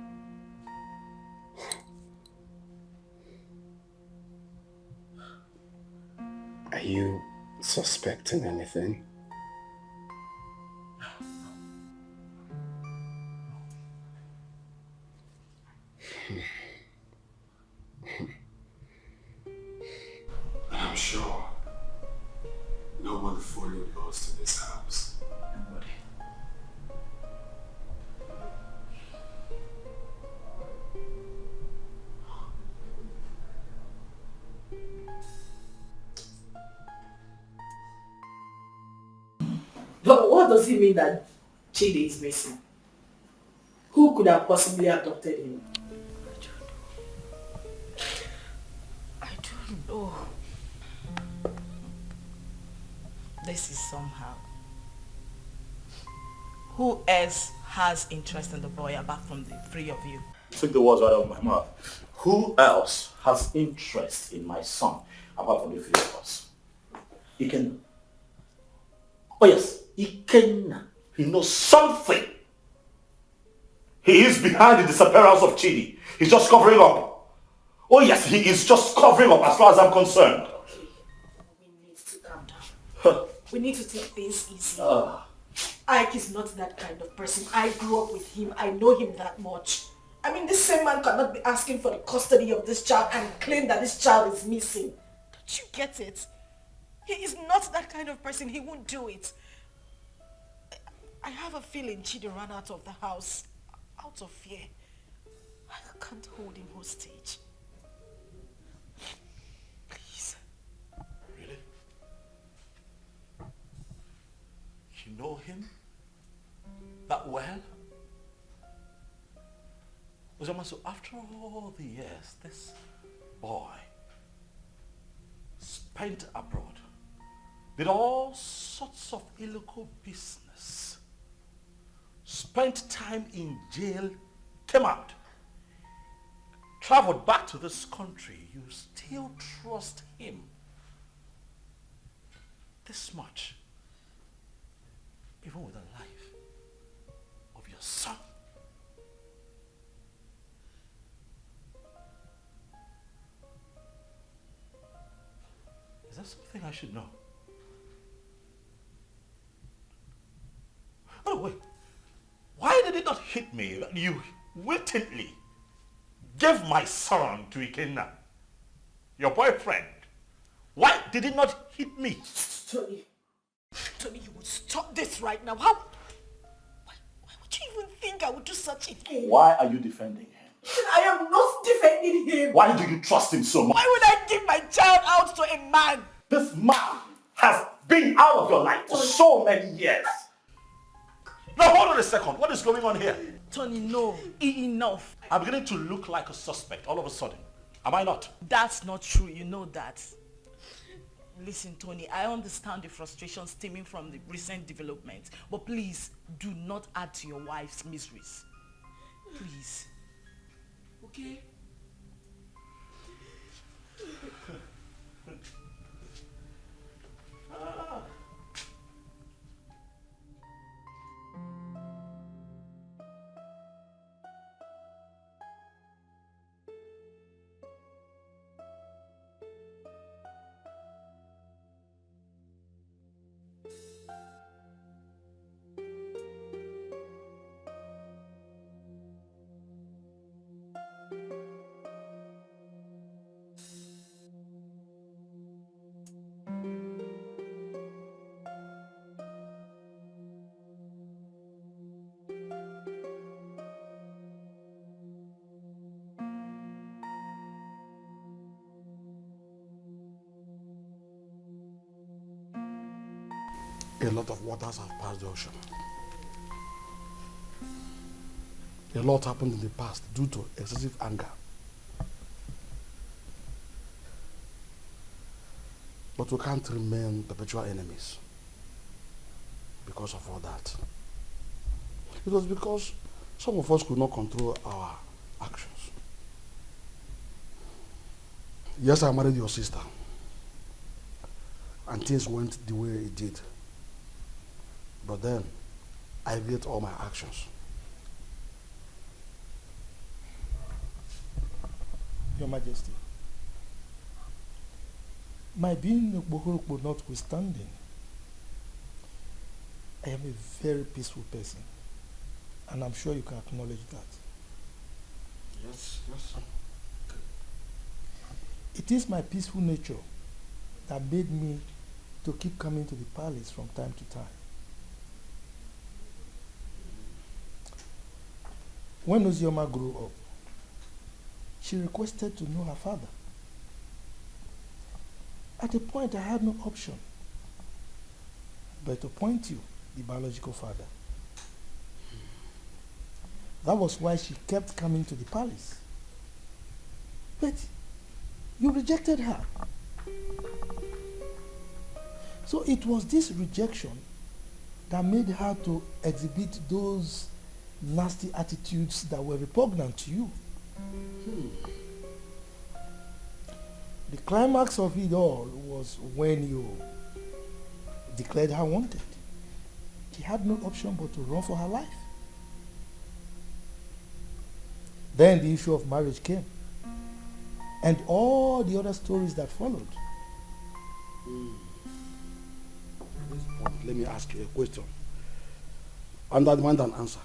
Are you suspecting anything? I'm sure no one followed us to this house. Nobody. But what does it mean that Chidi is missing? Who could have possibly abducted him? I don't know. This is somehow. Who else has interest in the boy apart from the three of you? Took the words right out of my mouth. Who else has interest in my son apart from the three of us? Ikenna. Oh yes, Ikenna. He knows something. He is behind the disappearance of Chidi. He's just covering up. Oh yes, he is just covering up as far as I'm concerned. We need to calm down. We need to take things easy. Ike is not that kind of person. I grew up with him. I know him that much. I mean, this same man cannot be asking for the custody of this child and claim that this child is missing. Don't you get it? He is not that kind of person. He won't do it. I have a feeling Chidi ran out of the house out of fear. I can't hold him hostage. Please. Really? You know him that well? Ozama, so after all the years, this boy spent abroad, did all sorts of illegal business, spent time in jail, came out, traveled back to this country. You still trust him this much, even with the life of your son. Is that something I should know? Oh wait, why did it not hit me that you wittingly gave my son to Ikenna, your boyfriend? Why did it not hit me? Tony, you would stop this right now. Why would you even think I would do such a thing? Why are you defending him? I am not defending him. Why do you trust him so much? Why would I give my child out to a man? This man has been out of your life for so many years. Now hold on a second. What is going on here? Tony, no. Enough. I'm beginning to look like a suspect all of a sudden. Am I not? That's not true. You know that. Listen, Tony, I understand the frustration stemming from the recent development, but please do not add to your wife's miseries. Please. Okay? A lot of waters have passed the ocean. A lot happened in the past due to excessive anger. But we can't remain perpetual enemies because of all that. It was because some of us could not control our actions. Yes, I married your sister, and things went the way it did. But then, I regret all my actions. Your Majesty, my being Okpokoro notwithstanding, I am a very peaceful person, and I'm sure you can acknowledge that. Yes, yes. It is my peaceful nature that made me to keep coming to the palace from time to time. When Ozama grew up, she requested to know her father. At a point, I had no option but to appoint you, the biological father. That was why she kept coming to the palace. But you rejected her. So it was this rejection that made her to exhibit those nasty attitudes that were repugnant to you. The climax of it all was when you declared her wanted. She had no option but to run for her life. Then the issue of marriage came, and all the other stories that followed. At this point, let me ask you a question. And I demand an answer.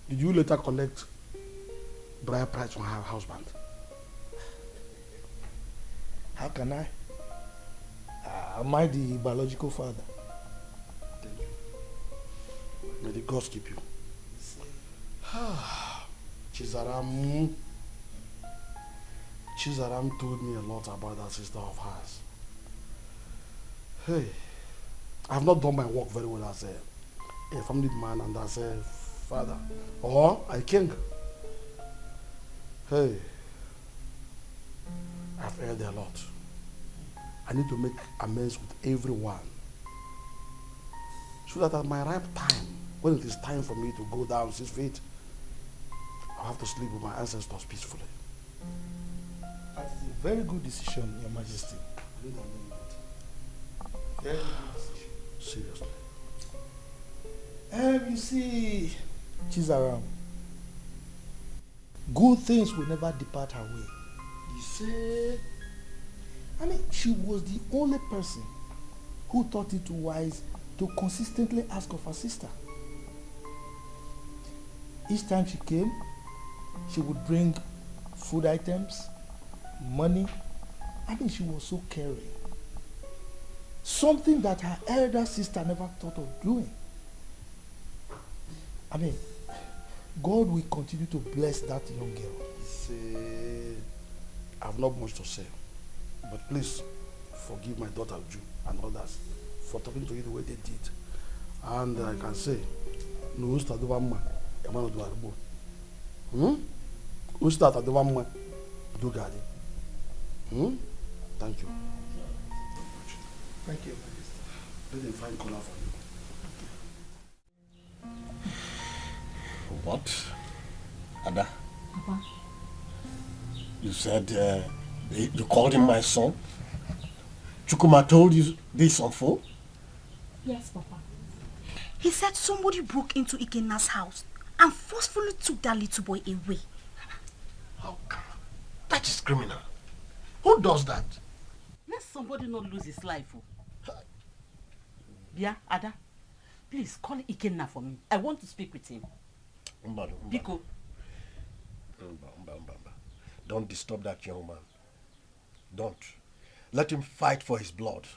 Did you later collect bride price from her husband? How can I? Am I the biological father? May the gods keep you. Chizaram told me a lot about that sister of hers. Hey, I have not done my work very well as a family man and as a father or a king. Hey, I've erred a lot. I need to make amends with everyone so that at my ripe time, when it is time for me to go down 6 feet, I'll have to sleep with my ancestors peacefully. That is a very good decision, Your Majesty. Very good decision. Seriously. You see, Chizaram, good things will never depart her way. You say? I mean, she was the only person who thought it wise to consistently ask of her sister. Each time she came, she would bring food items, money. I mean, she was so caring. Something that her elder sister never thought of doing. I mean, God will continue to bless that young girl. See, I have not much to say, but please forgive my daughter Ju and others for talking to you the way they did. And I can say, no start over man, a man do arbo. Who start at the one man, do garden. Thank you. Thank you. Let them find color for you. What? Ada? Papa. You said you called him my son? Chukuma told you this on phone? Yes, Papa. He said somebody broke into Ikena's house and forcefully took that little boy away. How come? That is criminal. Who does that? Let somebody not lose his life. Yeah, Ada, please call Ikenna for me. I want to speak with him. Biko. Don't disturb that young man. Don't. Let him fight for his blood.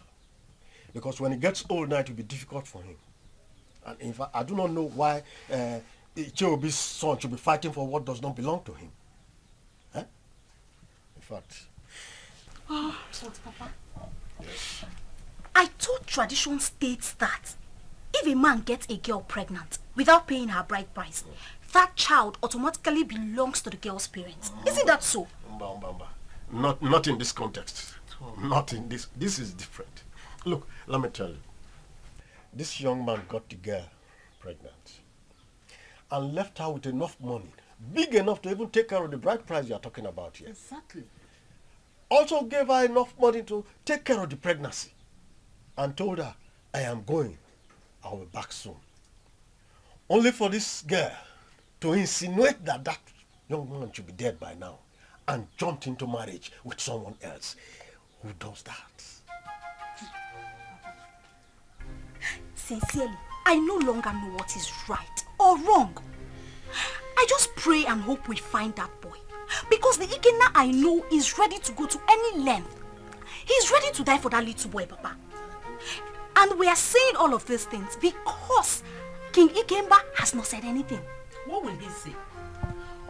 Because when he gets old now, it will be difficult for him. And in fact, I do not know why Icheobi's son should be fighting for what does not belong to him. Huh? In fact... Oh, Papa. Yes. I thought tradition states that if a man gets a girl pregnant without paying her bride price, that child automatically belongs to the girl's parents. Isn't that so? Not in this context. Not in this. This is different. Look, let me tell you. This young man got the girl pregnant and left her with enough money, big enough to even take care of the bride price you are talking about here. Exactly. Also gave her enough money to take care of the pregnancy and told her, I am going. I will be back soon. Only for this girl to insinuate that that young man should be dead by now and jumped into marriage with someone else. Who does that? Sincerely, I no longer know what is right or wrong. I just pray and hope we find that boy. Because the Ikena I know is ready to go to any length. He's ready to die for that little boy, Papa. And we are saying all of these things because King Ikemba has not said anything. What will he say?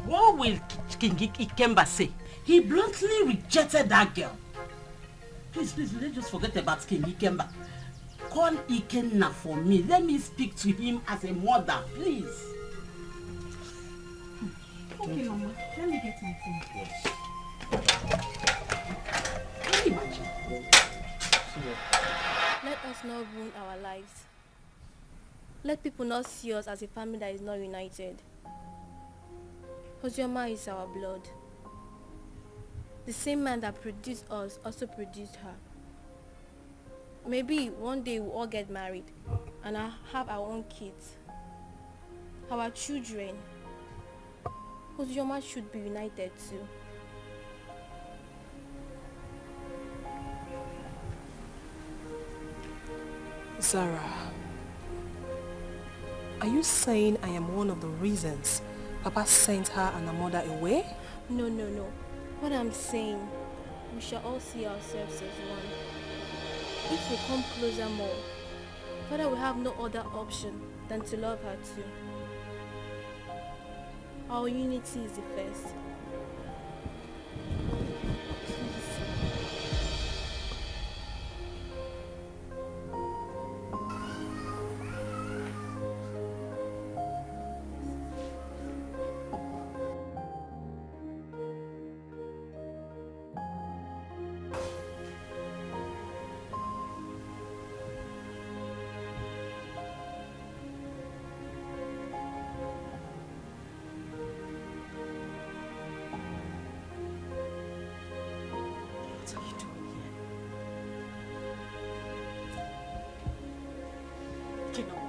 What will King Ikemba say? He bluntly rejected that girl. Please, let's just forget about King Ikemba. Call Ikenna for me. Let me speak to him as a mother, please. Okay, Mama. Let me get my phone. Yes. Can you imagine? Let us not ruin our lives. Let people not see us as a family that is not united. Ozama is our blood. The same man that produced us also produced her. Maybe one day we'll all get married and I'll have our own kids, our children. Ozama should be united too. Zara, are you saying I am one of the reasons Papa sent her and her mother away? No. What I'm saying, we shall all see ourselves as one. If we come closer more, Father will have no other option than to love her too. Our unity is the first.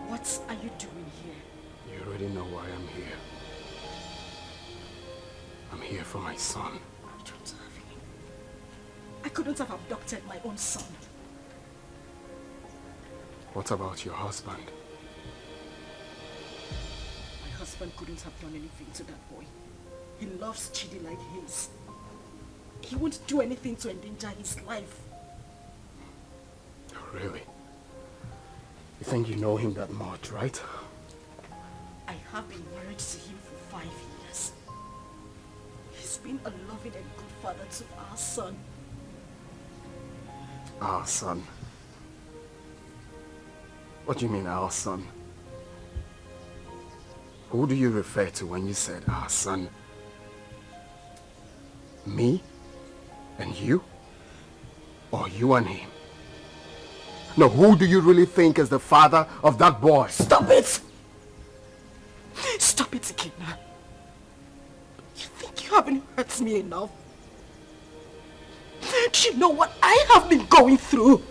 What are you doing here? You already know why I'm here. I'm here for my son. I don't have him. I couldn't have abducted my own son. What about your husband? My husband couldn't have done anything to that boy. He loves Chidi like his. He won't do anything to endanger his life. Oh, really? You think you know him that much, right? I have been married to him for 5 years. He's been a loving and good father to our son. Our son. What do you mean, our son? Who do you refer to when you said our son? Me? And you? Or you and him? No, who do you really think is the father of that boy? Stop it! Stop it, Ikena. You think you haven't hurt me enough? Do you know what I have been going through?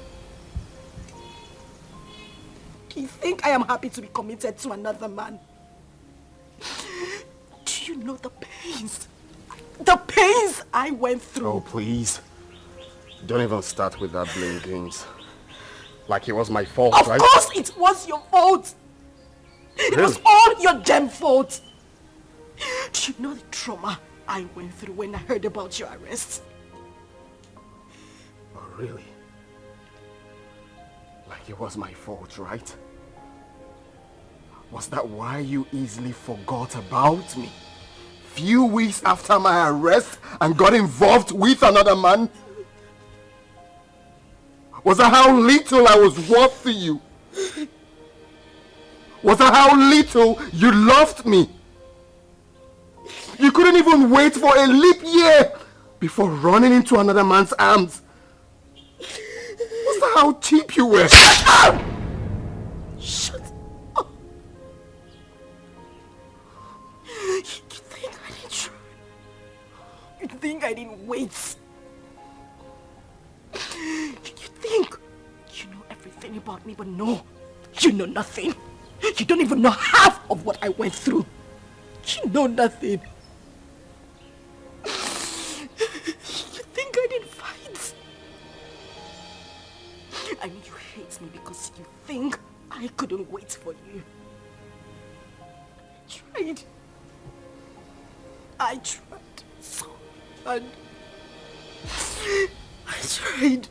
Do you think I am happy to be committed to another man? Do you know the pains? The pains I went through. Oh, please. Don't even start with that blame games. Like it was my fault, right? Of course it was your fault. It was all your damn fault. Do you know the trauma I went through when I heard about your arrest? Oh, really? Like it was my fault, right? Was that why you easily forgot about me? Few weeks after my arrest and got involved with another man? Was that how little I was worth to you? Was that how little you loved me? You couldn't even wait for a leap year before running into another man's arms. Was that how cheap you were? Shut up! Shut up! You think I didn't try? You think I didn't wait? You think you know everything about me, but no, you know nothing. You don't even know half of what I went through. You know nothing. You think I didn't fight? I mean, you hate me because you think I couldn't wait for you. I tried so hard. I tried.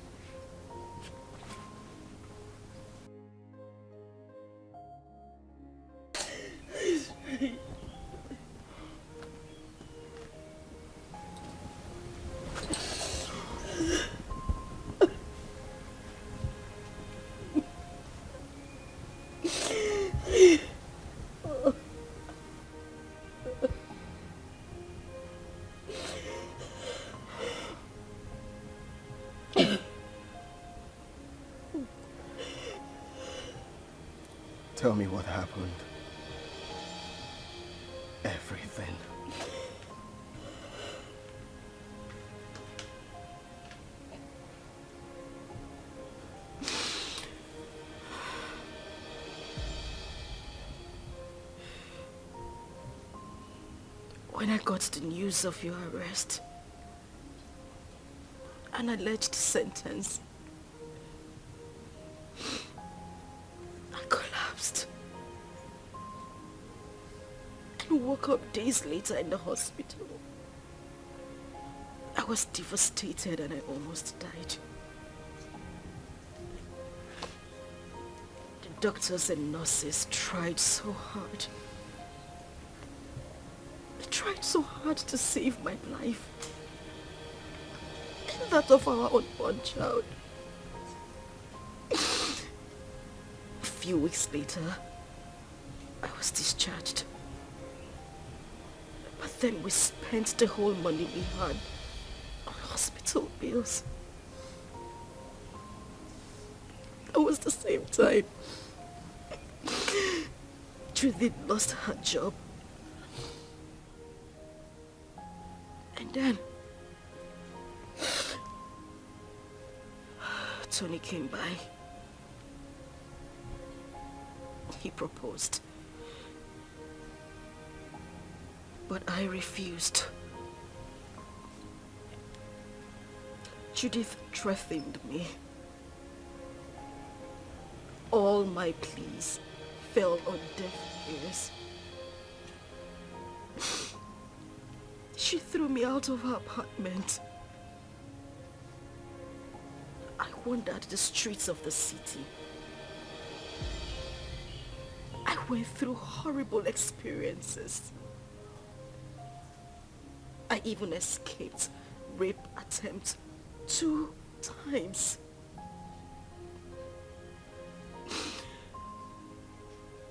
Tell me what happened. Everything. When I got the news of your arrest, an alleged sentence, I collapsed and woke up days later in the hospital. I was devastated and I almost died. The doctors and nurses tried so hard. They tried so hard to save my life and that of our unborn child. A few weeks later, I was discharged. But then we spent the whole money we had on hospital bills. It was the same time Judith lost her job. And then Tony came by. He proposed. But I refused. Judith threatened me. All my pleas fell on deaf ears. She threw me out of her apartment. I wandered the streets of the city. I went through horrible experiences. I even escaped rape attempt 2 times.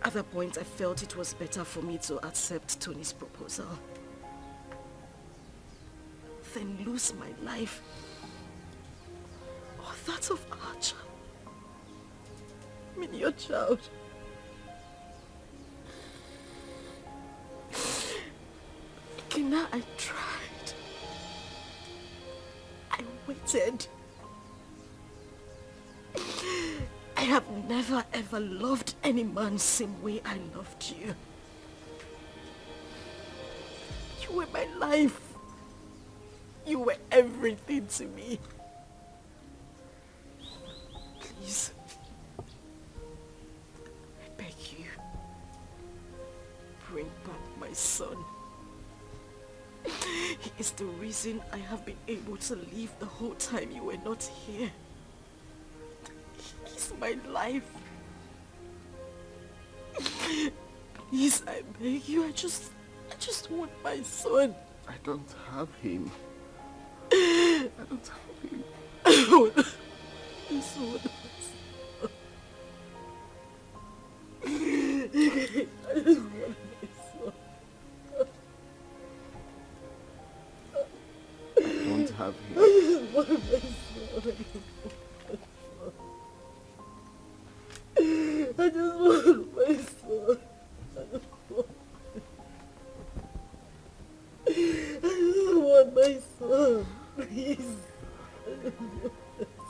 At that point, I felt it was better for me to accept Tony's proposal than lose my life or that of our child. I mean, your child. Kina, I tried. I waited. I have never ever loved any man same way I loved you. You were my life. You were everything to me. Please, I beg you, bring back my son. He is the reason I have been able to live the whole time you were not here. He's my life. Please, I beg you, I just want my son. I don't have him. I don't have him. I want my son. I just want my son. I don't have him. I just want my son. I just want my son. I just want my son. Please. I just want my son.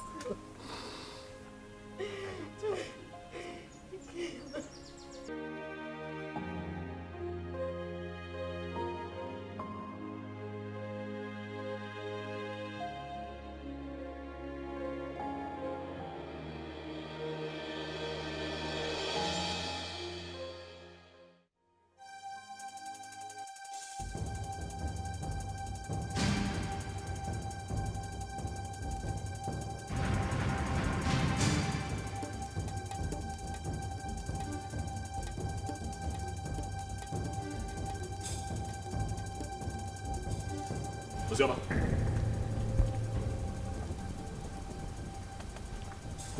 Ozama.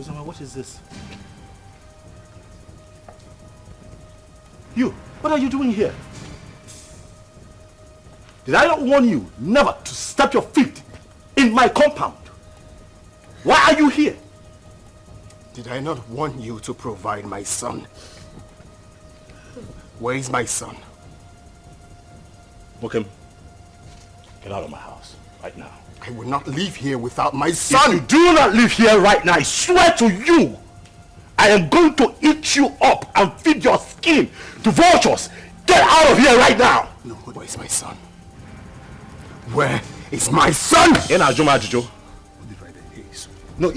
Ozama, what is this? You, what are you doing here? Did I not warn you never to step your feet in my compound? Why are you here? Did I not warn you to provide my son? Where is my son? Okay. Get out of my house right now. I will not leave here without my son. If you do not leave here right now, I swear to you, I am going to eat you up and feed your skin to vultures. Get out of here right now. No, where is my son? Where is my son? In Ajuma Ajujo. No.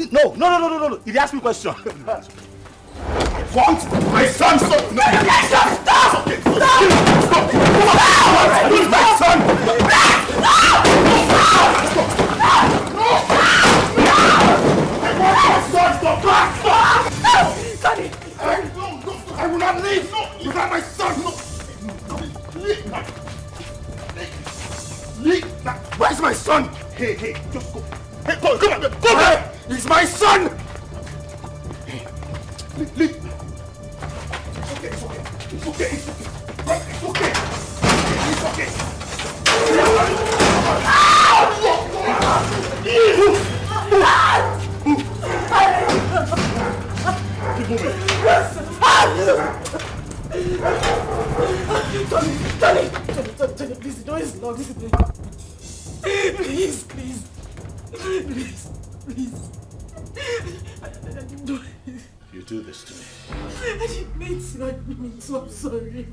He asked me a question. I want my son. Stop. No, you can't stop. Stop. Stop. Where is my son? I will not leave without my son. Where's my son? Hey, just go. Hey, come on, go back. He's my son. Hey, leave. It's okay. Tony, please, the door is locked. Please. I didn't do it. You do this to me. I didn't mean to. I'm sorry.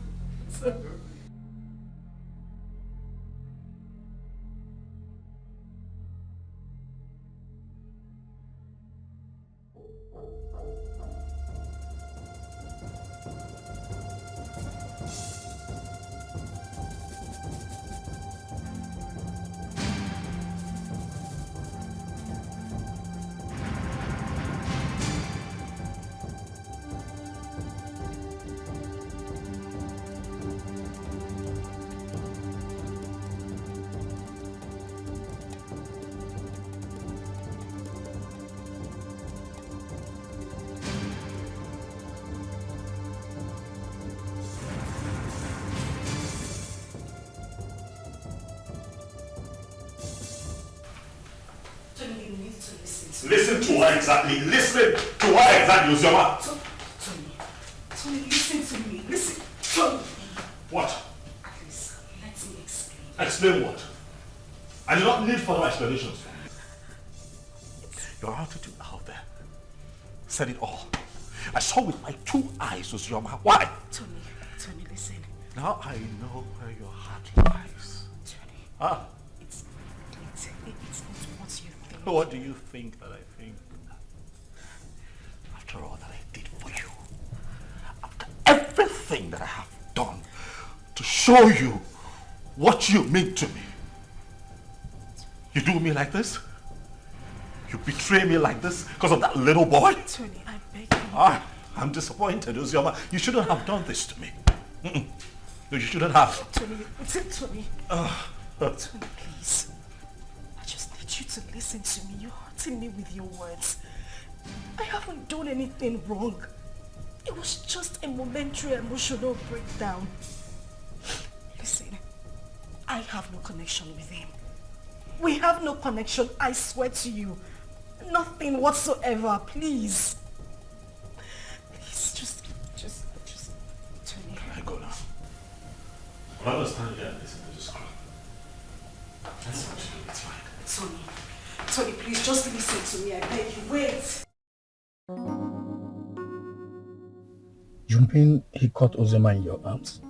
Listen to her exactly. Listen to her exactly, Ozama. Tony, listen to me. Listen, Tony. What? Please, let me explain. Explain what? I do not need further explanations from you. Your attitude out there said it all. I saw with my 2 eyes, Ozama. Why? Tony, listen. Now I know where your heart lies. Tony. Huh? It's not what you think. What do you think that I think? After all that I did for you, after everything that I have done to show you what you mean to me, you do me like this? You betray me like this because of that little boy? Tony, I beg you. I'm disappointed, Ozama. You shouldn't have done this to me. No, you shouldn't have. Tony, Tony, please. I just need you to listen to me. You're hurting me with your words. I haven't done anything wrong. It was just a momentary emotional breakdown. Listen, I have no connection with him. We have no connection, I swear to you. Nothing whatsoever, please. Please, just, Tony. I go now. I understand you and listen to this crap. That's what you do, it's fine. Tony, please, just listen to me, I beg you. Wait. You mean he caught Ozama in your arms?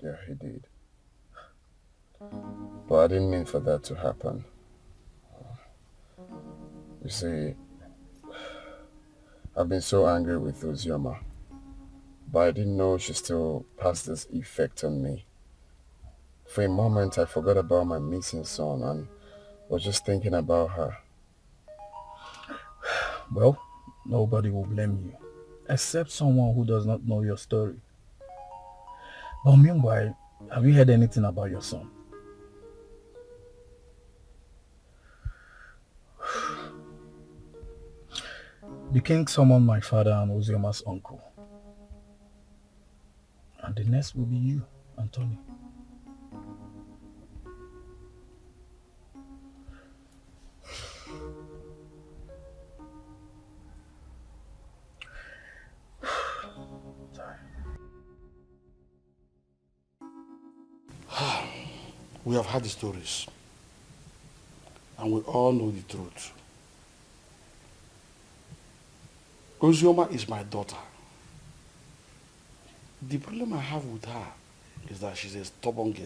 Yeah, he did. But I didn't mean for that to happen. You see, I've been so angry with Ozama, but I didn't know she still has this effect on me. For a moment, I forgot about my missing son and was just thinking about her. Well, nobody will blame you, except someone who does not know your story. But meanwhile, have you heard anything about your son? The king summoned my father and Ozama's uncle. And the next will be you, Anthony. We have heard the stories. And we all know the truth. Ozama is my daughter. The problem I have with her is that she's a stubborn girl.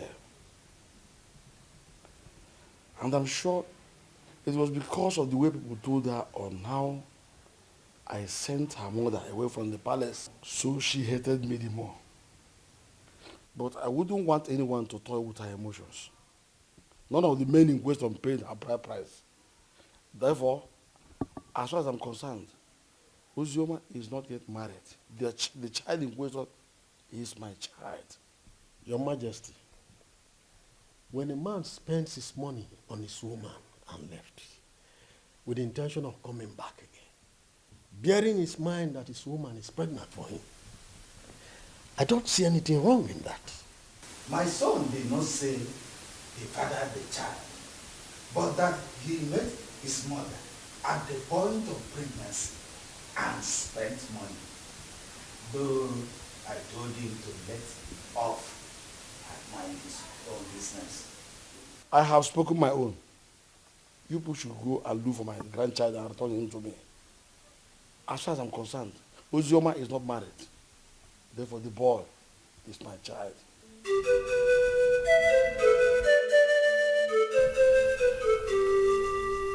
And I'm sure it was because of the way people told her on how I sent her mother away from the palace. So she hated me the more. But I wouldn't want anyone to toy with her emotions. None of the men in question paid a bride price. Therefore, as far as I'm concerned, Ozama is not yet married. The child in question is my child. Your Majesty, when a man spends his money on his woman and left, with the intention of coming back again, bearing in his mind that his woman is pregnant for him, I don't see anything wrong in that. My son did not say he fathered the child, but that he met his mother at the point of pregnancy and spent money. Though I told him to let off and mind his own business. I have spoken my own. You people should go and look for my grandchild and return him to me. As far as I'm concerned, Ozama is not married. Therefore, the boy is my child.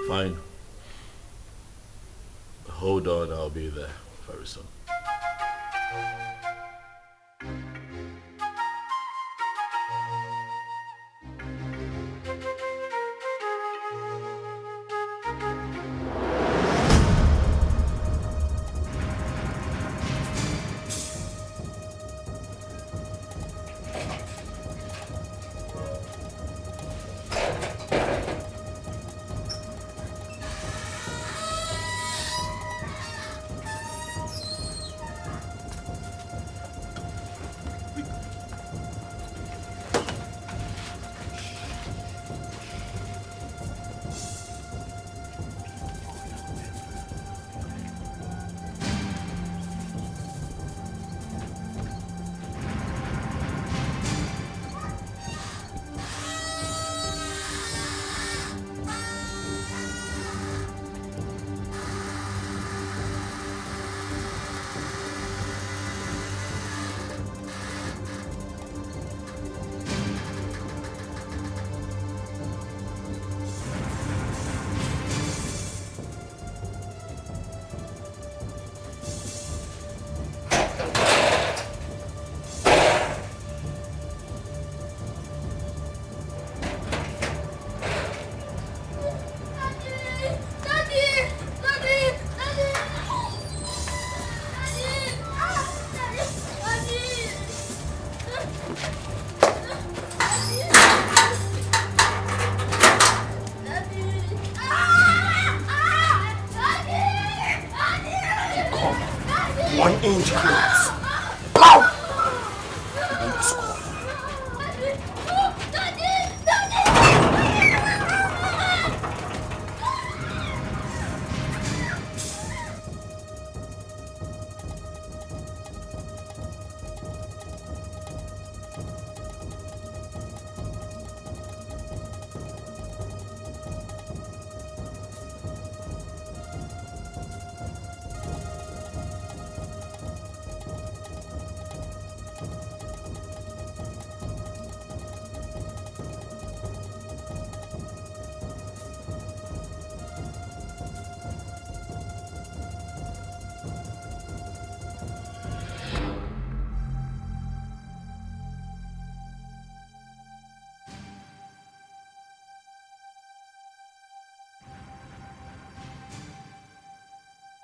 Fine. Hold on, I'll be there very soon. Ingrate. Now! You want to score?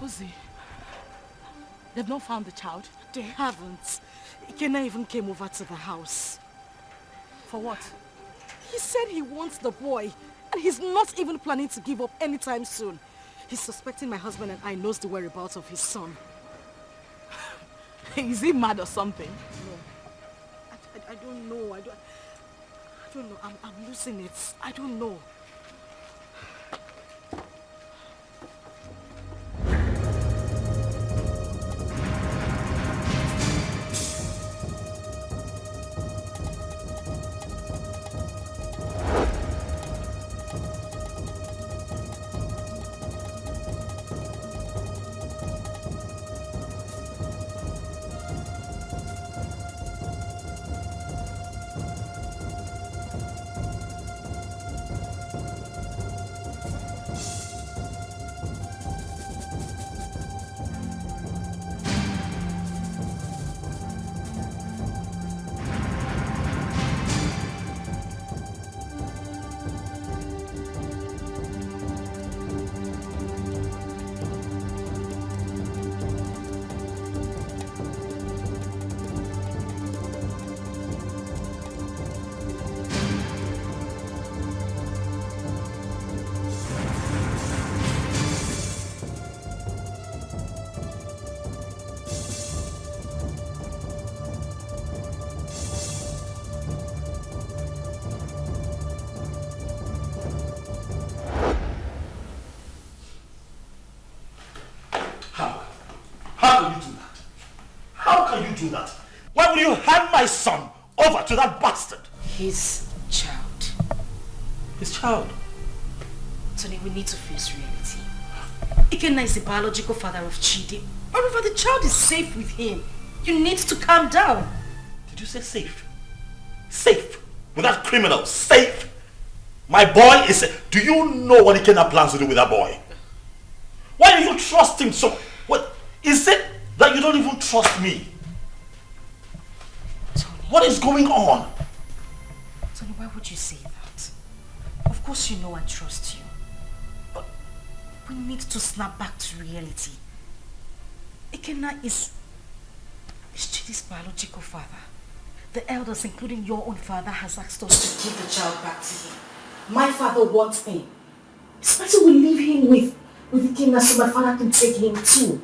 Ozzy, they've not found the child. They haven't. Ikenna even came over to the house. For what? He said he wants the boy, and he's not even planning to give up anytime soon. He's suspecting my husband and I knows the whereabouts of his son. Is he mad or something? No. I don't know. I don't know. I'm losing it. I don't know. Do that? Why would you hand my son over to that bastard? His child. His child? Tony, we need to face reality. Ikenna is the biological father of Chidi. However, the child is safe with him. You need to calm down. Did you say safe? Safe? With that criminal? Safe? My boy is safe. Do you know what Ikenna plans to do with that boy? Why do you trust him so? What is it that you don't even trust me? What is going on? Tony, why would you say that? Of course you know I trust you. But we need to snap back to reality. Ikenna is Chidi's biological father. The elders, including your own father, has asked us to give the child back to him. My father wants him. It's better we leave him with Ikenna so my father can take him too.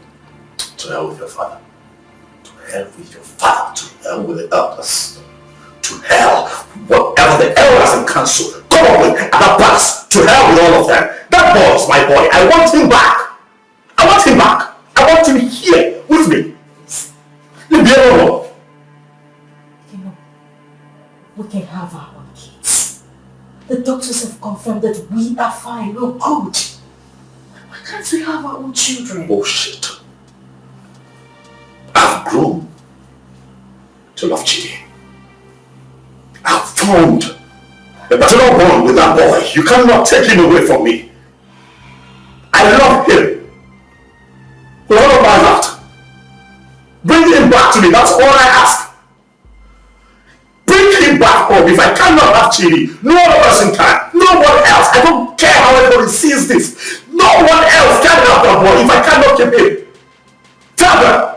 To hell with your father. To hell with your father. To hell with the elders. To hell, whatever the elders and council come up with at the past. To hell with all of them. That boy is my boy. I want him back. I want him back. I want him here with me. Leave me alone. You know, we can have our own kids. The doctors have confirmed that we are fine. We're good. Why can't we have our own children? Bullshit. I've grown to love Chidi. I've formed a paternal bond with that boy. You cannot take him away from me. I love him. With all of my heart. Bring him back to me. That's all I ask. Bring him back home. If I cannot have Chidi, no other person can. No one else. I don't care how everybody sees this. No one else can have that boy if I cannot keep him. Tell them.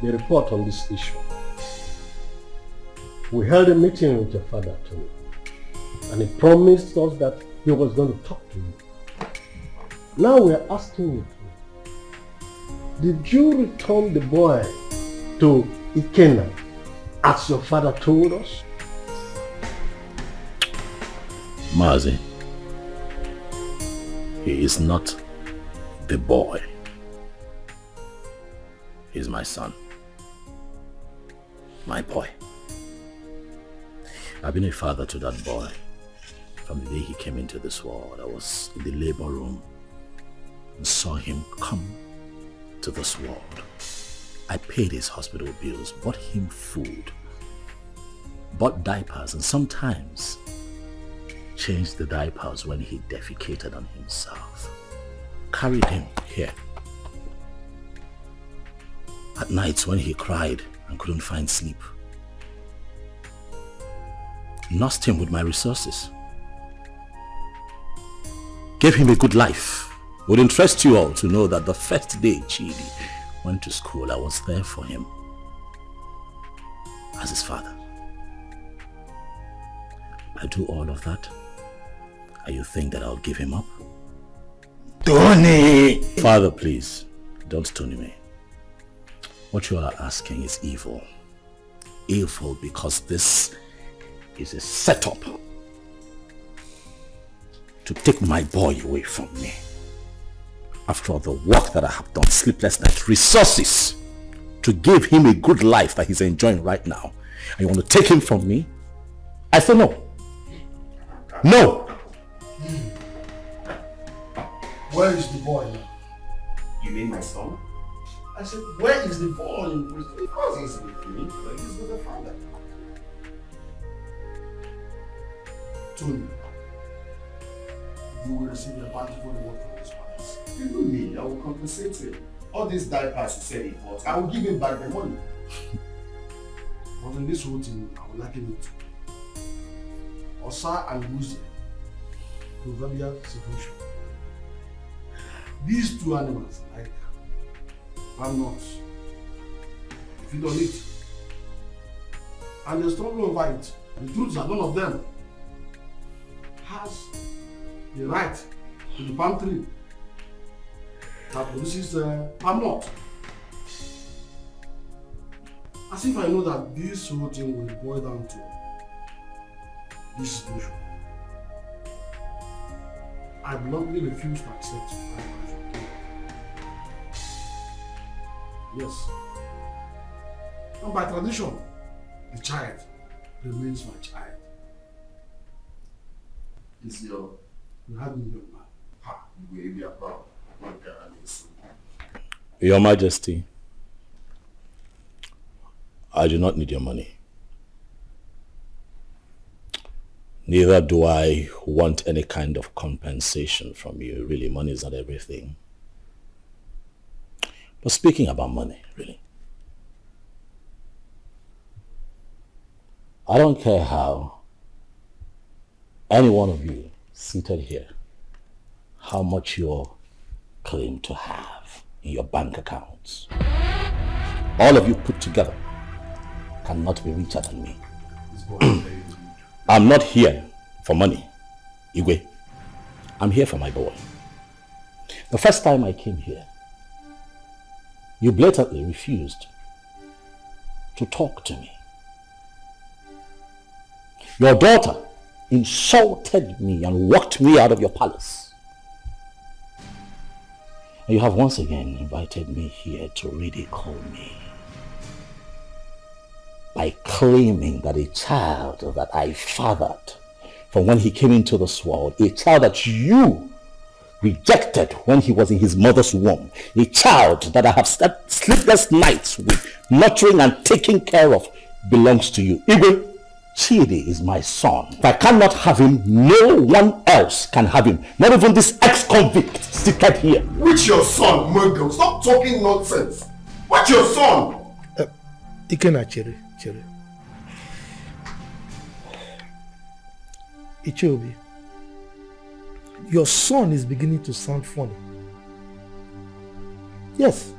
the report on this issue. We held a meeting with your father too, and he promised us that he was going to talk to you. Now we are asking you, did you return the boy to Ikenna as your father told us? Mazi, he is not the boy. He's my son. My boy. I've been a father to that boy from the day he came into this world. I was in the labor room and saw him come to this world. I paid his hospital bills, bought him food, bought diapers, and sometimes changed the diapers when he defecated on himself. Carried him here. At nights when he cried and couldn't find sleep. Nursed him with my resources. Gave him a good life. It would interest you all to know that the first day Chidi went to school, I was there for him as his father. I do all of that, and you think that I'll give him up? Tony! Father, please, don't Tony me. What you are asking is evil. Evil because this is a setup to take my boy away from me. After all the work that I have done, sleepless nights, resources to give him a good life that he's enjoying right now, and you want to take him from me? I say no. No! Where is the boy now? You mean my son? I said, where is the boy in prison? Of course he's with me, but he's with the father. Tony, you will receive a bountiful reward from his fathers. Even me, I will compensate him. All these diapers he said he bought, I will give him back the money. But in this whole thing, I will liken it to Osa and Uche, proverbial situation. These two animals, like palm nuts, feed on it, and they struggle over it. The truth is that none of them has the right to the palm tree that produces palm nut. As if I know that this whole thing will boil down to this situation. I bluntly refuse to accept my wife. Yes. And by tradition, the child remains my child. Is your... You had me, young man. Ha, you will be a proud. Your Majesty, I do not need your money. Neither do I want any kind of compensation from you. Really, money is not everything. But speaking about money, really, I don't care how any one of you seated here, how much you claim to have in your bank accounts. All of you put together cannot be richer than me. I'm not here for money, Igwe. I'm here for my boy. The first time I came here, you blatantly refused to talk to me. Your daughter insulted me and walked me out of your palace. And you have once again invited me here to ridicule me by claiming that a child that I fathered from when he came into this world, a child that you rejected when he was in his mother's womb, a child that I have slept sleepless nights with, nurturing and taking care of, belongs to you. Igwe, Chidi is my son. If I cannot have him, no one else can have him. Not even this ex-convict seated here. Which your son, Muggle? Stop talking nonsense. What's your son? Ikenna, Chere. Ichobi, your son is beginning to sound funny. Yes.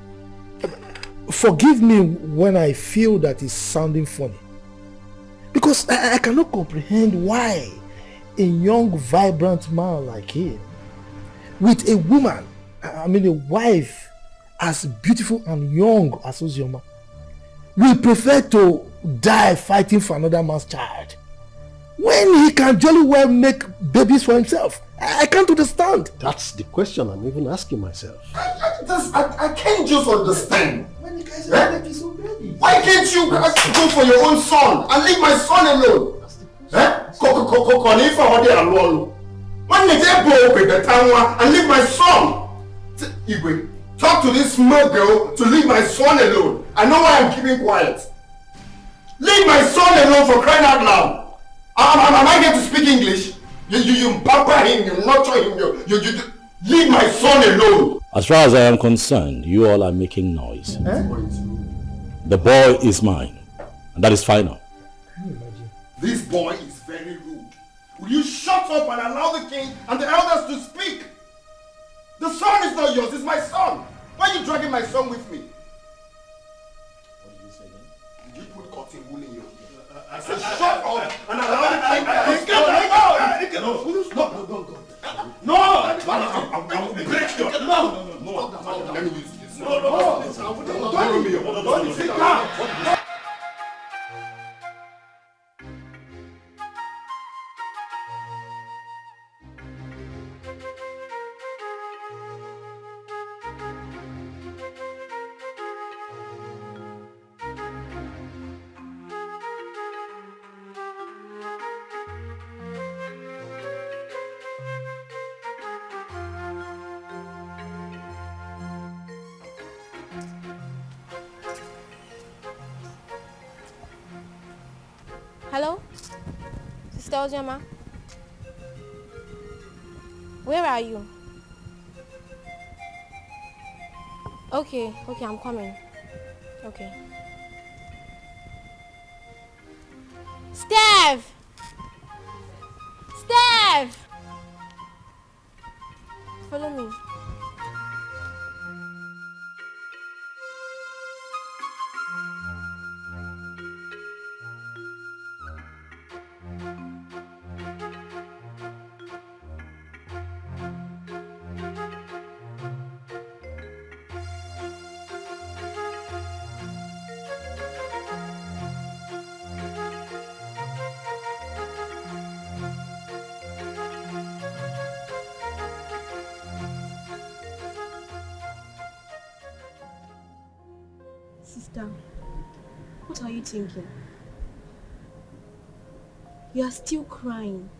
Forgive me when I feel that it's sounding funny. Because I cannot comprehend why a young, vibrant man like him, with a woman, a wife as beautiful and young as Ozama, will prefer to die fighting for another man's child when he can jolly well make babies for himself. I can't understand. That's the question I'm even asking myself. I can't just understand. When you guys are making so baby, why can't you go for your own son and leave my son alone? When you go with the town and leave my son? Igwe, talk to this small girl to leave my son alone. I know why I'm keeping quiet. Leave my son alone, for crying out loud. Am I going to speak English? You pamper him, you nurture him, you leave my son alone. As far as I am concerned, you all are making noise. The boy is mine, and that is final. Can you imagine? This boy is very rude. Will you shut up and allow the king and the elders to speak? The son is not yours, it's my son. Why are you dragging my son with me? What did you say then? Did you put cotton wool in your ear? I said shut up and allow the king to speak. No, I will break your... No. Let me use this. No. Sit down. Hello? Sister Ozama? Where are you? Okay, I'm coming. Okay. Steph! Follow me. Sister, what are you thinking? You are still crying.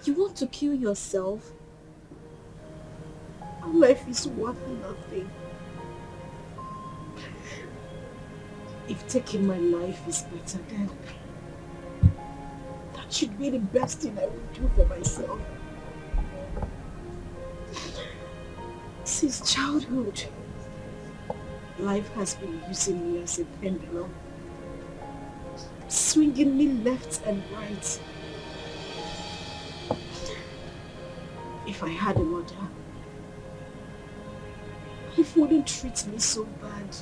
You want to kill yourself? Our life is worth nothing. If taking my life is better, then that should be the best thing I would do for myself. Since childhood, life has been using me as a pendulum, swinging me left and right. If I had a mother, life wouldn't treat me so bad.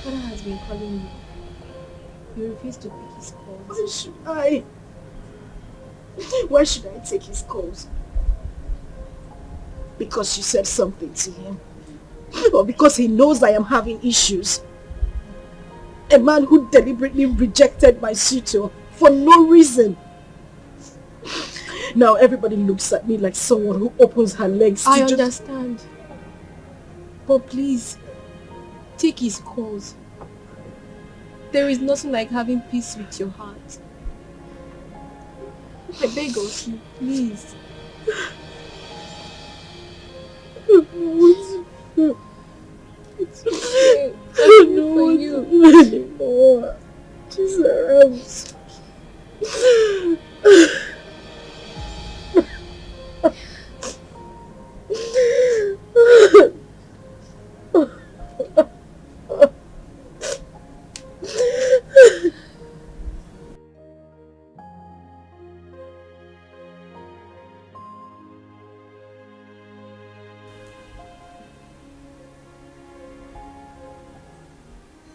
Father has been calling you. You refuse to pick his calls. Why should I? Why should I take his calls? Because you said something to him? Or because he knows I am having issues? A man who deliberately rejected my suitor for no reason. Now everybody looks at me like someone who opens her legs to I understand. But please, take his calls. There is nothing like having peace with your heart. I beg of you, please. It's okay. I don't know what to do anymore. Jesus.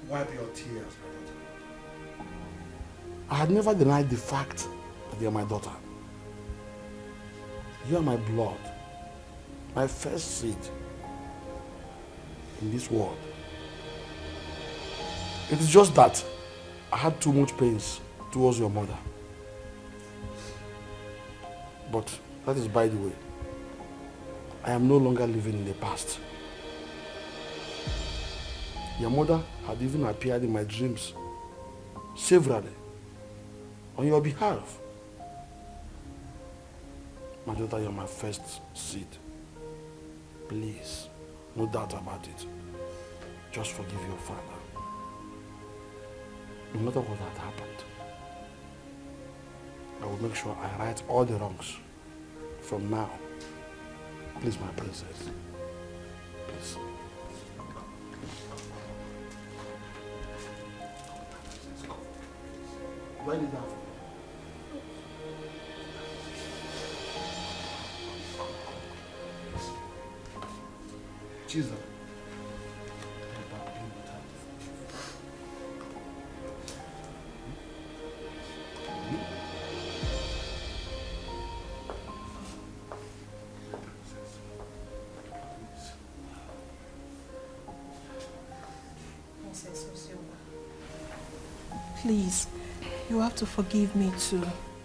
Wipe your tears, my daughter. I had never denied the fact that you are my daughter. You are my blood, my first seed in this world. It is just that I had too much pains towards your mother. But that is by the way. I am no longer living in the past. Your mother had even appeared in my dreams severally on your behalf. My daughter, you are my first seed. Please, no doubt about it. Just forgive your father. No matter what had happened, I will make sure I right all the wrongs from now. Please, my princess. Please. Why did that? Jesus. Please, you have to forgive me too.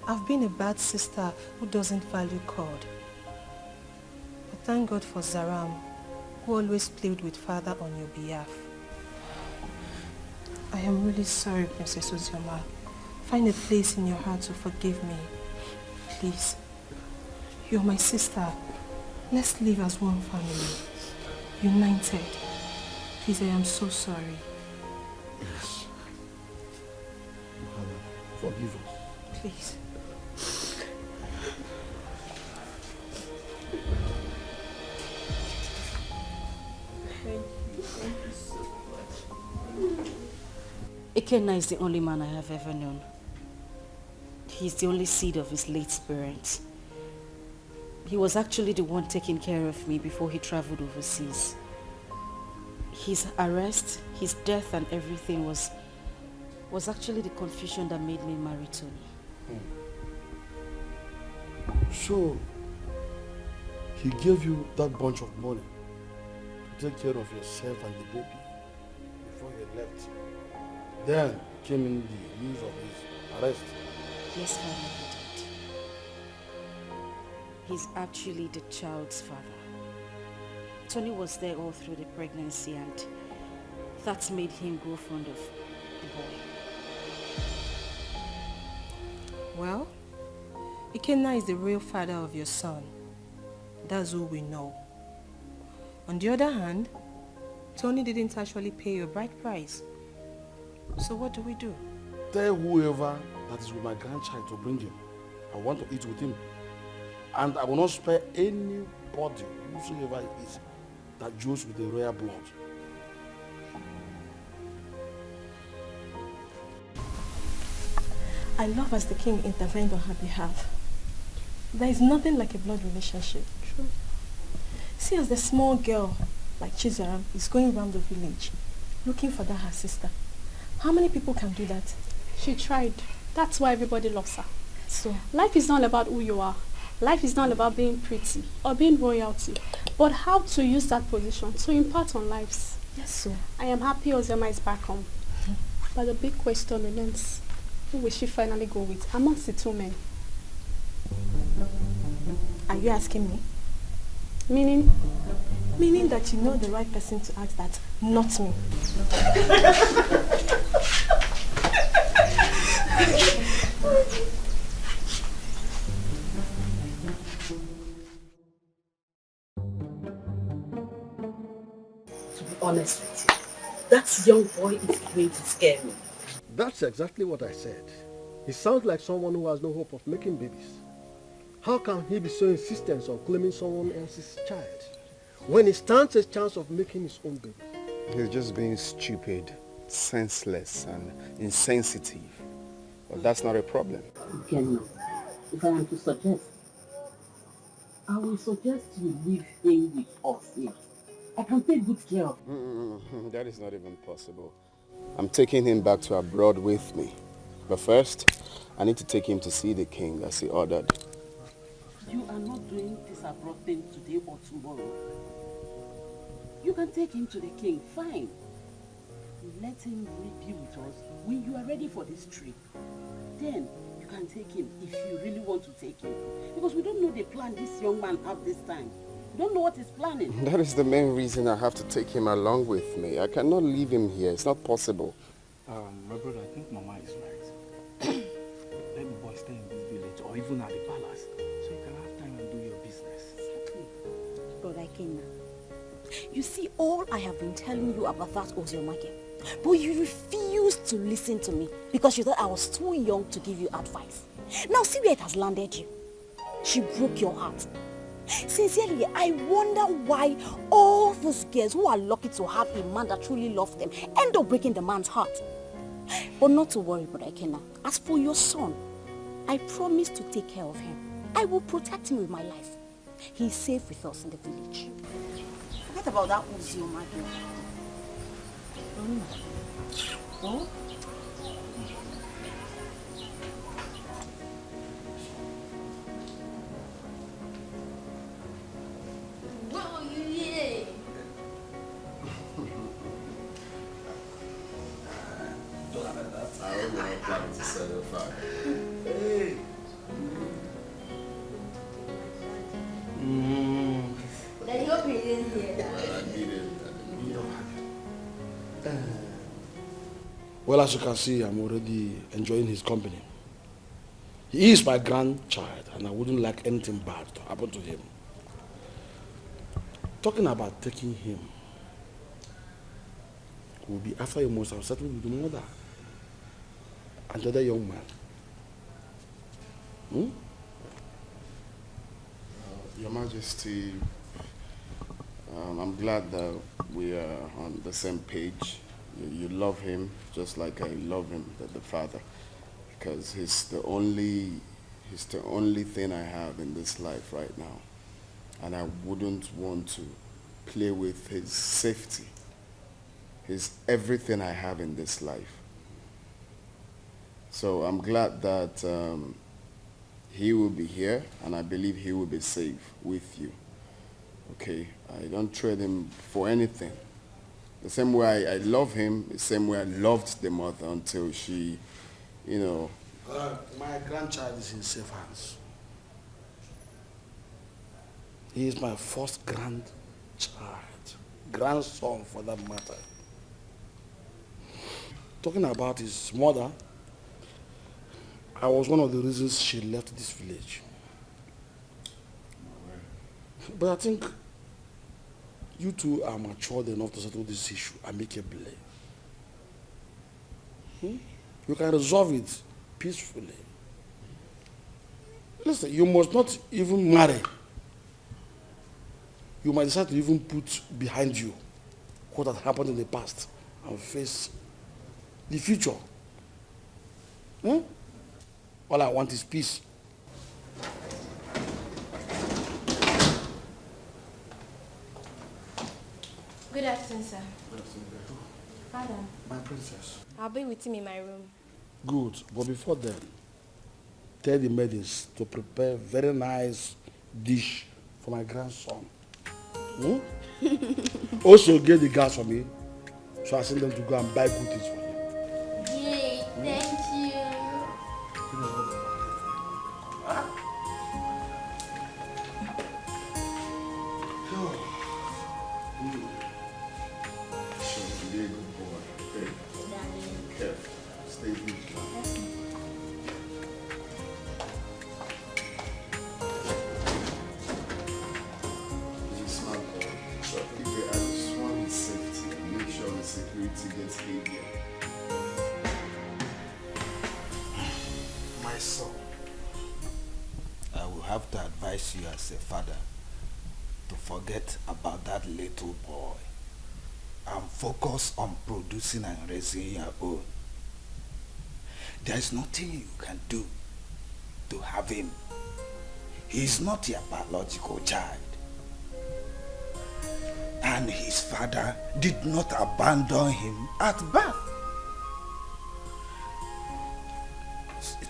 I've been a bad sister who doesn't value God. But thank God for Zaram, who always played with Father on your behalf. I am really sorry, Princess Ozama. Find a place in your heart to forgive me. Please. You're my sister. Let's live as one family. United. Please, I am so sorry. Yes. Forgive us. Please. Thank you so much. Ikenna is the only man I have ever known. He's the only seed of his late parents. He was actually the one taking care of me before he traveled overseas. His arrest, his death and everything was actually the confusion that made me marry Tony. So, he gave you that bunch of money to take care of yourself and the baby before you left. Then came in the news of his arrest. Yes, Father, he did. He's actually the child's father. Tony was there all through the pregnancy and that made him grow fond of the boy. Well, Ikenna is the real father of your son. That's all we know. On the other hand, Tony didn't actually pay your bride price. So what do we do? Tell whoever that is with my grandchild to bring him. I want to eat with him. And I will not spare anybody, whosoever it is, that joins with the royal blood. I love as the king intervened on her behalf. There is nothing like a blood relationship. True. See, as the small girl, like Chizaram, is going around the village, looking for her sister. How many people can do that? She tried. That's why everybody loves her. So, life is not about who you are. Life is not about being pretty or being royalty, but how to use that position to impart on lives. Yes, so. I am happy Ozama is back home. But the big question remains, who will she finally go with amongst the two men? Are you asking me? Meaning? Meaning that you know the right person to ask that, not me. To be honest with you, that young boy is going to scare me. That's exactly what I said. He sounds like someone who has no hope of making babies. How can he be so insistent on claiming someone else's child when he stands a chance of making his own baby? He's just being stupid, senseless, and insensitive. But that's not a problem. Again, if I am to suggest, I will suggest you leave him with us here. I can take good care of him. That is not even possible. I'm taking him back to abroad with me. But first, I need to take him to see the king as he ordered. You are not doing this abroad thing today or tomorrow. You can take him to the king, fine. Let him be with us when you are ready for this trip. Then you can take him if you really want to take him. Because we don't know the plan this young man have this time. We don't know what he's planning. That is the main reason I have to take him along with me. I cannot leave him here. It's not possible. My brother, I think Mama is right. Let the boy stay in this village or even at the palace so you can have time and do your business. Brother Kenna, you see, all I have been telling you about that Ozama, but you refused to listen to me because you thought I was too young to give you advice. Now see where it has landed you. She broke your heart. Sincerely, I wonder why all those girls who are lucky to have a man that truly loves them end up breaking the man's heart. But not to worry, Brother Kenna. As for your son, I promise to take care of him. I will protect him with my life. He is safe with us in the village. Forget about that Ozama girl. Oh? Wow, you here? I was not planning to set a fire. Hey. Then you hope he didn't hear that. I didn't. Well, as you can see, I'm already enjoying his company. He is my grandchild, and I wouldn't like anything bad to happen to him. Talking about taking him will be after you must have settled with the mother and the other young man. Your Majesty, I'm glad that we are on the same page. You love him just like I love him, the father, because he's the only thing I have in this life right now, and I wouldn't want to play with his safety. He's everything I have in this life. So I'm glad that he will be here, and I believe he will be safe with you. Okay, I don't trade him for anything. The same way I love him, the same way I loved the mother until she, My grandchild is in safe hands. He is my first grandchild, grandson for that matter. Talking about his mother, I was one of the reasons she left this village. But I think you two are matured enough to settle this issue amicably. You can resolve it peacefully. Listen, you must not even marry. You might decide to even put behind you what had happened in the past and face the future. All I want is peace. Good afternoon, sir. Father. My princess. I'll be with him in my room. Good, but before then, tell the maidens to prepare very nice dish for my grandson. Also get the gas for me, so I send them to go and buy good things for you. Yay, thank you. Be a good boy. Okay. Careful. Stay vigilant. He's a smart boy. So if I just want his safety, make sure the security gets heavier. My son, I will have to advise you as a father to forget about that little boy and focus on producing and raising your own. There is nothing you can do to have him. He is not your biological child. And his father did not abandon him at birth.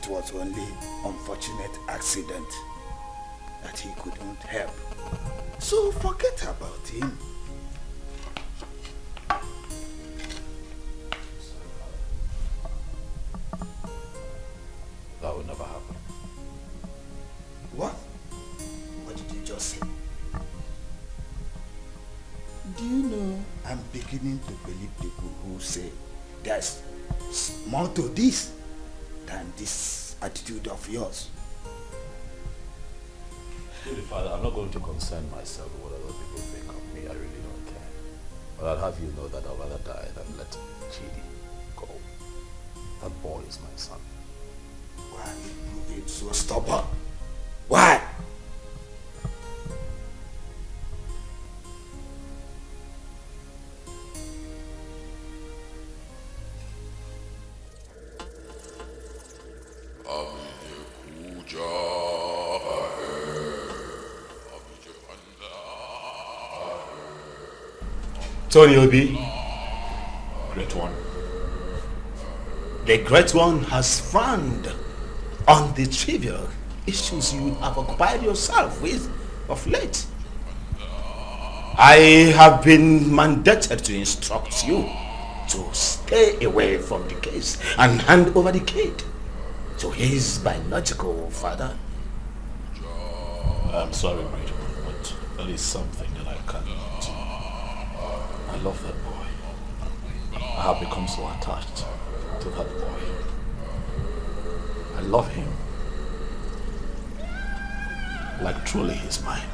was only unfortunate accident that he couldn't help. So forget about him. That would never happen. What? What did you just say? Do you know, I'm beginning to believe people who say there's more to this than this attitude of yours. Really, Father, I'm not going to concern myself with what other people think of me. I really don't care. But I'll have you know that I'd rather die than let Chidi go. That boy is my son. Why are you being so stubborn? Why? Tony Obi, Great One. The Great One has frowned on the trivial issues you have occupied yourself with of late. I have been mandated to instruct you to stay away from the case and hand over the kid to his biological father. I'm sorry, Great One, but there is something that I cannot do. I love that boy. I have become so attached to that boy. I love him. Like truly he's mine.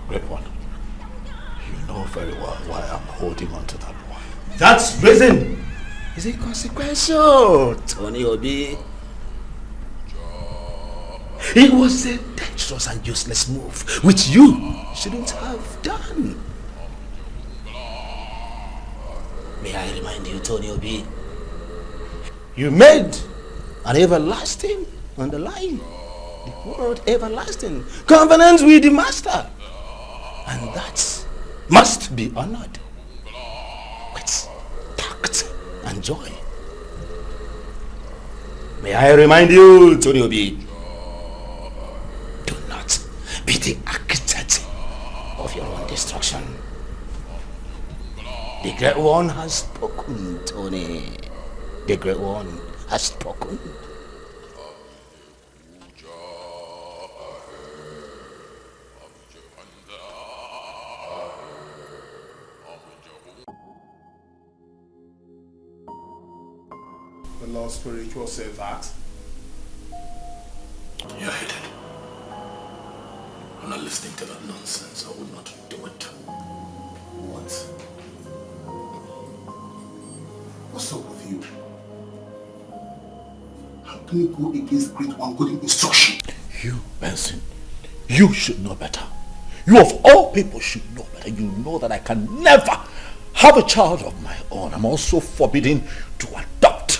Great One, you know very well why I'm holding on to that boy. That reason is inconsequential, Tony Obi. It was a dangerous and useless move, which you shouldn't have done. May I remind you, Tony Obi, you made an everlasting underlying, the word everlasting, covenant with the master. And that must be honored with tact and joy. May I remind you, Tony Obi, do not be the architect of your own destruction. The Great One has spoken, Tony. The Great One has spoken. The Lord Spiritual said that. You're hated. I'm not listening to that nonsense. I will not do it. What? What's up with you? How can you go against Great One good instruction? You, Benson, you should know better. You of all people should know better. You know that I can never have a child of my own. I'm also forbidden to adopt.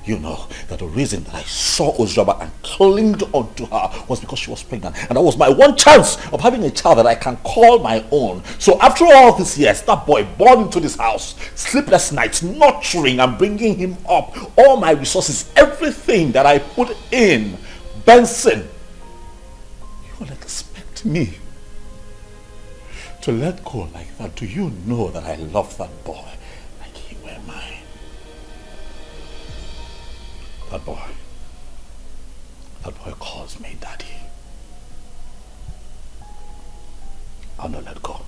You know that the reason that I saw Ozama and clinged onto her was because she was pregnant. And that was my one chance of having a child that I can call my own. So after all these years, that boy born into this house, sleepless nights, nurturing and bringing him up, all my resources, everything that I put in, Benson, you will expect me to let go like that? Do you know that I love that boy like he were mine? That boy calls me daddy. I'll not let go.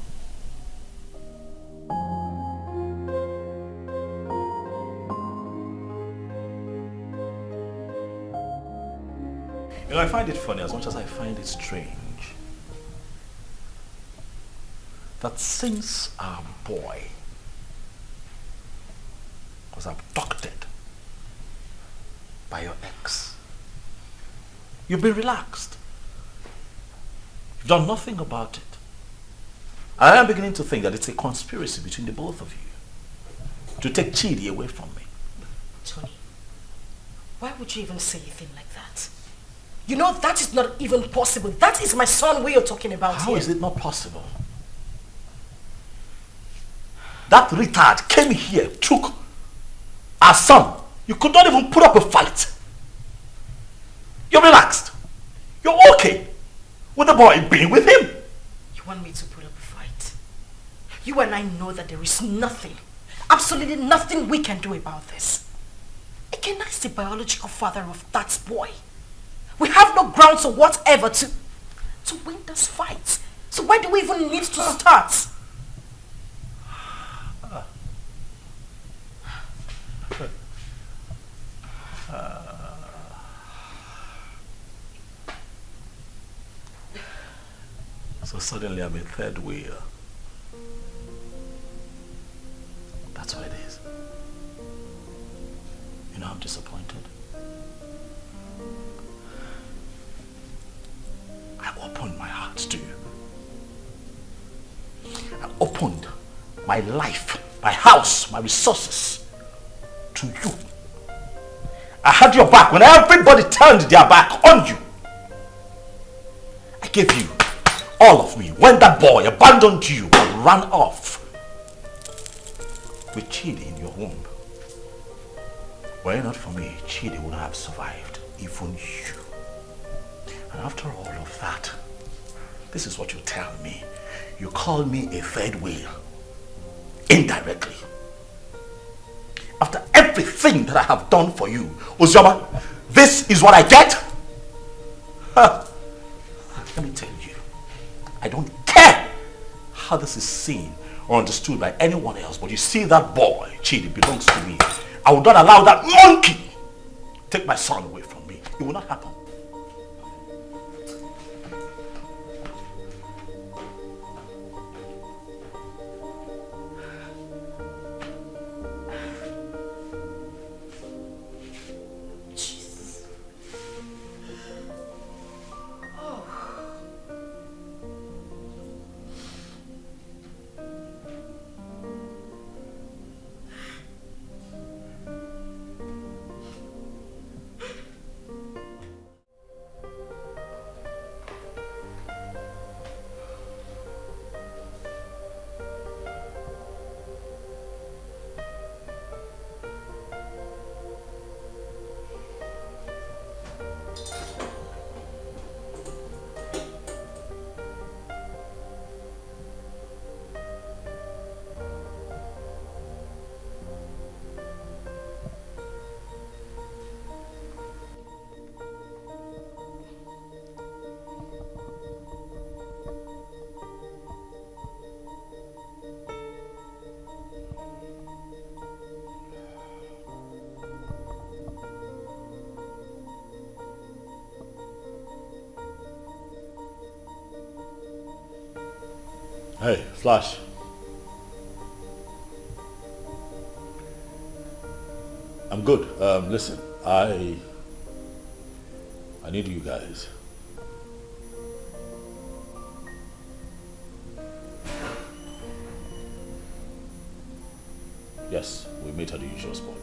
You know, I find it funny as much as I find it strange that since our boy was abducted by your ex, you've been relaxed. You've done nothing about it. I am beginning to think that it's a conspiracy between the both of you to take Chidi away from me. Tony, why would you even say a thing like that? You know that is not even possible. That is my son we are talking about How here. is it not possible? That retard came here, took our son, You could not even put up a fight. You're relaxed. You're okay with the boy being with him. You want me to put up a fight? You and I know that there is nothing, absolutely nothing we can do about this. Ikenna is the biological father of that boy. We have no grounds or whatever to win this fight. So why do we even need to start? So suddenly I'm a third wheel. That's what it is. You know, I'm disappointed. I opened my heart to you. I opened my life, my house, my resources to you. I had your back when everybody turned their back on you. I gave you all of me when that boy abandoned you and ran off with Chidi in your womb. Were it not for me, Chidi would not have survived, even you. And after all of that, this is what you tell me. You call me a third wheel, indirectly. After everything that I have done for you, Ozama, this is what I get? Huh. Let me tell you, I don't care how this is seen or understood by anyone else, but you see that boy, Chidi, belongs to me. I will not allow that monkey take my son away from me. It will not happen. Hey, Flash. I'm good. Listen, I need you guys. Yes, we meet at the usual spot.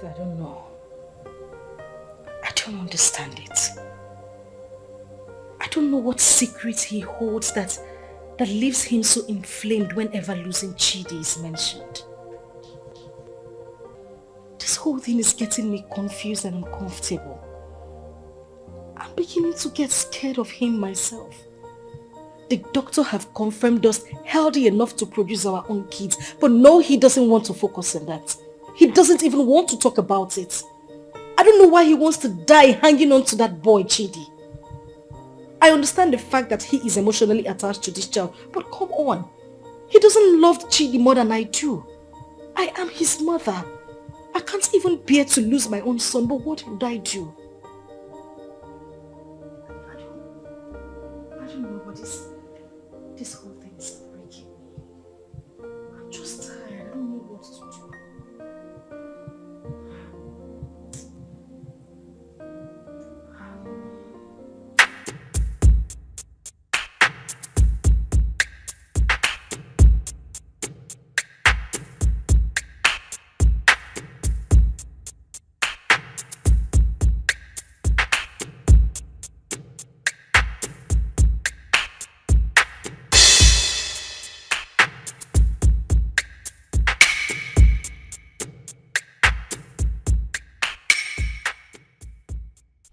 I don't know. I don't understand it. I don't know what secret he holds that leaves him so inflamed whenever losing Chidi is mentioned. This whole thing is getting me confused and uncomfortable. I'm beginning to get scared of him myself. The doctor have confirmed us healthy enough to produce our own kids, but no, he doesn't want to focus on that. He doesn't even want to talk about it. I don't know why he wants to die hanging on to that boy, Chidi. I understand the fact that he is emotionally attached to this child, but come on. He doesn't love Chidi more than I do. I am his mother. I can't even bear to lose my own son, but what would I do? I don't know what this whole thing is breaking me. I'm just tired. I don't know what to do.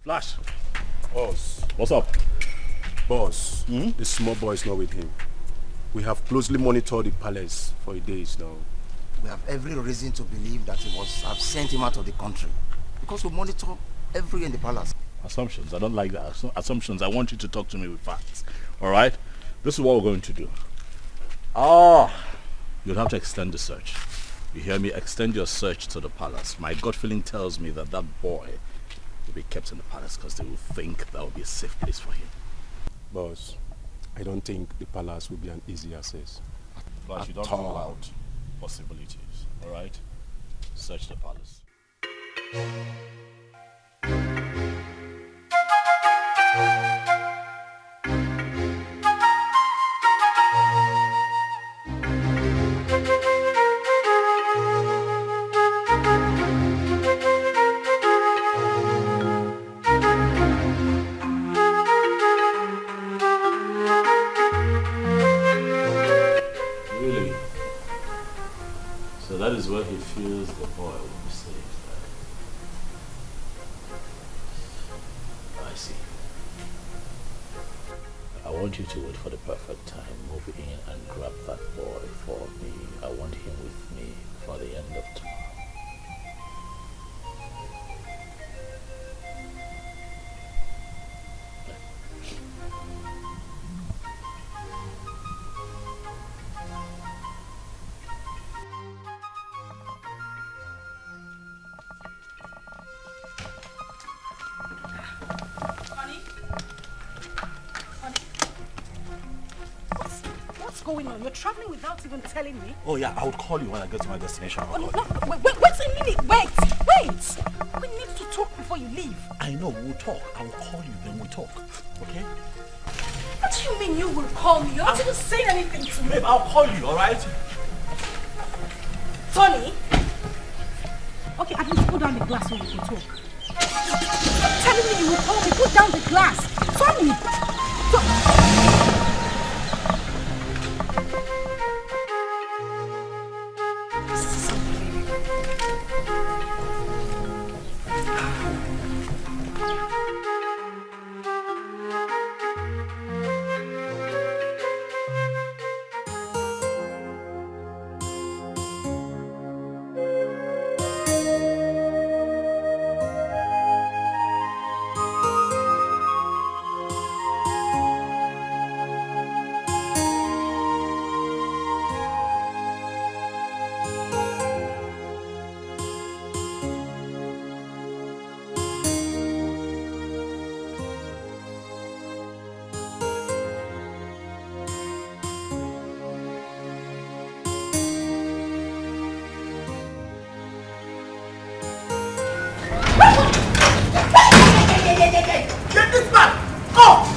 Flash. Boss. What's up? Boss, the small boy is not with him. We have closely monitored the palace for days now. We have every reason to believe that he must have sent him out of the country. Because we monitor everywhere in the palace. Assumptions. I don't like that. Assumptions. I want you to talk to me with facts. Alright? This is what we're going to do. You'll have to extend the search. You hear me? Extend your search to the palace. My gut feeling tells me that that boy will be kept in the palace because they will think that will be a safe place for him. Boss, I don't think the palace will be an easy access. But you don't rule out possibilities. Alright? Search the palace. Really? So that is where he feels the boy will be saved. I see. I want you to wait for the perfect time, move in and grab that boy for me. I want him with me for the end of tomorrow. What's going on? You're traveling without even telling me? Oh yeah, I would call you when I get to my destination. Oh, no, wait a minute. Wait. We need to talk before you leave. I know, we'll talk. I will call you, then we'll talk. Okay? What do you mean you will call me? You're not even saying anything to me. Babe, I'll call you, alright? Tony? Okay, at least put down the glass so we can talk. Stop telling me you will call me. Put down the glass. Tony!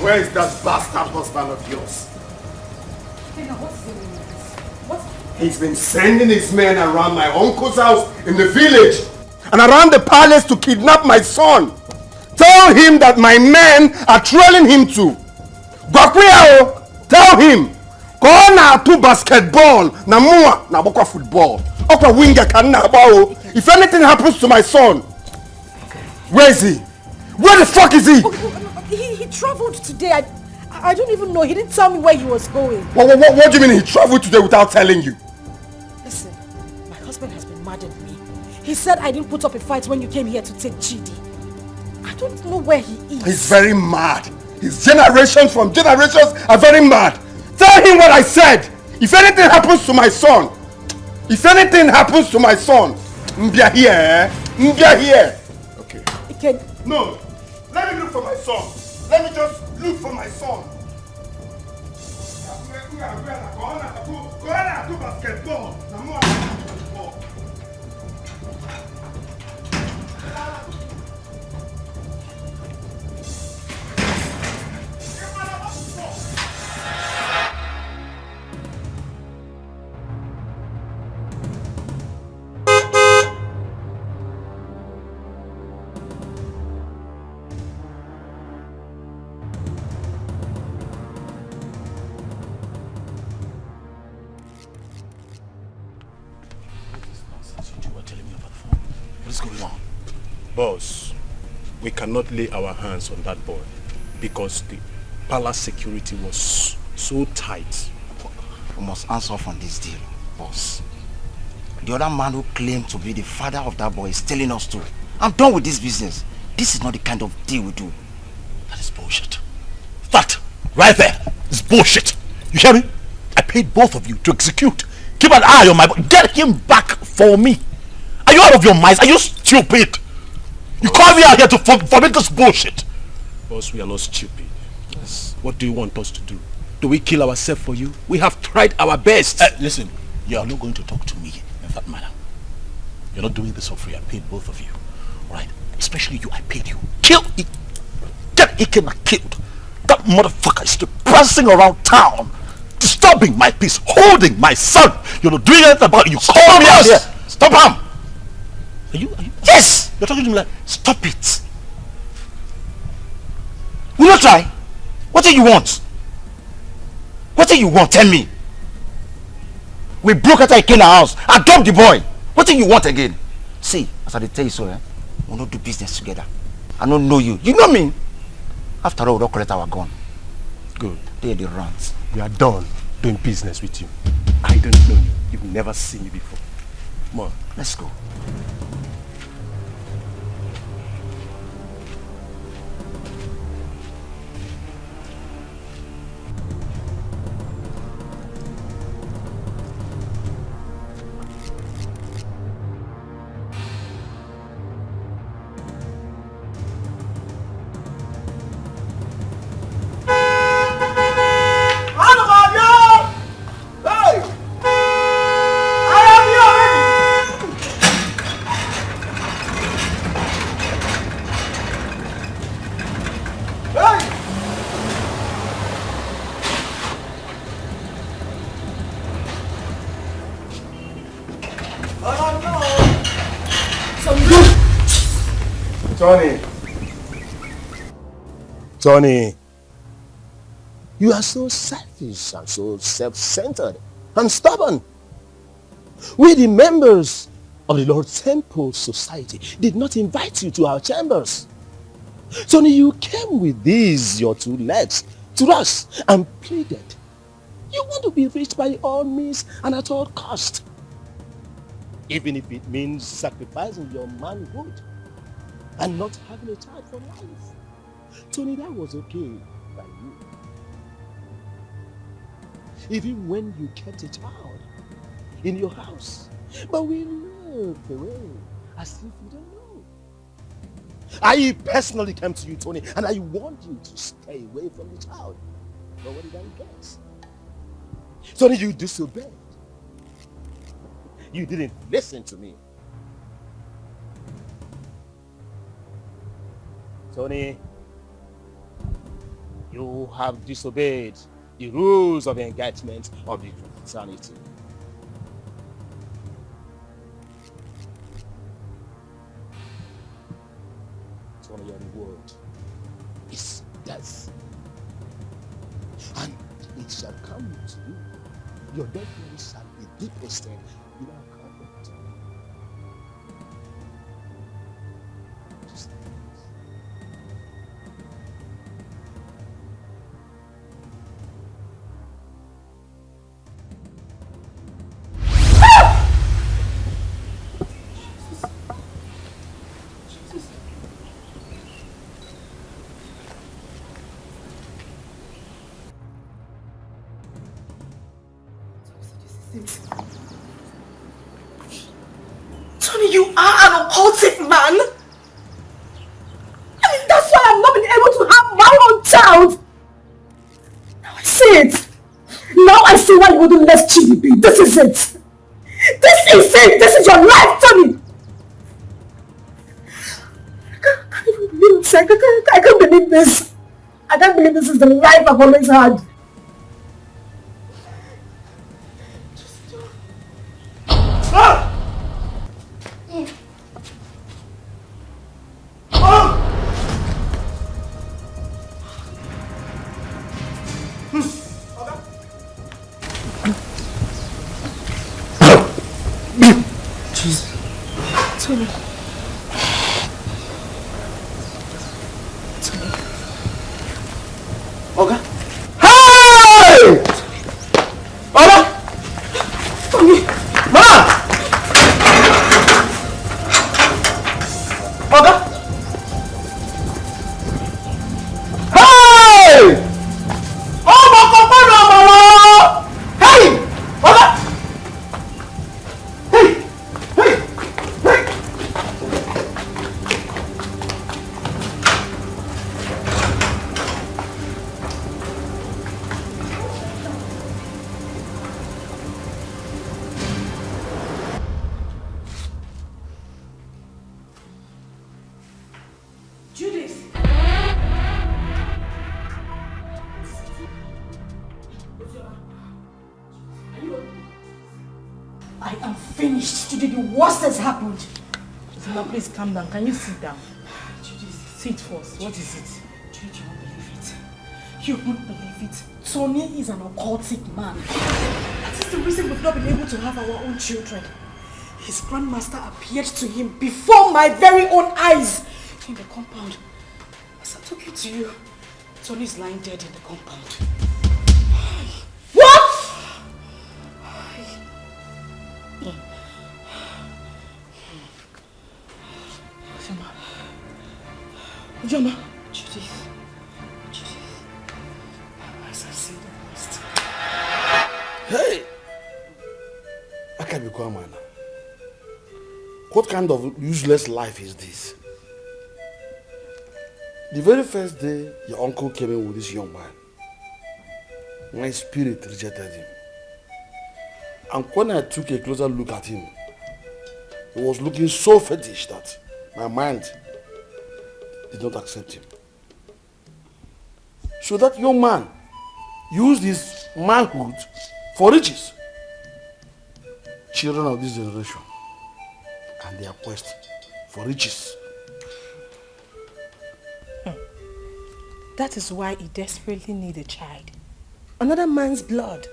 Where is that bastard husband of yours? He's been sending his men around my uncle's house in the village and around the palace to kidnap my son. Tell him that my men are trailing him to. Gwakwiyao, tell him. Go na to basketball, na mua na bokwa football. Okwa winger kan na bao. If anything happens to my son, where is he? Where the fuck is he? He traveled today. I don't even know. He didn't tell me where he was going. What do you mean he traveled today without telling you? Listen, my husband has been mad at me. He said I didn't put up a fight when you came here to take Chidi. I don't know where he is. He's very mad. His generations from generations are very mad. Tell him what I said. If anything happens to my son, Mbia here, eh? Mbia here. Okay. No, let me look for my son. Let me just look for my son. Go on to basketball. What is going on? Boss, we cannot lay our hands on that boy because the palace security was so tight. We must answer off on this deal, boss. The other man who claimed to be the father of that boy is telling us to. I'm done with this business. This is not the kind of deal we do. That is bullshit. That, right there, is bullshit. You hear me? I paid both of you to execute. Keep an eye on my boy. Get him back for me. Are you out of your minds? Are you stupid? You call me out here to forbid this bullshit. Boss, we are not stupid. Yes. What do you want us to do? Do we kill ourselves for you? We have tried our best. Listen, you are not going to talk to me in that manner. You're not doing this for free. I paid both of you. Alright? Especially you, I paid you. Kill it. Get Ike killed. That motherfucker is still prancing around town, disturbing my peace, holding my son. You're not doing anything about it. You call me out here. Stop him. Are you? Yes! You're talking to me like, stop it. Will you try? What do you want? What do you want? Tell me. We broke out in our house. I dumped the boy. What do you want again? See, as I tell you so, we'll not do business together. I don't know you. You know me. After all, we don't collect our gun. Good. They're the rants. We are done doing business with you. I don't know you. You've never seen me before. Come on. Let's go. Tony, you are so selfish and so self-centered and stubborn. We, the members of the Lord Temple Society, did not invite you to our chambers. Tony, you came with these, your two legs, to us and pleaded. You want to be rich by all means and at all cost. Even if it means sacrificing your manhood and not having a child for life. Tony, that was okay by you. Even when you kept a child in your house. But we looked away as if you don't know. I personally came to you, Tony, and I warned you to stay away from the child. But what did I get? Tony, you disobeyed. You didn't listen to me. Tony, you have disobeyed the rules of engagement of the fraternity. Tony, your reward is death. And it shall come to you. Your dead body shall be deposited in our convent. Tony, you are an occultic man. I mean, that's why I've not been able to have my own child. Now I see it. Now I see why you wouldn't let Chidi be. This is it. This is it. This is your life, Tony. I can't even believe this. I can't believe this. I can't believe this is the life I've always had. Oga. Hey! Oga! Mama! Oga! Hey! Oh, Mama! Hey! Oga! I am finished. Today the worst has happened. Ozama, please calm down. Can you sit down? Sit first. What is it? You won't believe it. You won't believe it. Tony is an occultic man. That is the reason we've not been able to have our own children. His grandmaster appeared to him before my very own eyes in the compound. As I took it to you, Tony is lying dead in the compound. What? Ozama. Judith. As I see the worst. Hey! I can't be quiet, man. What kind of useless life is this? The very first day your uncle came in with this young man, my spirit rejected him. And when I took a closer look at him, he was looking so fetish that my mind did not accept him. So that young man used his manhood for riches. Children of this generation and their quest for riches. That is why he desperately needs a child. Another man's blood.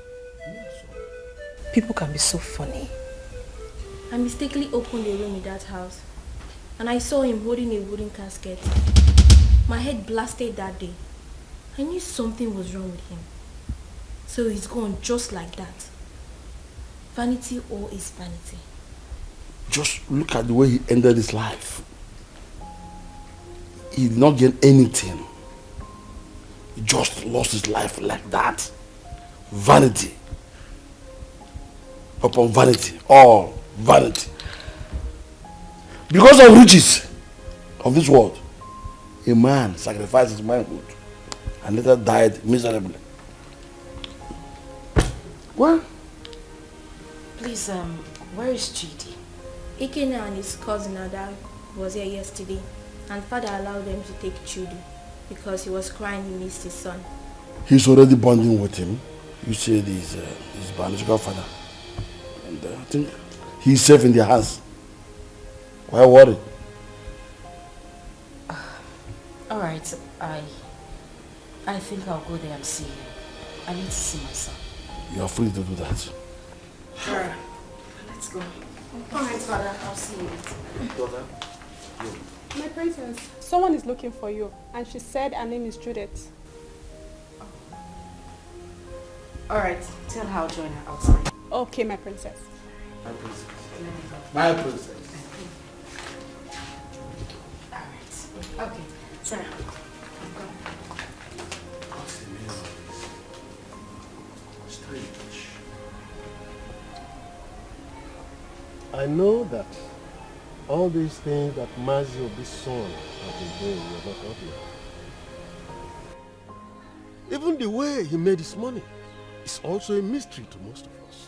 People can be so funny. I mistakenly opened a room in that house and I saw him holding a wooden casket. My head blasted that day. I knew something was wrong with him. So he's gone just like that. Vanity all is vanity. Just look at the way he ended his life. He did not gain anything. He just lost his life like that. Vanity upon vanity, all vanity. Because of riches of this world, a man sacrificed his manhood and later died miserably. What? Please, where is Chidi? Ike and his cousin Ada was here yesterday and father allowed them to take Chidi because he was crying he missed his son. He's already bonding with him. You said he's his biological father. And I think he's safe in their hands. Why worry? Alright, I think I'll go there and see him. I need to see my son. You are free to do that. Sure. Let's go. Alright, father, I'll see you later. Daughter, My princess, someone is looking for you, and she said her name is Judith. Alright, tell her I'll join her outside. Okay, my princess. My princess. My princess. Alright. Okay, Sarah. I know that all these things that Mazio, this son, have been doing, you're not happy. Even the way he made his money is also a mystery to most of us.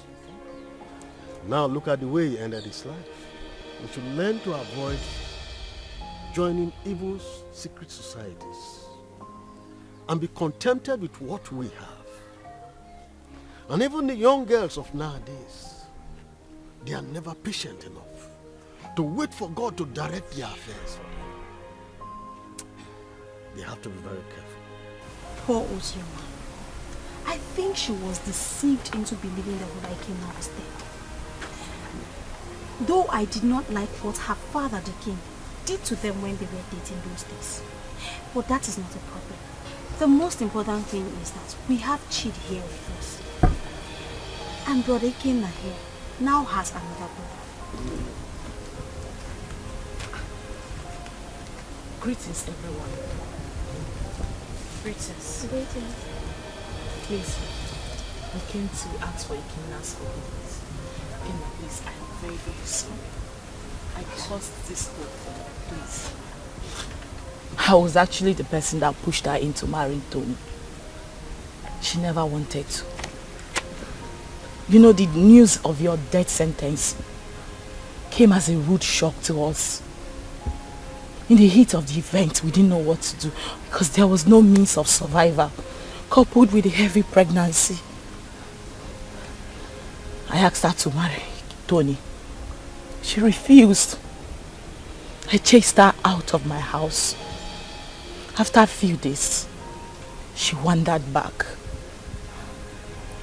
Now look at the way he ended his life. We should learn to avoid joining evil secret societies and be contented with what we have. And even the young girls of nowadays, they are never patient enough to wait for God to direct their affairs for them. They have to be very careful. Poor Ozama. I think she was deceived into believing that Ike was dead. Though I did not like what her father, the king, did to them when they were dating those days. But that is not a problem. The most important thing is that we have Chidi here with us. And Brother Ikenna here now has another brother. Greetings, everyone. Greetings. Greetings. Please, I came to ask for Ikenna's forgiveness. Ikenna, please, I am very, very sorry. I caused this whole thing, please. I was actually the person that pushed her into marrying Tony. She never wanted to. You know, the news of your death sentence came as a rude shock to us. In the heat of the event, we didn't know what to do because there was no means of survival, coupled with a heavy pregnancy. I asked her to marry Tony. She refused. I chased her out of my house. After a few days, she wandered back.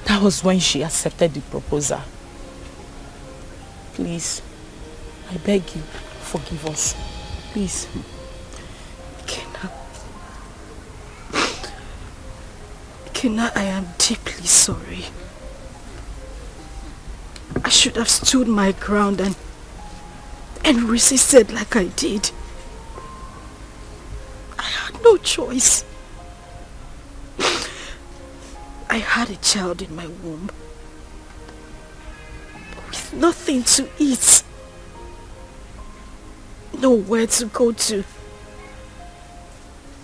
That was when she accepted the proposal. Please, I beg you, forgive us. Please. Ikenna, I am deeply sorry. I should have stood my ground and resisted like I did. I had no choice. I had a child in my womb with nothing to eat, nowhere to go to.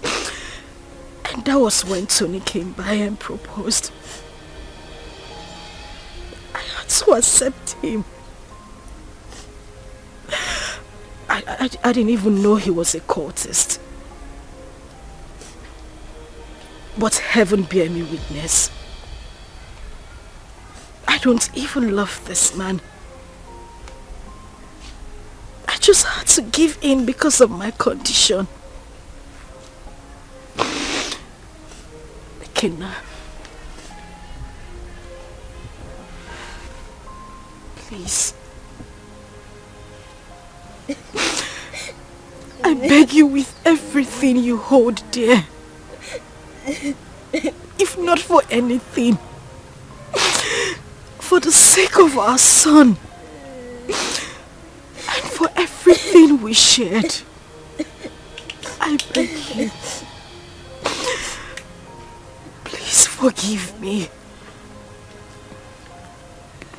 And that was when Tony came by and proposed. I had to accept him. I didn't even know he was a cultist. But heaven bear me witness. I don't even love this man. I just had to give in because of my condition. Ikenna, please. I beg you with everything you hold dear. If not for anything, for the sake of our son and for everything we shared, I beg you, please forgive me.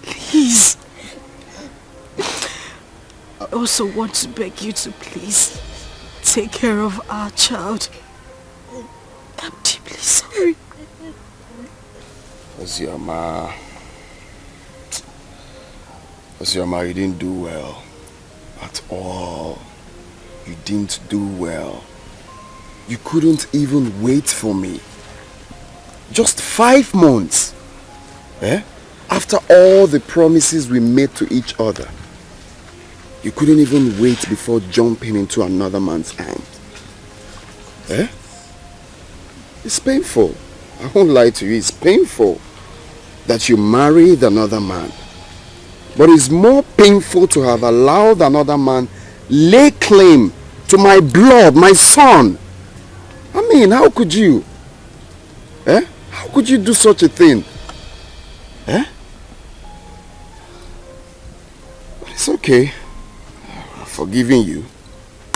Please. I also want to beg you to please take care of our child. I'm deeply sorry. Ozama, you didn't do well. At all. You didn't do well. You couldn't even wait for me. Just 5 months. Eh? After all the promises we made to each other. You couldn't even wait before jumping into another man's arms. Eh? It's painful. I won't lie to you. It's painful that you married another man. But it's more painful to have allowed another man lay claim to my blood, my son. I mean, how could you? Eh? How could you do such a thing? Eh? But it's okay. I'm forgiving you.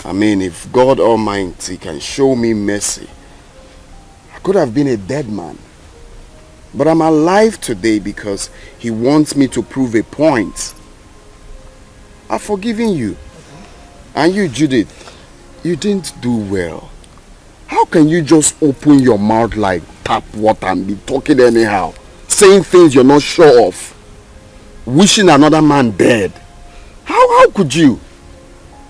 I mean, if God Almighty can show me mercy, I could have been a dead man. But I'm alive today because he wants me to prove a point. I've forgiven you. And you, Judith, you didn't do well. How can you just open your mouth like tap water and be talking anyhow? Saying things you're not sure of. Wishing another man dead. How could you?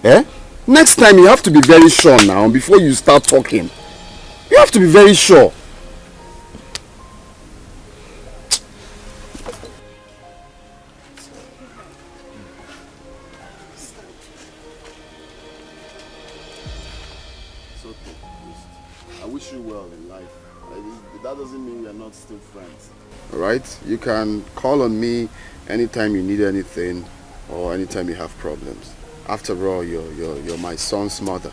Eh? Next time you have to be very sure now before you start talking. You have to be very sure. It's okay. I wish you well in life. That doesn't mean we are not still friends. Alright? You can call on me anytime you need anything or anytime you have problems. After all, you're my son's mother.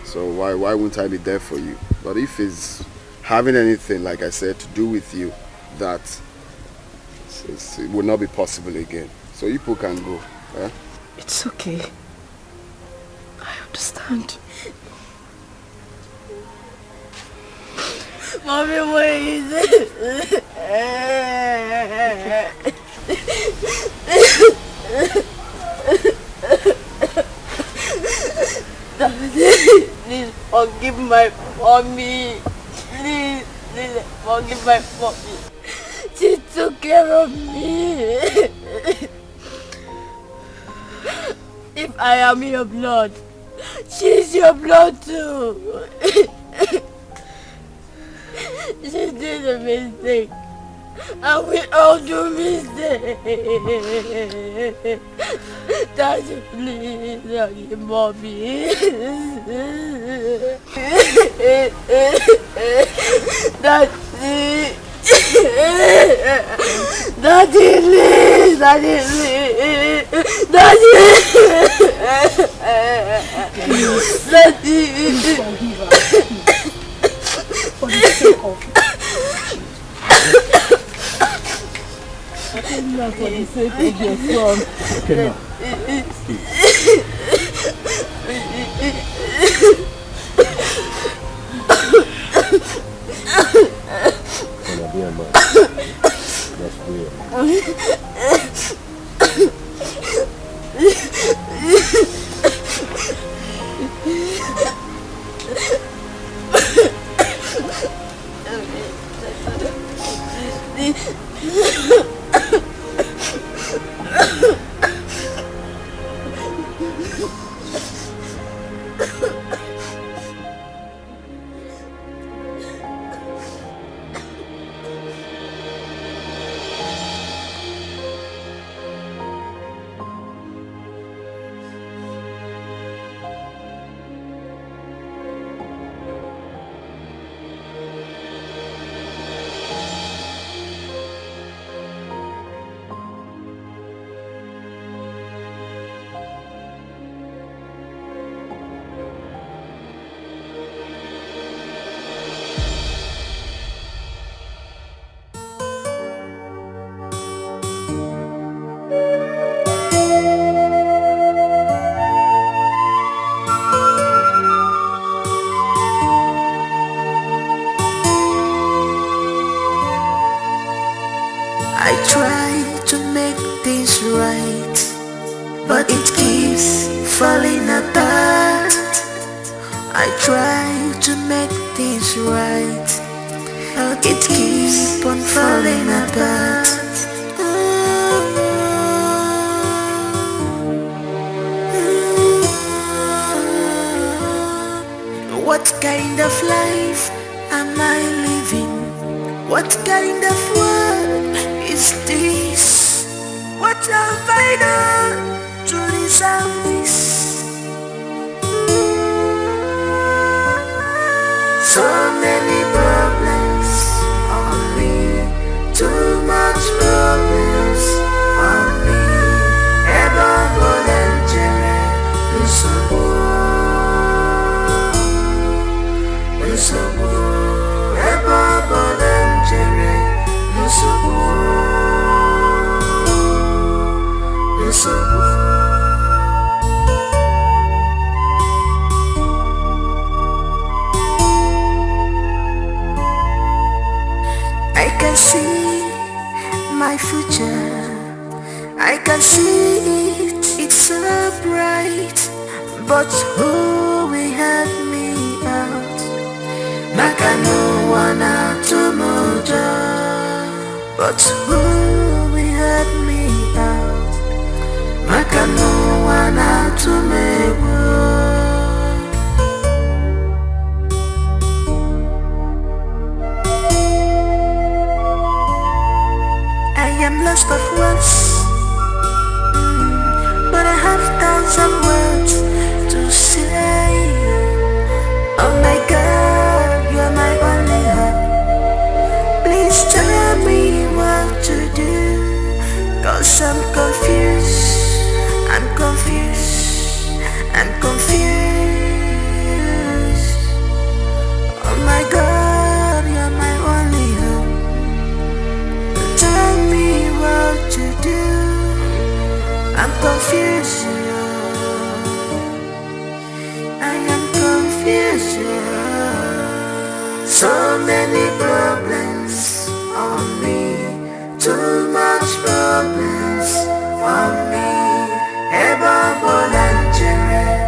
So why wouldn't I be there for you? But if it's having anything, like I said, to do with you, that it will not be possible again. So you people can go. Eh? It's okay. I understand. Mommy, where is it? Daddy, please forgive my mommy. Please forgive my mommy. She took care of me. If I am your blood, she's your blood too. She did a mistake. And we all do mistakes. Daddy, please forgive mommy. Daddy. Daddy, please. Daddy, please. Daddy. Daddy. Forgive her. For the sake of not for the sake of your son. Okay, now. Gonna be a man. That's weird. confusion, so many problems on me, too much problems on me. Eba Bolanjere.